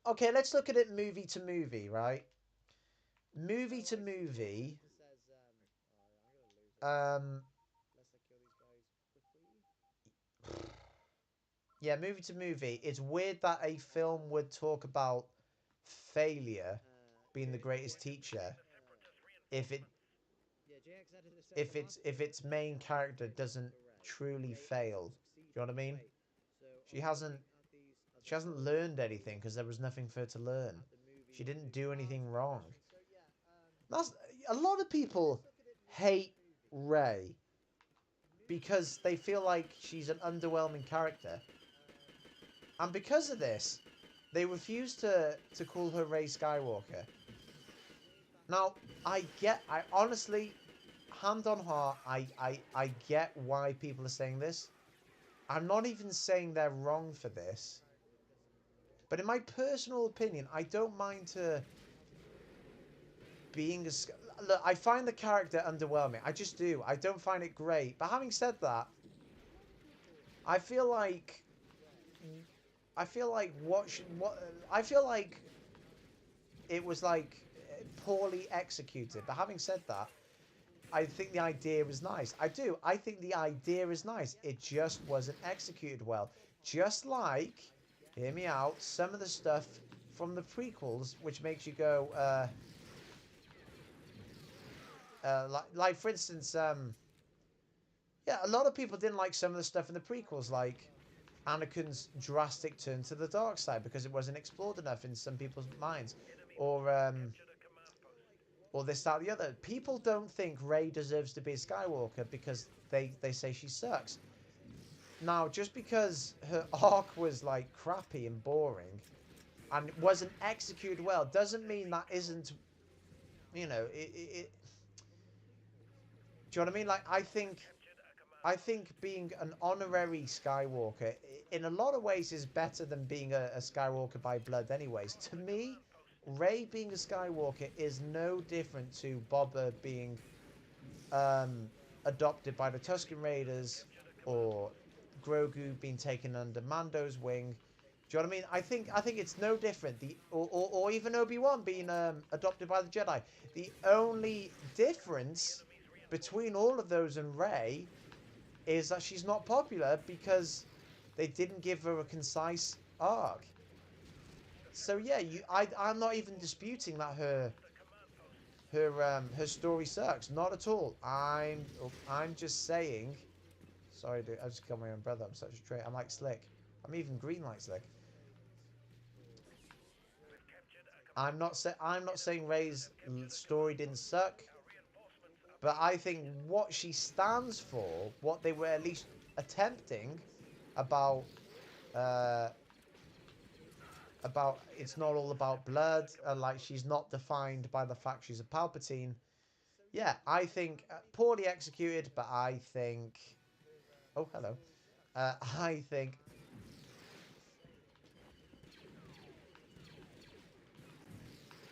okay, let's look at it movie to movie, right? Movie to movie. Yeah, movie to movie. It's weird that a film would talk about failure being the greatest teacher if its main character doesn't truly fail. Do you know what I mean? She hasn't learned anything because there was nothing for her to learn. She didn't do anything wrong. That's a lot of people hate Rey because they feel like she's an underwhelming character. And because of this, they refuse to call her Rey Skywalker. Now, I honestly, hand on heart, I get why people are saying this. I'm not even saying they're wrong for this. But in my personal opinion, I don't mind her being a... Look, I find the character underwhelming. I just do. I don't find it great. But having said that, I feel like it was like poorly executed. But having said that, I think the idea was nice. I do. I think the idea is nice. It just wasn't executed well. Just like hear me out, some of the stuff from the prequels, which makes you go, like for instance, yeah, a lot of people didn't like some of the stuff in the prequels, like Anakin's drastic turn to the dark side because it wasn't explored enough in some people's minds, or this, that, or the other. People don't think Rey deserves to be a Skywalker because they say she sucks. Now, just because her arc was like crappy and boring and wasn't executed well, doesn't mean that isn't, you know, do you know what I mean? Like, I think being an honorary Skywalker, in a lot of ways, is better than being a Skywalker by blood anyways. To me, Rey being a Skywalker is no different to Boba being adopted by the Tusken Raiders, or Grogu being taken under Mando's wing. Do you know what I mean? I think it's no different. Or even Obi-Wan being adopted by the Jedi. The only difference between all of those and Rey is that she's not popular because they didn't give her a concise arc. So yeah, I'm not even disputing that her story sucks. Not at all. I'm just saying. Sorry, dude. I just killed my own brother. I'm such a traitor. I'm like Slick. I'm even green like Slick. I'm not saying Rey's story didn't suck, but I think what she stands for, what they were at least attempting about it's not all about blood, and like she's not defined by the fact she's a Palpatine. Yeah, I think poorly executed, but I think. Oh, hello. I think.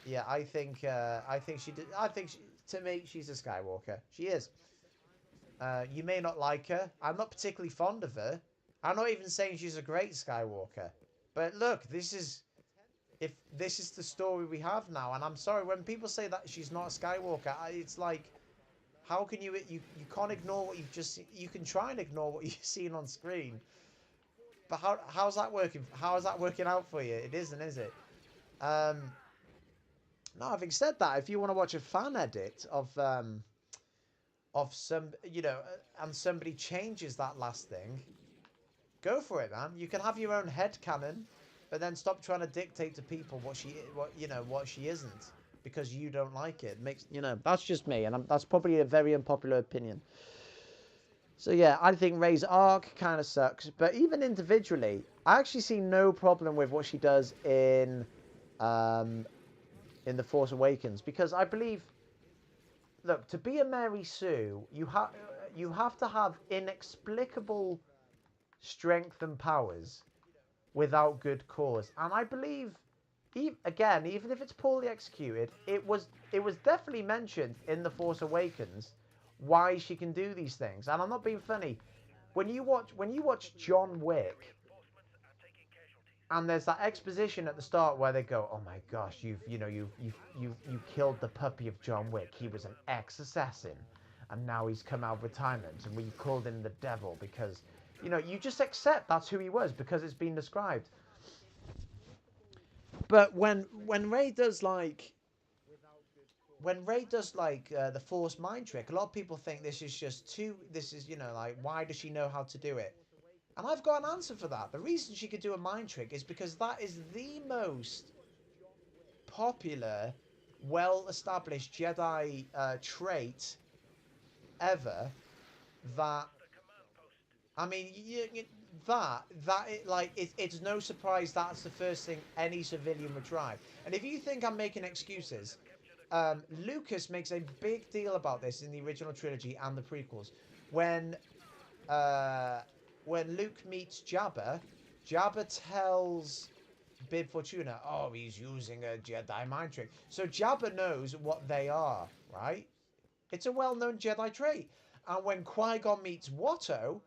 Yeah, I think she did. To me, she's a Skywalker. She is. You may not like her. I'm not particularly fond of her. I'm not even saying she's a great Skywalker. But look, this is the story we have now, and I'm sorry when people say that she's not a Skywalker. It's like, how can you can't ignore what you've just seen. You can try and ignore what you've seen on screen, but how's that working? How is that working out for you? It isn't, is it? No, having said that, if you want to watch a fan edit of some, you know, and somebody changes that last thing, go for it, man. You can have your own headcanon, but then stop trying to dictate to people what she isn't, because you don't like it. That's just me, and that's probably a very unpopular opinion. So yeah, I think Rey's arc kind of sucks, but even individually, I actually see no problem with what she does in The Force Awakens, because I believe, look, to be a Mary Sue, you have to have inexplicable strength and powers without good cause, and I believe, even if it's poorly executed, it was definitely mentioned in The Force Awakens why she can do these things. And I'm not being funny. When you watch John Wick, and there's that exposition at the start where they go, "Oh my gosh, you killed the puppy of John Wick. He was an ex-assassin, and now he's come out of retirement, and we called him the devil because, you just accept that's who he was because it's been described." But when Rey does like the Force mind trick, a lot of people think this is like, why does she know how to do it? And I've got an answer for that. The reason she could do a mind trick is because that is the most popular, well-established Jedi trait ever. That, I mean, it's no surprise that's the first thing any civilian would try. And if you think I'm making excuses, Lucas makes a big deal about this in the original trilogy and the prequels. When Luke meets Jabba, Jabba tells Bib Fortuna, "Oh, he's using a Jedi mind trick." So Jabba knows what they are, right? It's a well-known Jedi trait. And when Qui-Gon meets Watto,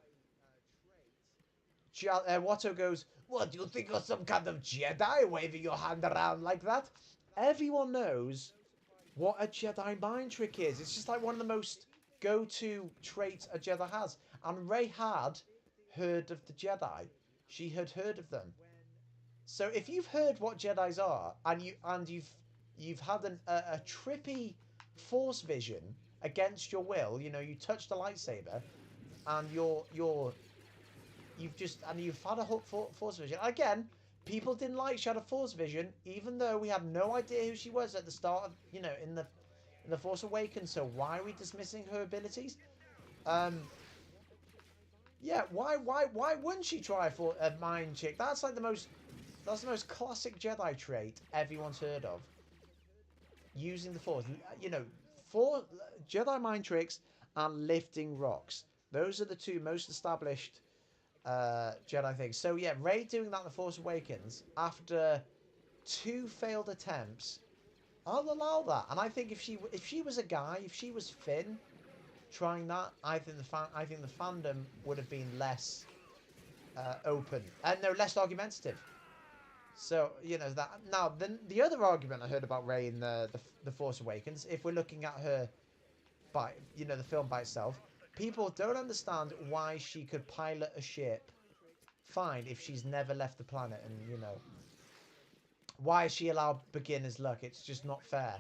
Watto goes, "What, do you think you're some kind of Jedi waving your hand around like that?" Everyone knows what a Jedi mind trick is. It's just like one of the most go-to traits a Jedi has. And Rey had heard of the Jedi. She had heard of them. So if you've heard what Jedi's are, and you've had a trippy Force vision against your will, you know, you touch the lightsaber, and you've had a Force vision again. People didn't like she had a Force vision, even though we had no idea who she was at the start of, you know, in the Force Awakens. So why are we dismissing her abilities? Yeah, why wouldn't she try for a mind chick? That's the most classic Jedi trait everyone's heard of. Using the Force, you know, for Jedi mind tricks and lifting rocks. Those are the two most established Jedi things. So yeah, Rey doing that in the Force Awakens after 2 failed attempts, I'll allow that. And I think if she was a guy, if she was Finn trying that, I think the fandom would have been less open and no, less argumentative. So you know that. Now then, the other argument I heard about Rey in the Force Awakens, if we're looking at her by, you know, the film by itself, people don't understand why she could pilot a ship fine if she's never left the planet, and you know, why is she allowed beginner's luck? It's just not fair,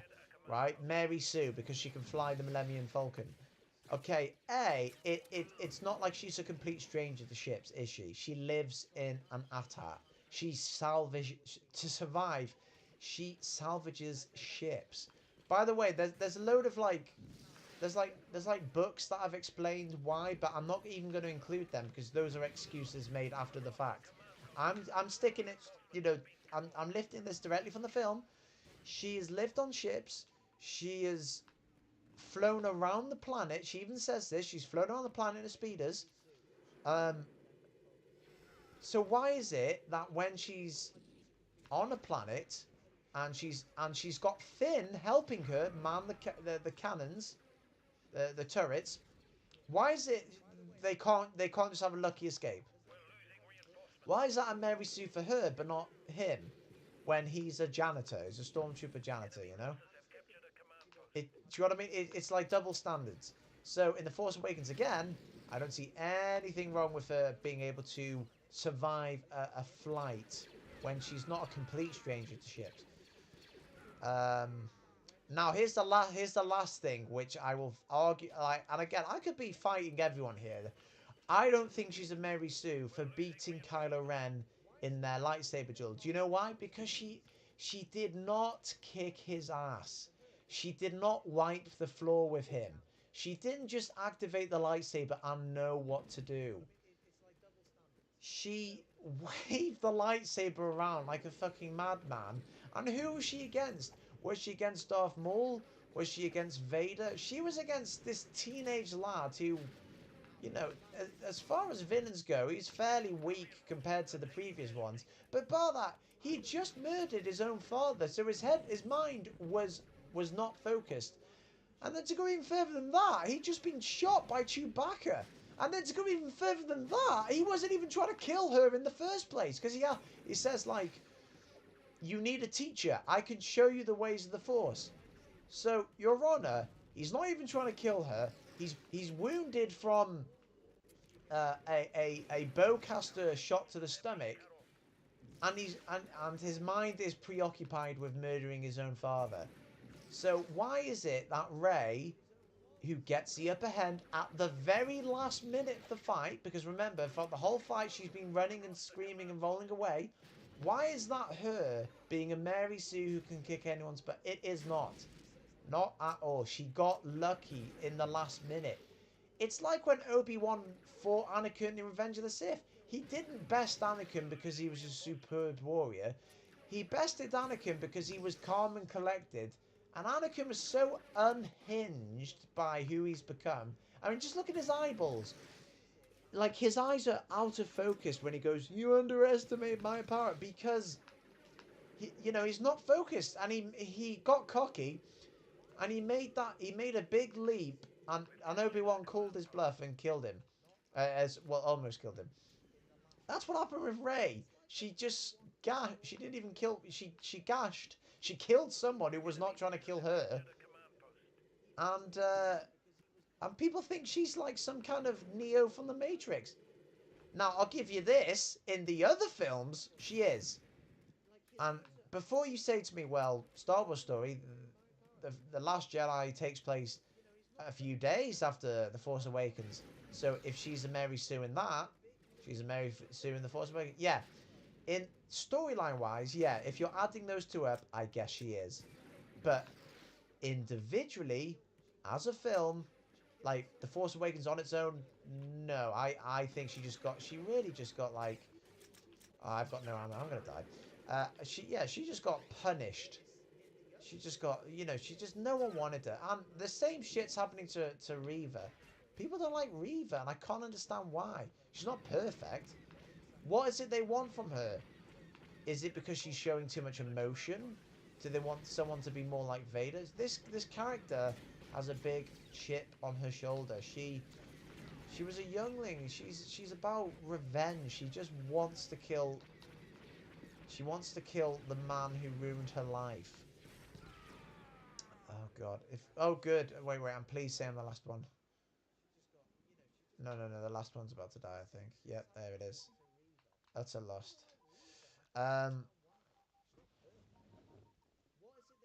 right? Mary Sue, because she can fly the Millennium Falcon. Okay, it's not like she's a complete stranger to ships, is she? She lives in an AT-AT. To survive, she salvages ships. By the way, there's a load of there's books that have explained why, but I'm not even going to include them because those are excuses made after the fact. I'm sticking it, you know, I'm lifting this directly from the film. She has lived on ships. She has flown around the planet. She even says this. She's flown around the planet in speeders. So why is it that when she's on a planet and she's got Finn helping her man the cannons, the turrets, why is it they can't just have a lucky escape? Why is that a Mary Sue for her but not him when he's a janitor? He's a stormtrooper janitor, you know? Do you know what I mean? It's like double standards. So in The Force Awakens again, I don't see anything wrong with her being able to survive a flight when she's not a complete stranger to ships. Now here's the last thing which I will argue. And again, I could be fighting everyone here. I don't think she's a Mary Sue for beating Kylo Ren in their lightsaber duel. Do you know why? Because she did not kick his ass. She did not wipe the floor with him. She didn't just activate the lightsaber and know what to do. She waved the lightsaber around like a fucking madman. And who was she against? Was she against Darth Maul? Was she against Vader? She was against this teenage lad who, you know, as far as villains go, he's fairly weak compared to the previous ones. But bar that, he just murdered his own father, so his mind was not focused. And then to go even further than that, he'd just been shot by Chewbacca. And then to go even further than that, he wasn't even trying to kill her in the first place. Because he says, like, you need a teacher. I can show you the ways of the Force. So, Your Honor, he's not even trying to kill her. He's wounded from a bowcaster shot to the stomach. And his mind is preoccupied with murdering his own father. So why is it that Rey, who gets the upper hand at the very last minute of the fight, because remember, for the whole fight she's been running and screaming and rolling away, why is that her being a Mary Sue who can kick anyone's butt? It is not. Not at all. She got lucky in the last minute. It's like when Obi-Wan fought Anakin in Revenge of the Sith. He didn't best Anakin because he was a superb warrior. He bested Anakin because he was calm and collected. And Anakin was so unhinged by who he's become. I mean, just look at his eyeballs. Like, his eyes are out of focus when he goes, "You underestimate my power," because, he's not focused. And he got cocky, and he made a big leap, and Obi-Wan called his bluff and killed him. Almost killed him. That's what happened with Rey. She just she didn't even kill, she gashed. She killed someone who was not trying to kill her. And people think she's like some kind of Neo from the Matrix. Now, I'll give you this. In the other films, she is. And before you say to me, well, Star Wars Story, the Last Jedi takes place a few days after The Force Awakens. So if she's a Mary Sue in that, she's a Mary Sue in The Force Awakens. Yeah, in storyline wise, yeah, if you're adding those two up, I guess she is. But individually, as a film, like The Force Awakens on its own, no, I think she really just got like, oh, I've got no ammo, I'm gonna die. She just got punished. She just got, no one wanted her. And the same shit's happening to Reva. People don't like Reva, and I can't understand why. She's not perfect. What is it they want from her? Is it because she's showing too much emotion? Do they want someone to be more like Vader? This character has a big chip on her shoulder. She was a youngling. She's about revenge. She just wants to kill. She wants to kill the man who ruined her life. Oh god. Good. Wait. I'm pleased saying the last one. No. The last one's about to die, I think. Yep, there it is. That's a lost.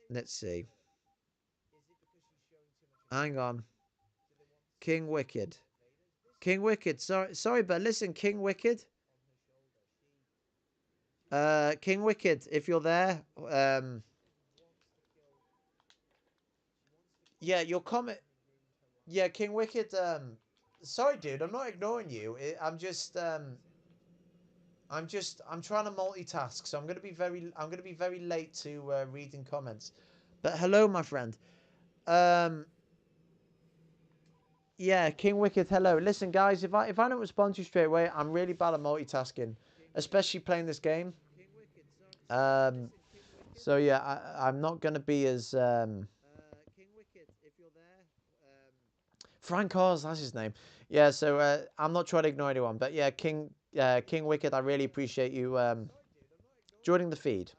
Let's see. Hang on. King Wicked. Sorry, but listen, King Wicked. King Wicked, if you're there, yeah, your comment. Yeah, King Wicked. Sorry, dude, I'm not ignoring you. I'm trying to multitask, so I'm gonna be very late to reading comments. But hello, my friend. Yeah, King Wicked, hello. Listen, guys, if I don't respond to you straight away, I'm really bad at multitasking, especially playing this game. So yeah, I'm not gonna be as King Wicked, if you're there. Frank Oz, that's his name. Yeah, so I'm not trying to ignore anyone, but yeah, King Wicked, I really appreciate you joining the feed.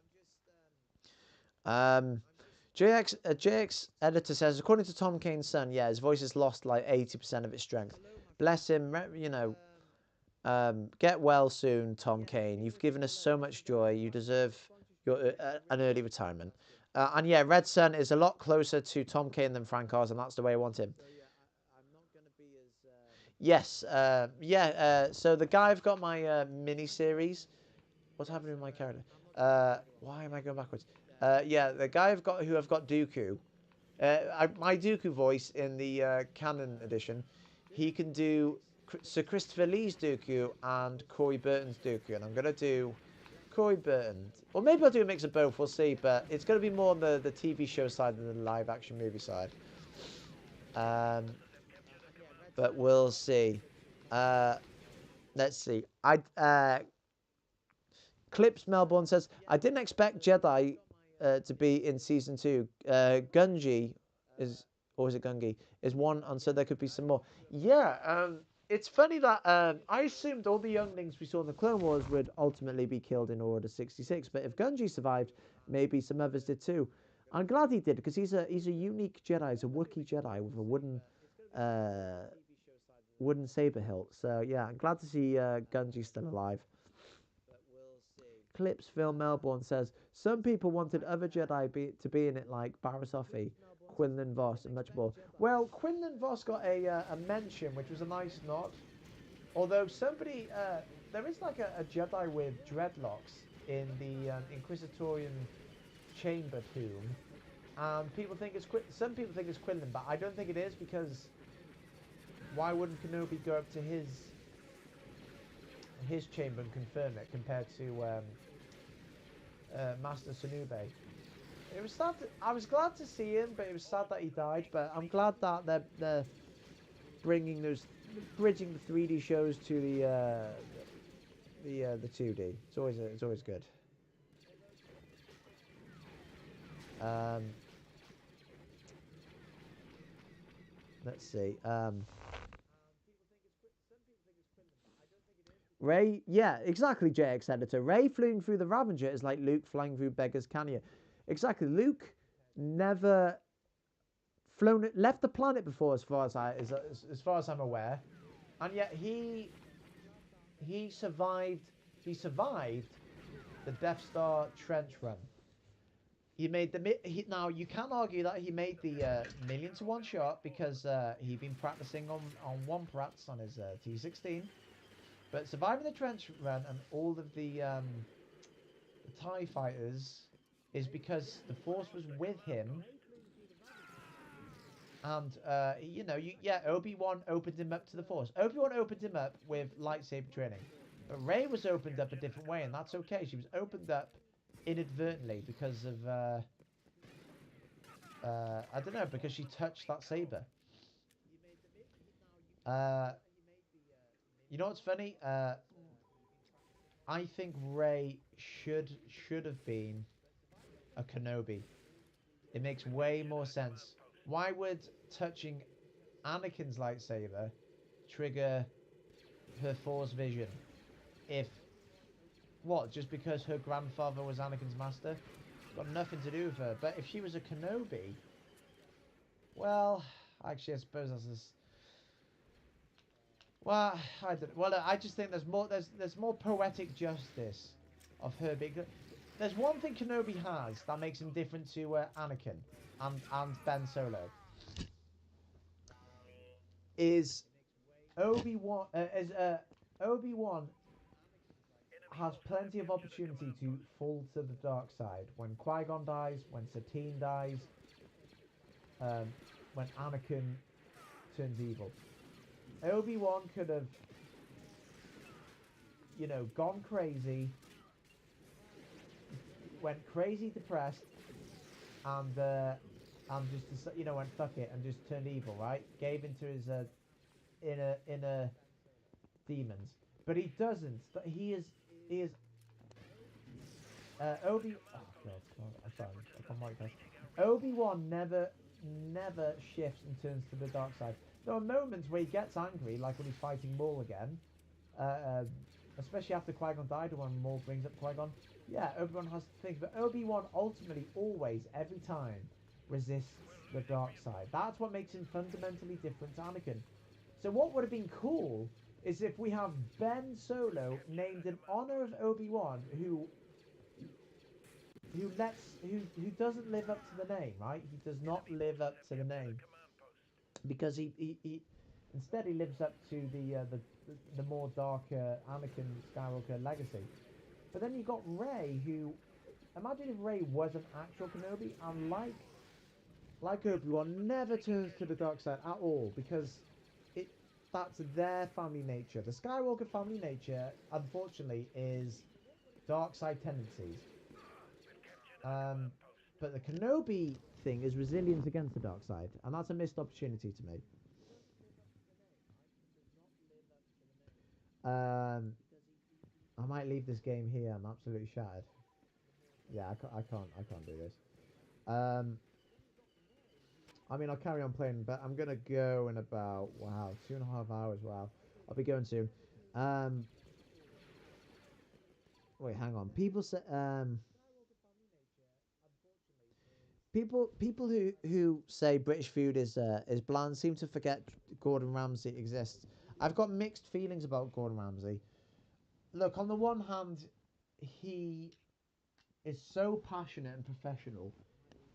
JX editor says, according to Tom Kane's son, yeah, his voice has lost like 80% of its strength. Bless him, get well soon, Tom Kane. You've given us so much joy. You deserve an early retirement. And yeah, Red Sun is a lot closer to Tom Kane than Frank Oz, and that's the way I want him. Yes, so the guy I've got my mini-series. What's happening with my character? Why am I going backwards? Yeah, the guy I've got Dooku. My Dooku voice in the canon edition, he can do Sir Christopher Lee's Dooku and Corey Burton's Dooku, and I'm gonna do Corey Burton, or maybe I'll do a mix of both. We'll see, but it's gonna be more on the TV show side than the live action movie side. But we'll see. Let's see. Clips Melbourne says, I didn't expect Jedi to be in season 2. Gungi is, or is it Gungi? Is one, and so there could be some more. Yeah, it's funny that I assumed all the younglings we saw in the Clone Wars would ultimately be killed in Order 66, but if Gungi survived, maybe some others did too. I'm glad he did, because he's a unique Jedi. He's a Wookiee Jedi with a wooden saber hilt. So yeah, I'm glad to see Gungi still alive. Clips Phil Melbourne says, some people wanted other Jedi to be in it, like Barriss Offee, Quinlan Vos, and much more. Well, Quinlan Vos got a mention, which was a nice nod. Although somebody, there is like a Jedi with dreadlocks in the Inquisitorian chamber tomb, and people think it's some people think it's Quinlan, but I don't think it is, because why wouldn't Kenobi go up to his chamber and confirm it compared to Master Sunube? It was sad. I was glad to see him, but it was sad that he died. But I'm glad that they're bringing bridging the 3D shows to the 2D. It's always good. Let's see. Rey, yeah, exactly, JX Editor. Rey flying through the Ravager is like Luke flying through Beggar's Canyon. Exactly. Luke never left the planet before, as far as I'm aware, and yet he survived the Death Star trench run. He made now you can argue that he made the million to one shot because he'd been practicing on one prats on his T16. But surviving the trench run and all of the TIE fighters is because the Force was with him. And, Obi-Wan opened him up to the Force. Obi-Wan opened him up with lightsaber training. But Rey was opened up a different way, and that's okay. She was opened up inadvertently because of, I don't know, because she touched that saber. You know what's funny? I think Rey should have been a Kenobi. It makes way more sense. Why would touching Anakin's lightsaber trigger her Force vision? If what? Just because her grandfather was Anakin's master? It's got nothing to do with her. But if she was a Kenobi, well, actually, I suppose that's this. Well, I don't. Well, I just think there's more. There's more poetic justice of her being. There's one thing Kenobi has that makes him different to Anakin and Ben Solo. Is Obi-Wan Obi-Wan has plenty of opportunity to fall to the dark side. When Qui-Gon dies, when Satine dies, when Anakin turns evil. Obi-Wan could have, gone crazy, went crazy depressed, and just, went fuck it and just turned evil, right? Gave into his inner demons. But he doesn't. He is Obi. Oh god, I'm sorry. I can't write that. Obi-Wan never shifts and turns to the dark side. There are moments where he gets angry, like when he's fighting Maul again, especially after Qui-Gon died, or when Maul brings up Qui-Gon. Yeah, Obi-Wan has things, but Obi-Wan ultimately, always, every time, resists the dark side. That's what makes him fundamentally different to Anakin. So what would have been cool is if we have Ben Solo named in honor of Obi-Wan, who doesn't live up to the name, right? He does not live up to the name, because he instead he lives up to the more darker Anakin Skywalker legacy. But then you got Rey, who, imagine if Rey was an actual Kenobi, and like Obi-Wan, never turns to the dark side at all, because that's their family nature. The Skywalker family nature, unfortunately, is dark side tendencies. But the Kenobi thing is resilience against the dark side, and that's a missed opportunity to me. I might leave this game here. I'm absolutely shattered. Yeah, I can't do this. I mean, I'll carry on playing, but I'm gonna go in about 2.5 hours. Wow, I'll be going soon. Wait, hang on. People say people who say British food is bland seem to forget Gordon Ramsay exists. I've got mixed feelings about Gordon Ramsay. Look, on the one hand, he is so passionate and professional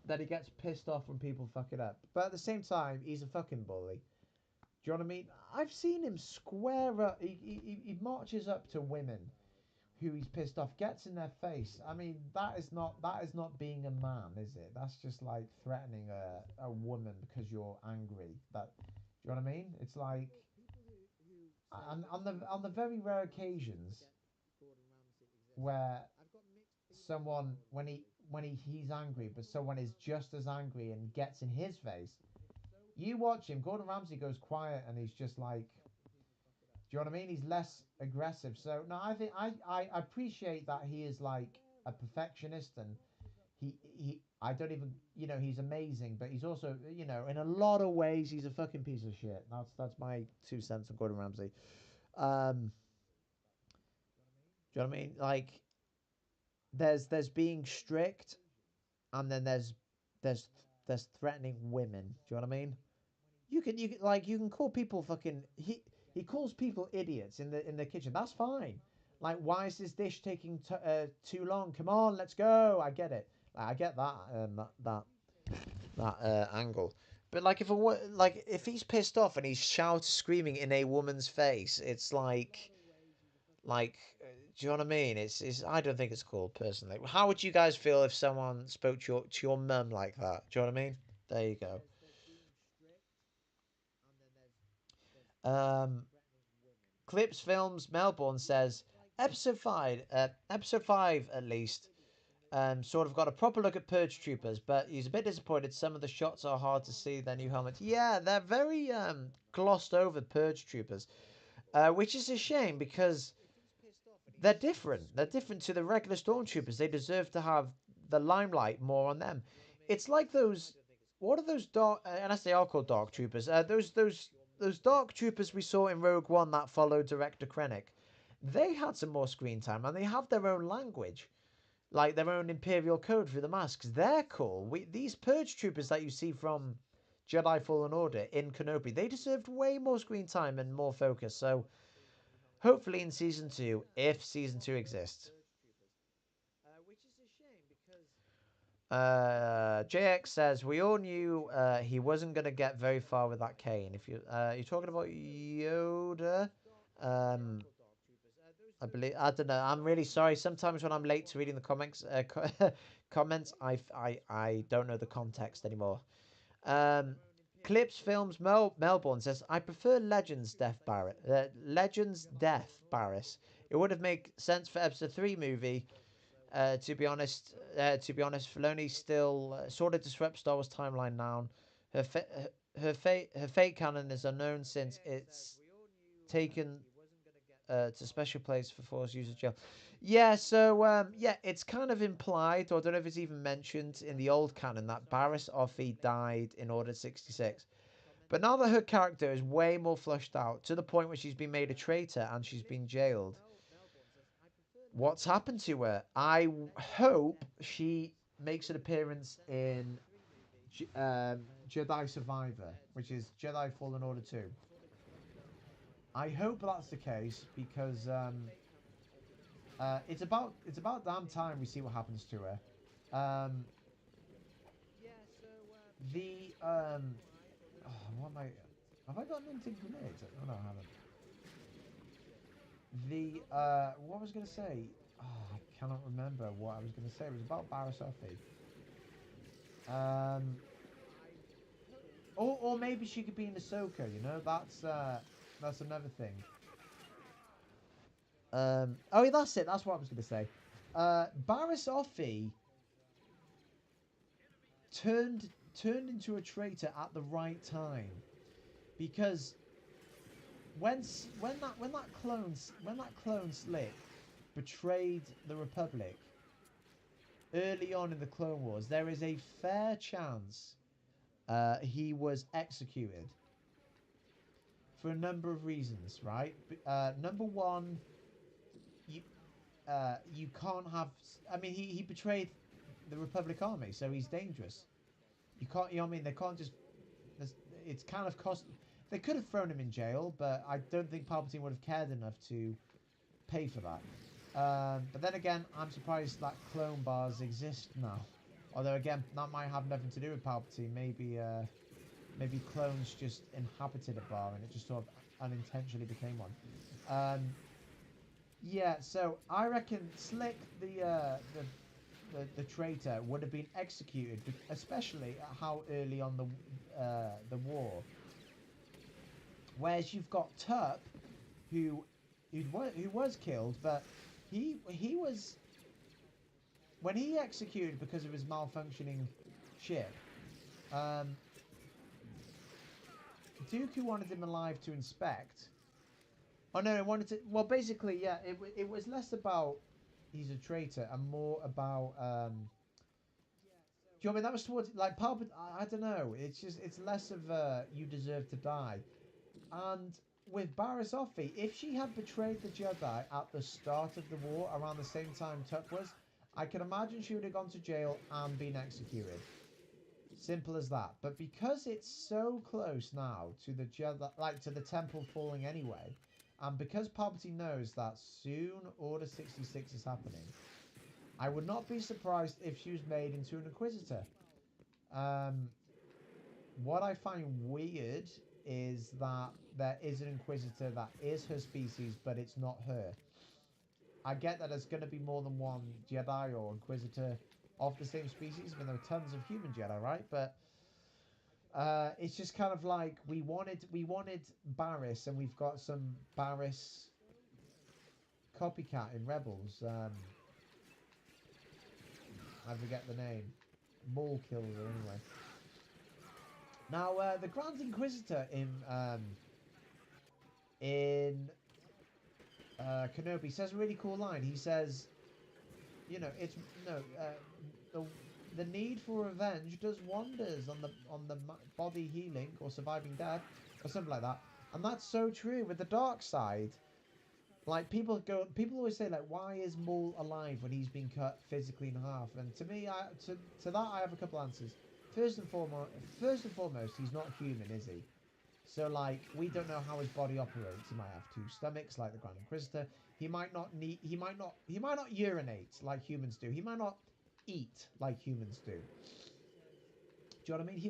that he gets pissed off when people fuck it up. But at the same time, he's a fucking bully. Do you know what I mean? I've seen him square up. He marches up to women who he's pissed off, gets in their face. I mean, that is not being a man, is it? That's just like threatening a woman because you're angry. Do you know what I mean? It's like, on the very rare occasions where someone, when he's angry, but someone is just as angry and gets in his face, you watch him. Gordon Ramsay goes quiet and he's just like, do you know what I mean? He's less aggressive. So no, I think I appreciate that he is like a perfectionist, and I don't even, he's amazing, but he's also, in a lot of ways he's a fucking piece of shit. That's my 2 cents on Gordon Ramsay. Do you know what I mean? Like, there's being strict, and then there's threatening women. Do you know what I mean? You can call people fucking, he calls people idiots in the kitchen. That's fine. Like, why is this dish taking too long? Come on, let's go. I get it. Like, I get that angle. But like, if he's pissed off and he's screaming in a woman's face, it's like, do you know what I mean? It's I don't think it's cool personally. How would you guys feel if someone spoke to your mum like that? Do you know what I mean? There you go. Clips Films Melbourne says episode 5 at least. Sort of got a proper look at Purge Troopers, but he's a bit disappointed. Some of the shots are hard to see. Their new helmets, yeah, they're very glossed over. Purge Troopers, which is a shame because they're different. They're different to the regular Stormtroopers. They deserve to have the limelight more on them. It's like those. What are those dark? Unless they are called Dark Troopers. Those Dark Troopers we saw in Rogue One that followed Director Krennic. They had some more screen time and they have their own language, like their own Imperial code through the masks. They're cool. These Purge Troopers that you see from Jedi Fallen Order in Kenobi, they deserved way more screen time and more focus. So hopefully in Season 2, if Season 2 exists. JX says, we all knew he wasn't going to get very far with that cane. If you're talking about Yoda, I believe, I don't know. I'm really sorry. Sometimes when I'm late to reading the comments, I don't know the context anymore. Clips Films Melbourne says, I prefer Legends Death Barris. It would have made sense for episode 3 movie. To be honest, Filoni still sort of disrupts Star Wars timeline now. Her fate canon is unknown since it's taken to special place for Force user jail. Yeah, so yeah, it's kind of implied, or I don't know if it's even mentioned in the old canon, that Barriss Offee died in Order 66. But now that her character is way more flushed out, to the point where she's been made a traitor and she's been jailed, what's happened to her? I hope she makes an appearance in Jedi Survivor, which is Jedi Fallen Order 2. I hope that's the case because it's about damn time we see what happens to her. What am I? Have I got an instant grenade? Oh, no, I haven't. What was I going to say? Oh, I cannot remember what I was going to say. It was about Barriss Offee. Or maybe she could be in Ahsoka. You know, that's another thing. Oh, that's it. That's what I was going to say. Barriss Offee turned into a traitor at the right time, because when that clone Slick betrayed the Republic early on in the Clone Wars, there is a fair chance he was executed for a number of reasons, right? Number one, you can't have. I mean, he betrayed the Republic Army, so he's dangerous. You can't. You know what I mean? They can't just. It's kind of cost. They could have thrown him in jail, but I don't think Palpatine would have cared enough to pay for that. But then again, I'm surprised that clone bars exist now. Although again, that might have nothing to do with Palpatine. Maybe clones just inhabited a bar and it just sort of unintentionally became one. Yeah, so I reckon Slick, the traitor, would have been executed, especially at how early on the war. Whereas you've got Tup, who was killed, but he was, when he executed because of his malfunctioning ship. Dooku wanted him alive to inspect. Oh no, he wanted to. Well, basically, yeah, it was less about he's a traitor and more about. Do you know what I mean? That was towards like Palpatine. I don't know. It's less of you deserve to die. And with Barriss Offee, if she had betrayed the Jedi at the start of the war, around the same time Tuck was, I can imagine she would have gone to jail and been executed. Simple as that. But because it's so close now to the Jedi, like to the temple falling anyway, And because Palpatine knows that soon Order 66 is happening, I would not be surprised if she was made into an Inquisitor. What I find weird is that there is an Inquisitor that is her species, but it's not her. I get that there's going to be more than one Jedi or Inquisitor of the same species, even though tons of human Jedi, right? But it's just kind of like we wanted Barriss, and we've got some Barriss copycat in Rebels. I forget the name. Maul killed her anyway. Now the Grand Inquisitor in KEnobi says a really cool line. He says, you know, it's the need for revenge does wonders on the body healing or surviving death or something like that, and that's so true with the dark side. Like people always say, like, why is Maul alive when he's been cut physically in half? And to me, to that I have a couple answers. First and foremost, he's not human, is he? So like we don't know how his body operates. He might have two stomachs like the Grand Inquisitor. He might not urinate like humans do. He might not eat like humans do. Do you know what I mean? He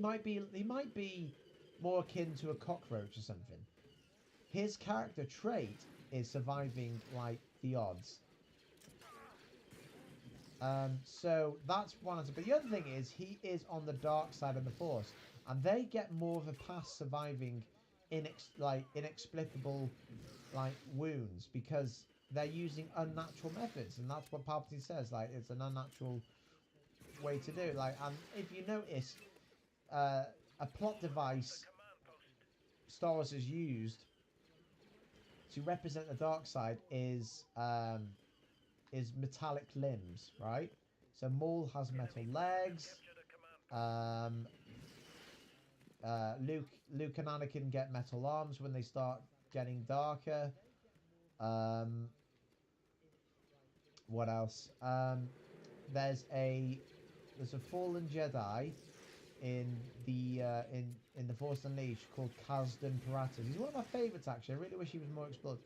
might be more akin to a cockroach or something. His character trait is surviving like the odds. So that's one answer. But the other thing is he is on the dark side of the Force, and they get more of a pass surviving inexplicable like wounds because they're using unnatural methods, and that's what Palpatine says. Like it's an unnatural way to do it. Like, and if you notice, a plot device Star Wars has used to represent the dark side is metallic limbs, right? So Maul has metal legs. Luke and Anakin get metal arms when they start getting darker. What else? There's a fallen Jedi in the Force Unleashed called Kazdan Paratus. He's one of my favourites actually. I really wish he was more explored.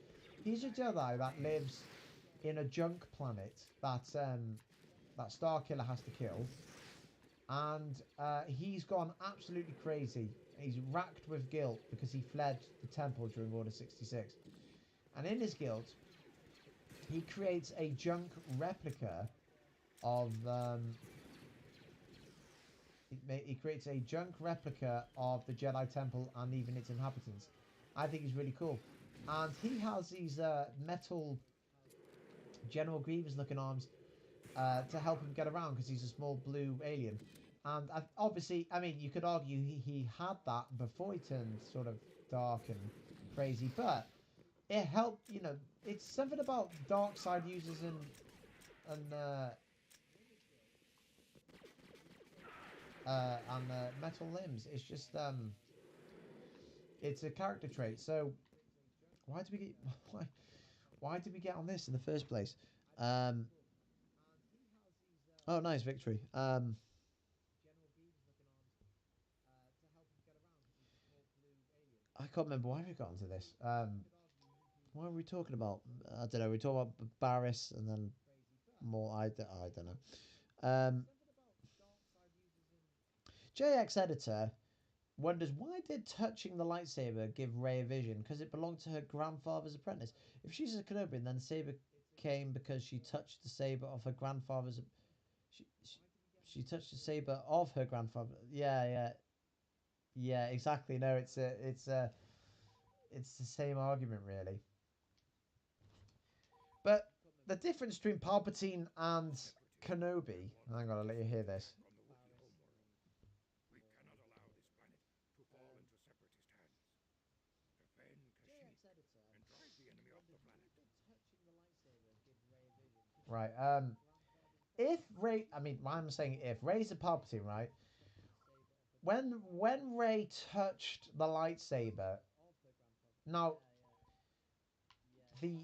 He's a Jedi that lives in a junk planet that Starkiller has to kill, and he's gone absolutely crazy. He's racked with guilt because he fled the temple during Order 66, and in his guilt, he creates a junk replica of he creates a junk replica of the Jedi Temple and even its inhabitants. I think he's really cool, and he has these metal General Grievous looking arms to help him get around because he's a small blue alien. And obviously, I mean, you could argue he had that before he turned sort of dark and crazy, but it helped. You know, it's something about dark side users and metal limbs. It's just it's a character trait. So why did we get why did we get on this in the first place? Oh, nice victory. I can't remember why we got onto this. What were we talking about? I don't know. We talked about Barriss and then more. I don't know. JX Editor wonders why did touching the lightsaber give Rey a vision? Because it belonged to her grandfather's apprentice. If she's a Kenobi, then the saber came because she touched the saber of her grandfather's. She touched the saber of her grandfather. Yeah, exactly. No, it's the same argument really. But the difference between Palpatine and Kenobi. Hang on, I'll let you hear this. We cannot allow this planet to fall into separatist hands. Defend Kashyyyk and drive the enemy off the planet. Right. If Rey, I mean, I'm saying if Rey's a Palpatine, right? When Rey touched the lightsaber, now the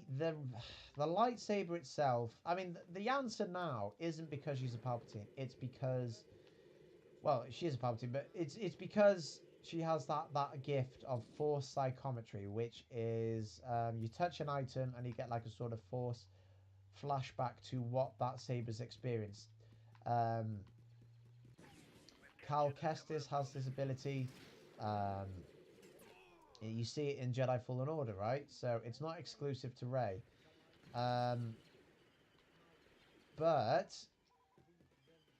lightsaber itself. I mean, the answer now isn't because she's a Palpatine. It's because, well, she is a Palpatine, but it's because she has that gift of force psychometry, which is you touch an item and you get like a sort of force flashback to what that saber's experienced. Cal Kestis has this ability. You see it in Jedi Fallen Order, right? So it's not exclusive to Rey. But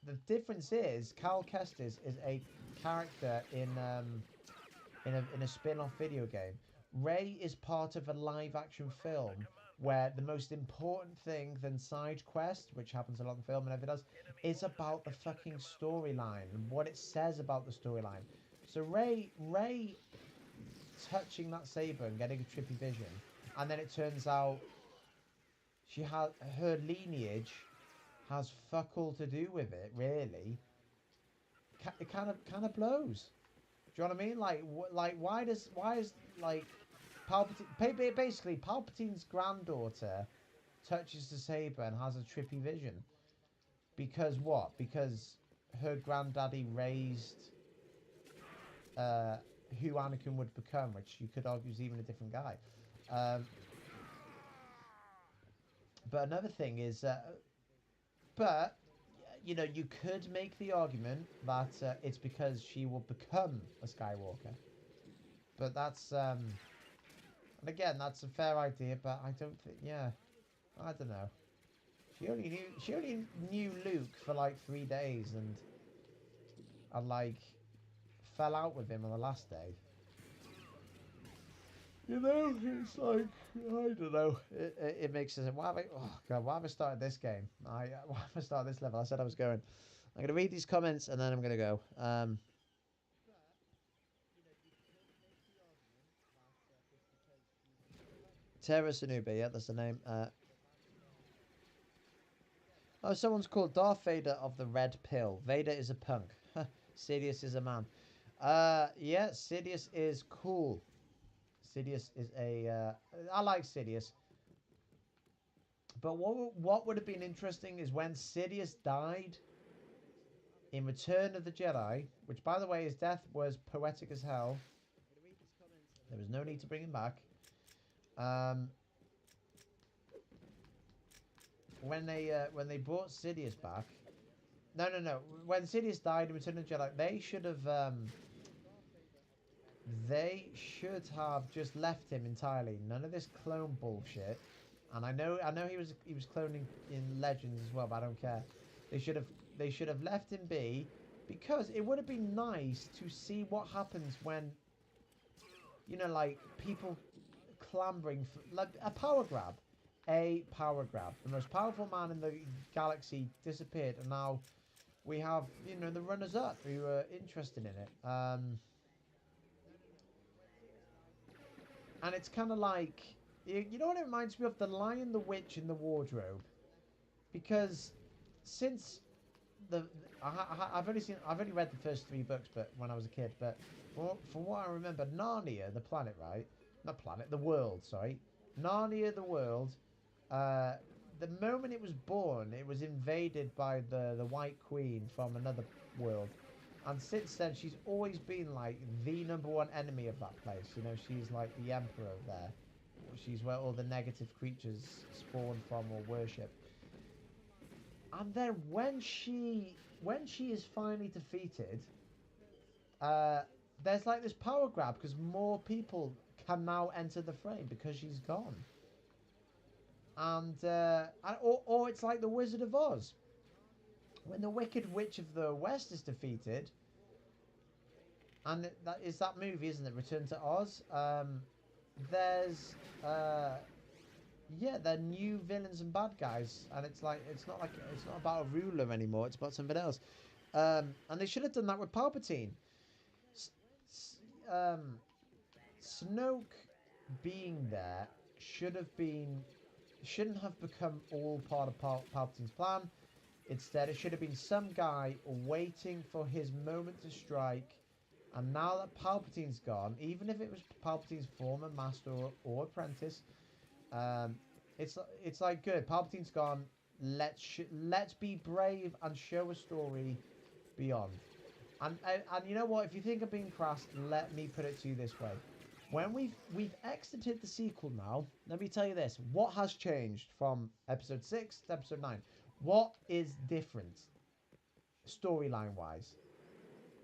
the difference is Cal Kestis is a character in a spin-off video game. Rey is part of a live-action film where the most important thing than side quest, which happens a lot in the film and everything else, is about the fucking storyline and what it says about the storyline. So Rey touching that saber and getting a trippy vision, and then it turns out she had her lineage has fuck all to do with it, really. It kind of blows. Do you know what I mean? Like why is like Palpatine basically Palpatine's granddaughter touches the saber and has a trippy vision because what? Because her granddaddy raised who Anakin would become, which you could argue is even a different guy. But another thing is, but you know, you could make the argument that it's because she will become a Skywalker. But that's and again, that's a fair idea. But I don't think, yeah, I don't know. She only knew Luke for like 3 days and like fell out with him on the last day. You know, it's like, I don't know. It makes sense. Why have I started this game? Why have I started this level? I said I was going. I'm going to read these comments and then I'm going to go. Terra Sanubi, yeah, that's the name. Oh, someone's called Darth Vader of the Red Pill. Vader is a punk. Sidious is a man. Yeah, Sidious is cool. Sidious is a... I like Sidious. But what would have been interesting is when Sidious died in Return of the Jedi, which, by the way, his death was poetic as hell. There was no need to bring him back. When they brought Sidious back... No. When Sidious died in Return of the Jedi, they should have just left him entirely. None of this clone bullshit. And I know he was cloning in Legends as well, but I don't care. They should have left him be, because it would have been nice to see what happens when, you know, like people clambering for like a power grab. A power grab. The most powerful man in the galaxy disappeared, and now we have, you know, the runners up who are interested in it. And it's kind of like, you know what it reminds me of? The Lion, the Witch, and the Wardrobe. Because since I've only read the first 3 books, but when I was a kid. But from what I remember, Narnia, the planet, right? Not planet, the world. Sorry, Narnia, the world. The moment it was born, it was invaded by the White Queen from another world. And since then, she's always been like the #1 enemy of that place. You know, she's like the emperor there. She's where all the negative creatures spawn from or worship. And then when she is finally defeated, there's like this power grab because more people can now enter the frame because she's gone. And or it's like the Wizard of Oz. When the Wicked Witch of the West is defeated, and that movie, isn't it? Return to Oz. There's they're new villains and bad guys, and it's not about a ruler anymore. It's about something else. And they should have done that with Palpatine. Snoke being there shouldn't have become all part of Palpatine's plan. Instead, it should have been some guy waiting for his moment to strike. And now that Palpatine's gone, even if it was Palpatine's former master or apprentice, it's like, good. Palpatine's gone. Let's be brave and show a story beyond. And you know what? If you think I'm being crass, let me put it to you this way. When we've exited the sequel now, let me tell you this. What has changed from episode 6 to episode 9? What is different storyline-wise?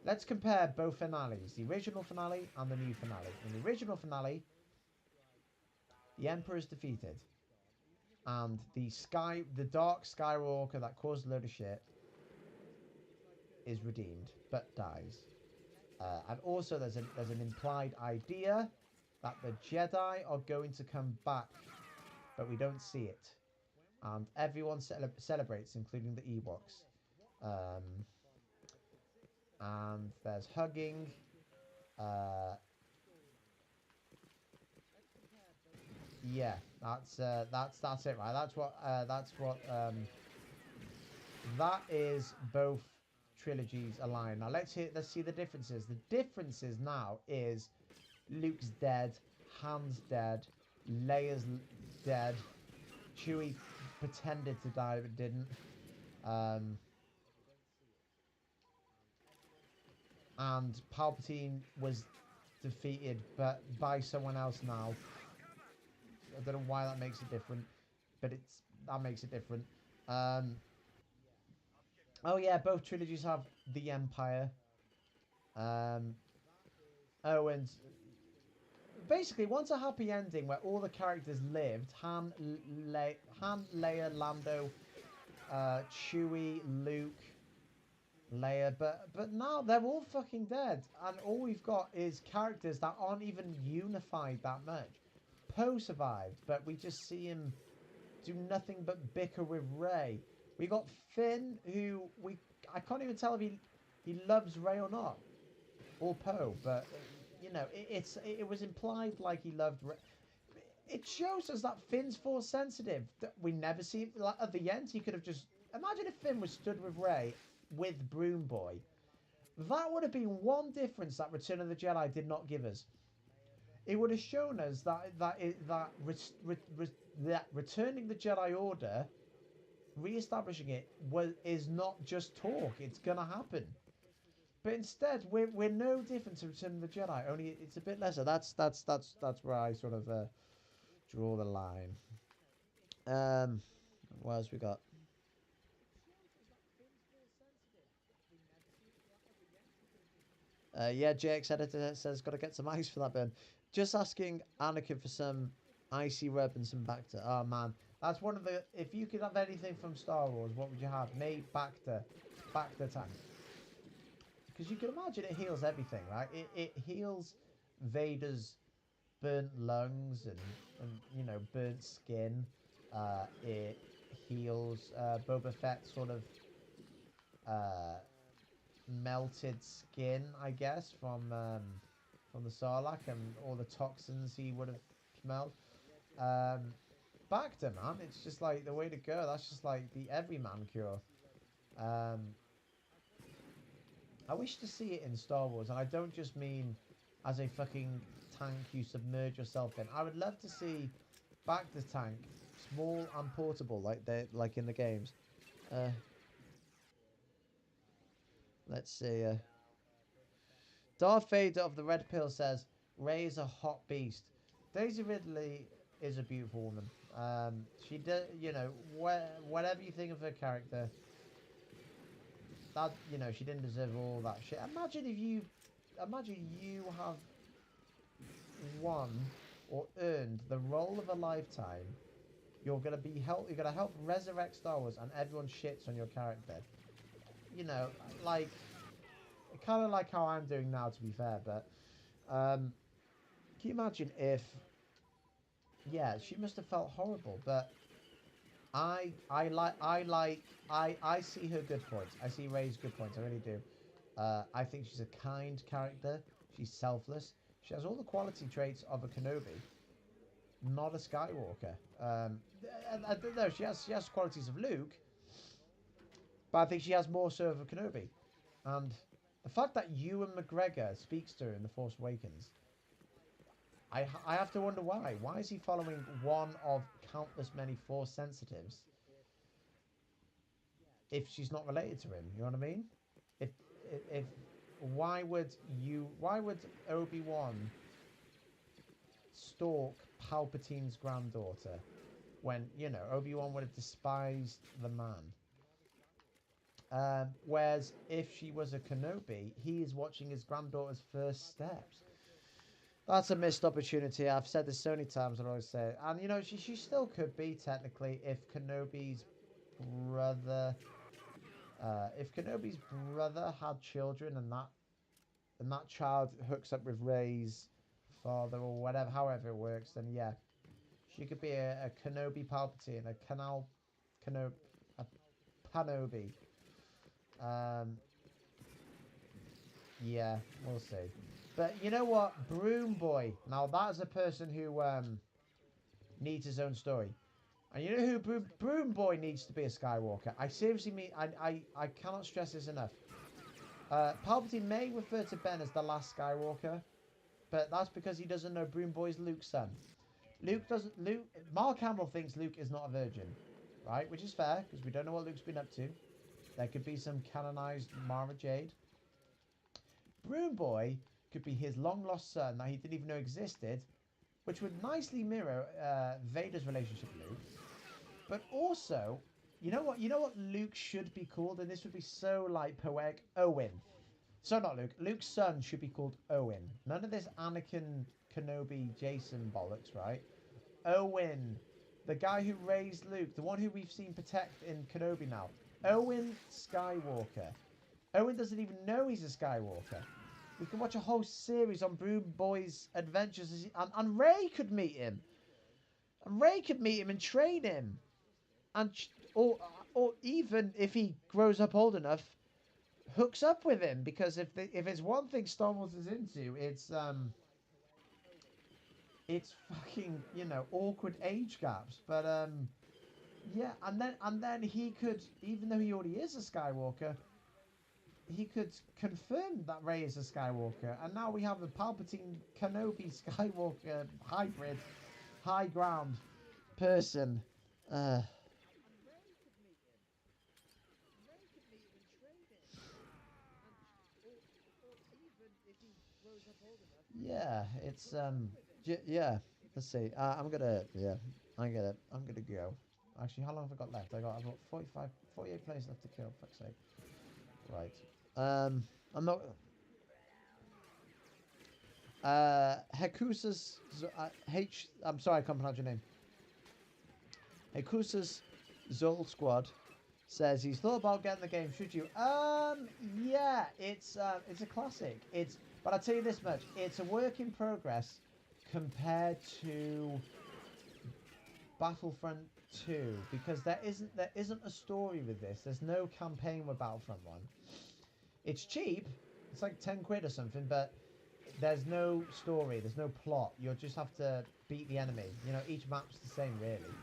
Let's compare both finales, the original finale and the new finale. In the original finale, the Emperor is defeated. And the Dark Skywalker that caused a load of shit is redeemed, but dies. And also there's an implied idea that the Jedi are going to come back, but we don't see it. And everyone celebrates, including the Ewoks. And there's hugging. Yeah, that's it, right? That is both trilogies align. Now let's see the differences. The differences now is Luke's dead, Han's dead, Leia's dead, Chewie pretended to die but didn't. And Palpatine was defeated but by someone else now. I don't know why that makes it different, but that makes it different. Oh yeah, both trilogies have the Empire. Oh, and basically, once a happy ending where all the characters lived, Han, Leia, Lando, Chewie, Luke, Leia, but now they're all fucking dead, and all we've got is characters that aren't even unified that much. Poe survived, but we just see him do nothing but bicker with Rey. We got Finn, who I can't even tell if he loves Rey or not, or Poe, but you know it was implied like he loved Rey. It shows us that Finn's force sensitive. That we never see like, at the end. He could have just imagine if Finn was stood with Rey with Broom Boy. That would have been one difference that Return of the Jedi did not give us. It would have shown us that returning the Jedi Order, re-establishing it, is not just talk. It's gonna happen. But instead, we're no different to Return of the Jedi. Only it's a bit lesser. That's where I sort of draw the line. What else we got? Yeah, JX Editor says got to get some ice for that burn. Just asking Anakin for some icy rub and some Bacta. Oh man, that's one of the. If you could have anything from Star Wars, what would you have? Me, Bacta tank. Because you can imagine it heals everything, right? It heals Vader's burnt lungs and you know burnt skin. It heals Boba Fett's sort of melted skin, I guess, from the Sarlacc and all the toxins he would have smelled. Bacta, man, it's just like the way to go. That's just like the everyman cure. I wish to see it in Star Wars, and I don't just mean as a fucking tank you submerge yourself in. I would love to see Bacta tank, small and portable, like in the games. Let's see. Darth Vader of the Red Pill says, Rey is a hot beast. Daisy Ridley is a beautiful woman. She does, you know, whatever you think of her character, that, you know, she didn't deserve all that shit. Imagine you have won or earned the role of a lifetime. You're gonna help resurrect Star Wars, and everyone shits on your character. You know, like, kind of like how I'm doing now, to be fair, but can you imagine if, yeah, she must have felt horrible, but I see her good points. I see Rey's good points, I really do. I think she's a kind character. She's selfless. She has all the quality traits of a Kenobi, not a Skywalker. I don't know, she has qualities of Luke, but I think she has more so of a Kenobi. And the fact that Ewan McGregor speaks to her in The Force Awakens, I have to wonder why. Why is he following one of countless many Force sensitives if she's not related to him? You know what I mean? If why would Obi-Wan stalk Palpatine's granddaughter when, you know, Obi-Wan would have despised the man? Whereas if she was a Kenobi, he is watching his granddaughter's first steps. That's a missed opportunity. I've said this so many times, I always say it. And, you know, she still could be, technically, if Kenobi's brother... if Kenobi's brother had children and that child hooks up with Rey's father or whatever, however it works, then yeah. She could be a Kenobi Palpatine, a Panobi. Yeah, we'll see. But you know what? Broom Boy. Now that is a person who needs his own story. And you know who Broom Boy needs to be a Skywalker? I seriously mean, I cannot stress this enough. Palpatine may refer to Ben as the last Skywalker, but that's because he doesn't know Broom Boy's Luke's son. Mark Hamill thinks Luke is not a virgin, right? Which is fair, because we don't know what Luke's been up to. There could be some canonized Mara Jade. Broom Boy could be his long-lost son that he didn't even know existed, which would nicely mirror Vader's relationship with Luke. But also, you know what Luke should be called, and this would be so, like, poetic? Owen. So not Luke. Luke's son should be called Owen. None of this Anakin, Kenobi, Jason bollocks, right? Owen. The guy who raised Luke. The one who we've seen protect in Kenobi now. Owen Skywalker. Owen doesn't even know he's a Skywalker. We can watch a whole series on Broom Boy's adventures. And Rey could meet him. And Rey could meet him and train him. And or even if he grows up old enough, hooks up with him, because if it's one thing Star Wars is into, it's fucking, you know, awkward age gaps. But yeah, and then he could, even though he already is a Skywalker, he could confirm that Rey is a Skywalker, and now we have a Palpatine Kenobi Skywalker hybrid, high ground person. Yeah, it's yeah. Let's see. I'm gonna go. Actually, how long have I got left? I've got 48 players left to kill. For fuck's sake. Right. I'm not. Hekusa's I'm sorry, I can't pronounce your name. Hekusa's Zol Squad says he's thought about getting the game. Should you? Yeah, it's a classic. But I'll tell you this much: it's a work in progress compared to Battlefront 2, because there isn't a story with this. There's no campaign with Battlefront 1. It's cheap. It's like 10 quid or something, but there's no story. There's no plot. You'll just have to beat the enemy. You know, each map's the same, really.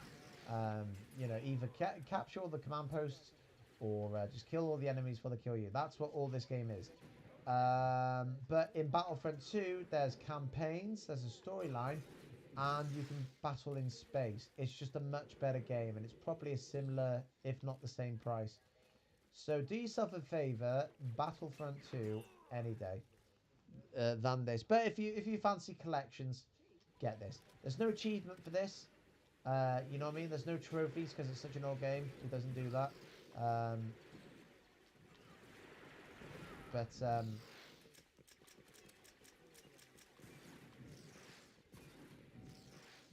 You know, either capture all the command posts or just kill all the enemies before they kill you. That's what all this game is. But in Battlefront 2, there's campaigns, there's a storyline, and you can battle in space. It's just a much better game, and it's probably a similar, if not the same price. So do yourself a favour, Battlefront 2 any day than this. But if you fancy collections, get this. There's no achievement for this. You know what I mean? There's no trophies because it's such an old game. It doesn't do that.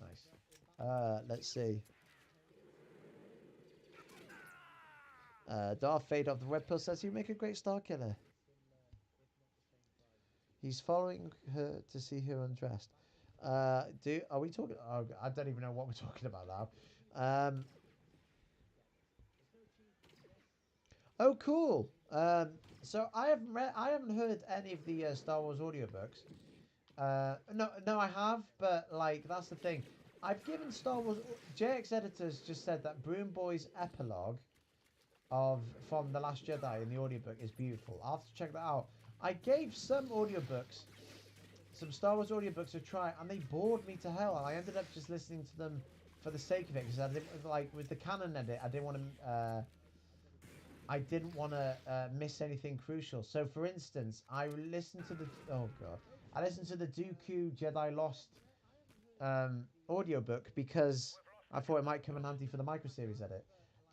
Nice. Let's see. Darth Vader of the Red Pill says you make a great Star Killer. He's following her to see her undressed. Are we talking? Oh, I don't even know what we're talking about now. Oh, cool. So I haven't heard any of the Star Wars audiobooks. No, I have, but like that's the thing. I've given Star Wars. JX Editors just said that Broom Boy's epilogue from The Last Jedi in the audiobook is beautiful. I'll have to check that out. I gave some audiobooks, some Star Wars audiobooks a try, and they bored me to hell. And I ended up just listening to them for the sake of it, because I didn't, like, with the canon edit, I didn't want to. I didn't want to miss anything crucial. So, for instance, I listened to the I listened to the Dooku Jedi Lost audiobook because I thought it might come in handy for the micro series edit.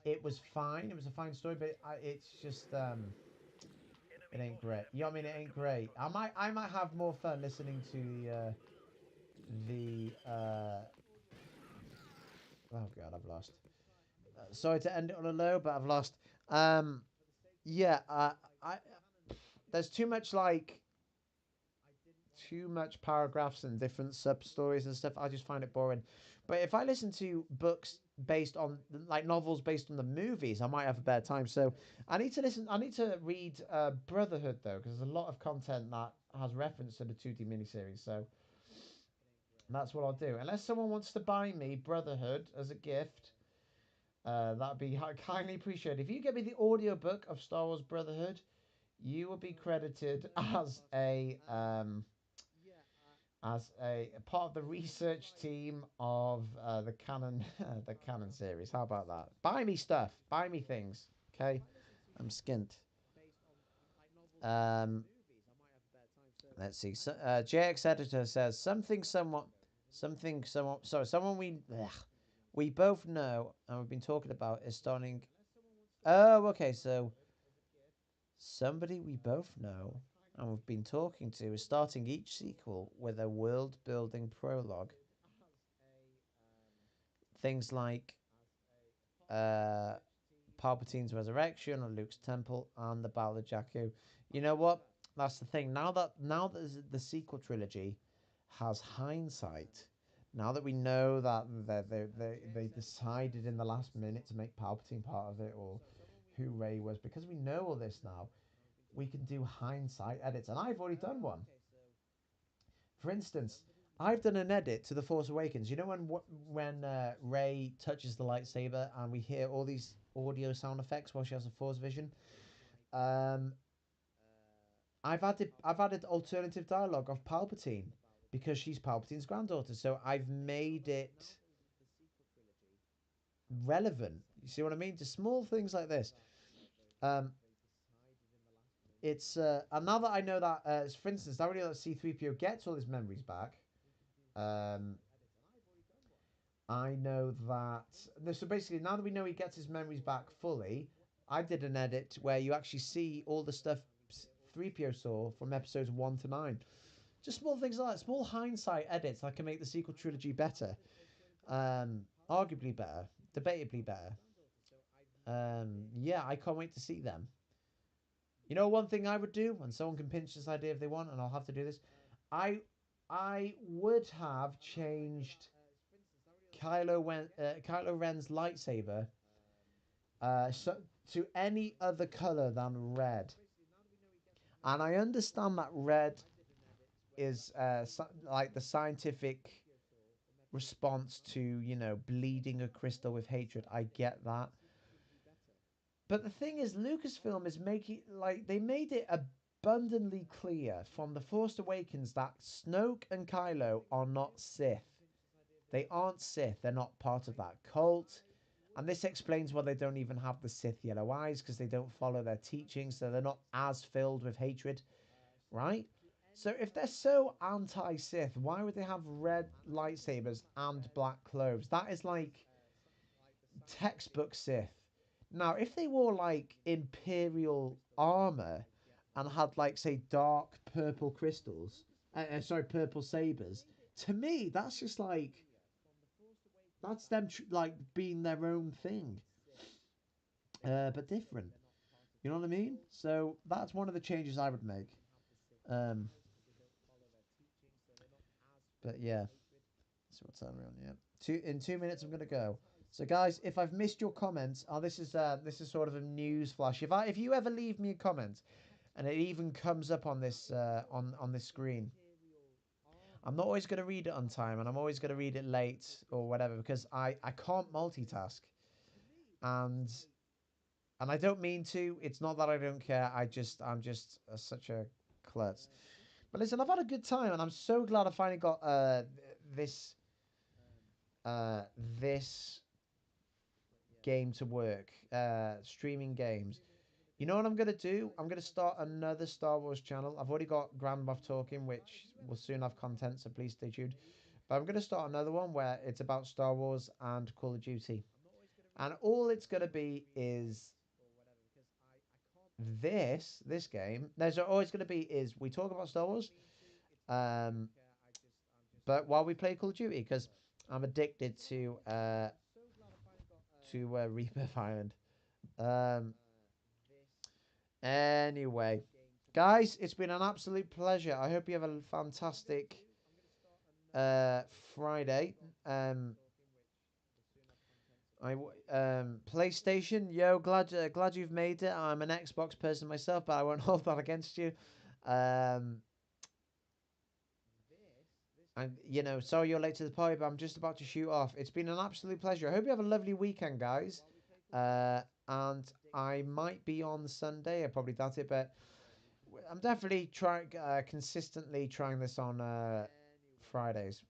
It was fine. It was a fine story, but it's just it ain't great. You know what I mean? It ain't great. I might have more fun listening to the oh god, I've lost. Sorry to end it on a low, but I've lost. Yeah, I there's too much paragraphs and different sub stories and stuff. I just find it boring. But if I listen to books based on like novels based on the movies, I might have a better time. So I need to listen. I need to read Brotherhood though, because there's a lot of content that has reference to the 2D miniseries. So that's what I'll do. Unless someone wants to buy me Brotherhood as a gift, that'd be kindly appreciated. If you get me the audiobook of Star Wars Brotherhood, you will be credited as a part of the research team of the canon the canon series. How about that? Buy me stuff. Buy me things. Okay, I'm skint. Let's see. So, JX editor says someone we both know and we've been talking about is starting. Oh, okay. So somebody we both know and we've been talking to is starting each sequel with a world-building prologue. Things like uh, Palpatine's resurrection or Luke's temple and the Battle of Jakku. You know what? That's the thing. Now that the sequel trilogy has hindsight, now that we know that they decided in the last minute to make Palpatine part of it or who Rey was, because we know all this now, we can do hindsight edits, and I've already done one. For instance, I've done an edit to The Force Awakens. You know when Rey touches the lightsaber and we hear all these audio sound effects while she has a Force vision. I've added alternative dialogue of Palpatine because she's Palpatine's granddaughter. So I've made it relevant. You see what I mean? Just small things like this. It's and now that I know that, for instance, now we know that C-3PO gets all his memories back. I know that. So basically, now that we know he gets his memories back fully, I did an edit where you actually see all the stuff 3PO saw from episodes 1 to 9. Just small things like that, small hindsight edits that can make the sequel trilogy better. Arguably better, debatably better. Yeah, I can't wait to see them. You know, one thing I would do, and someone can pinch this idea if they want, and I'll have to do this. I would have changed Kylo Ren's lightsaber to any other color than red. And I understand that red is like the scientific response to, you know, bleeding a crystal with hatred. I get that. But the thing is, Lucasfilm is making, like, they made it abundantly clear from The Force Awakens that Snoke and Kylo are not Sith. They aren't Sith. They're not part of that cult. And this explains why they don't even have the Sith yellow eyes, because they don't follow their teachings, so they're not as filled with hatred, right? So if they're so anti-Sith, why would they have red lightsabers and black clothes? That is like textbook Sith. Now, if they wore like Imperial armor and had like, say, dark purple crystals, purple sabers, to me, that's just like, that's them like being their own thing, but different. You know what I mean? So that's one of the changes I would make. Um, but yeah, so what time are we on? Yeah, in 2 minutes I'm gonna go. So guys, if I've missed your comments, this is sort of a news flash. If you ever leave me a comment, and it even comes up on this on this screen, I'm not always gonna read it on time, and I'm always gonna read it late or whatever, because I can't multitask, and I don't mean to. It's not that I don't care. I'm just such a klutz. But listen, I've had a good time, and I'm so glad I finally got this this game to work. Streaming games. You know what I'm gonna do? I'm gonna start another Star Wars channel. I've already got Grand Moff talking, which will soon have content, so please stay tuned. But I'm gonna start another one where it's about Star Wars and Call of Duty, and all it's gonna be is this game. There's always gonna be is we talk about Star Wars, um, but while we play Call of Duty, because I'm addicted to Rebirth Island. Um, Anyway, guys, it's been an absolute pleasure. I hope you have a fantastic Friday. PlayStation, yo, glad you've made it. I'm an Xbox person myself, but I won't hold that against you. And sorry you're late to the party, but I'm just about to shoot off. It's been an absolute pleasure. I hope you have a lovely weekend, guys. And I might be on Sunday. I probably doubt it, but I'm definitely consistently trying this on Fridays.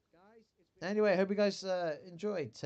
Anyway, I hope you guys enjoyed.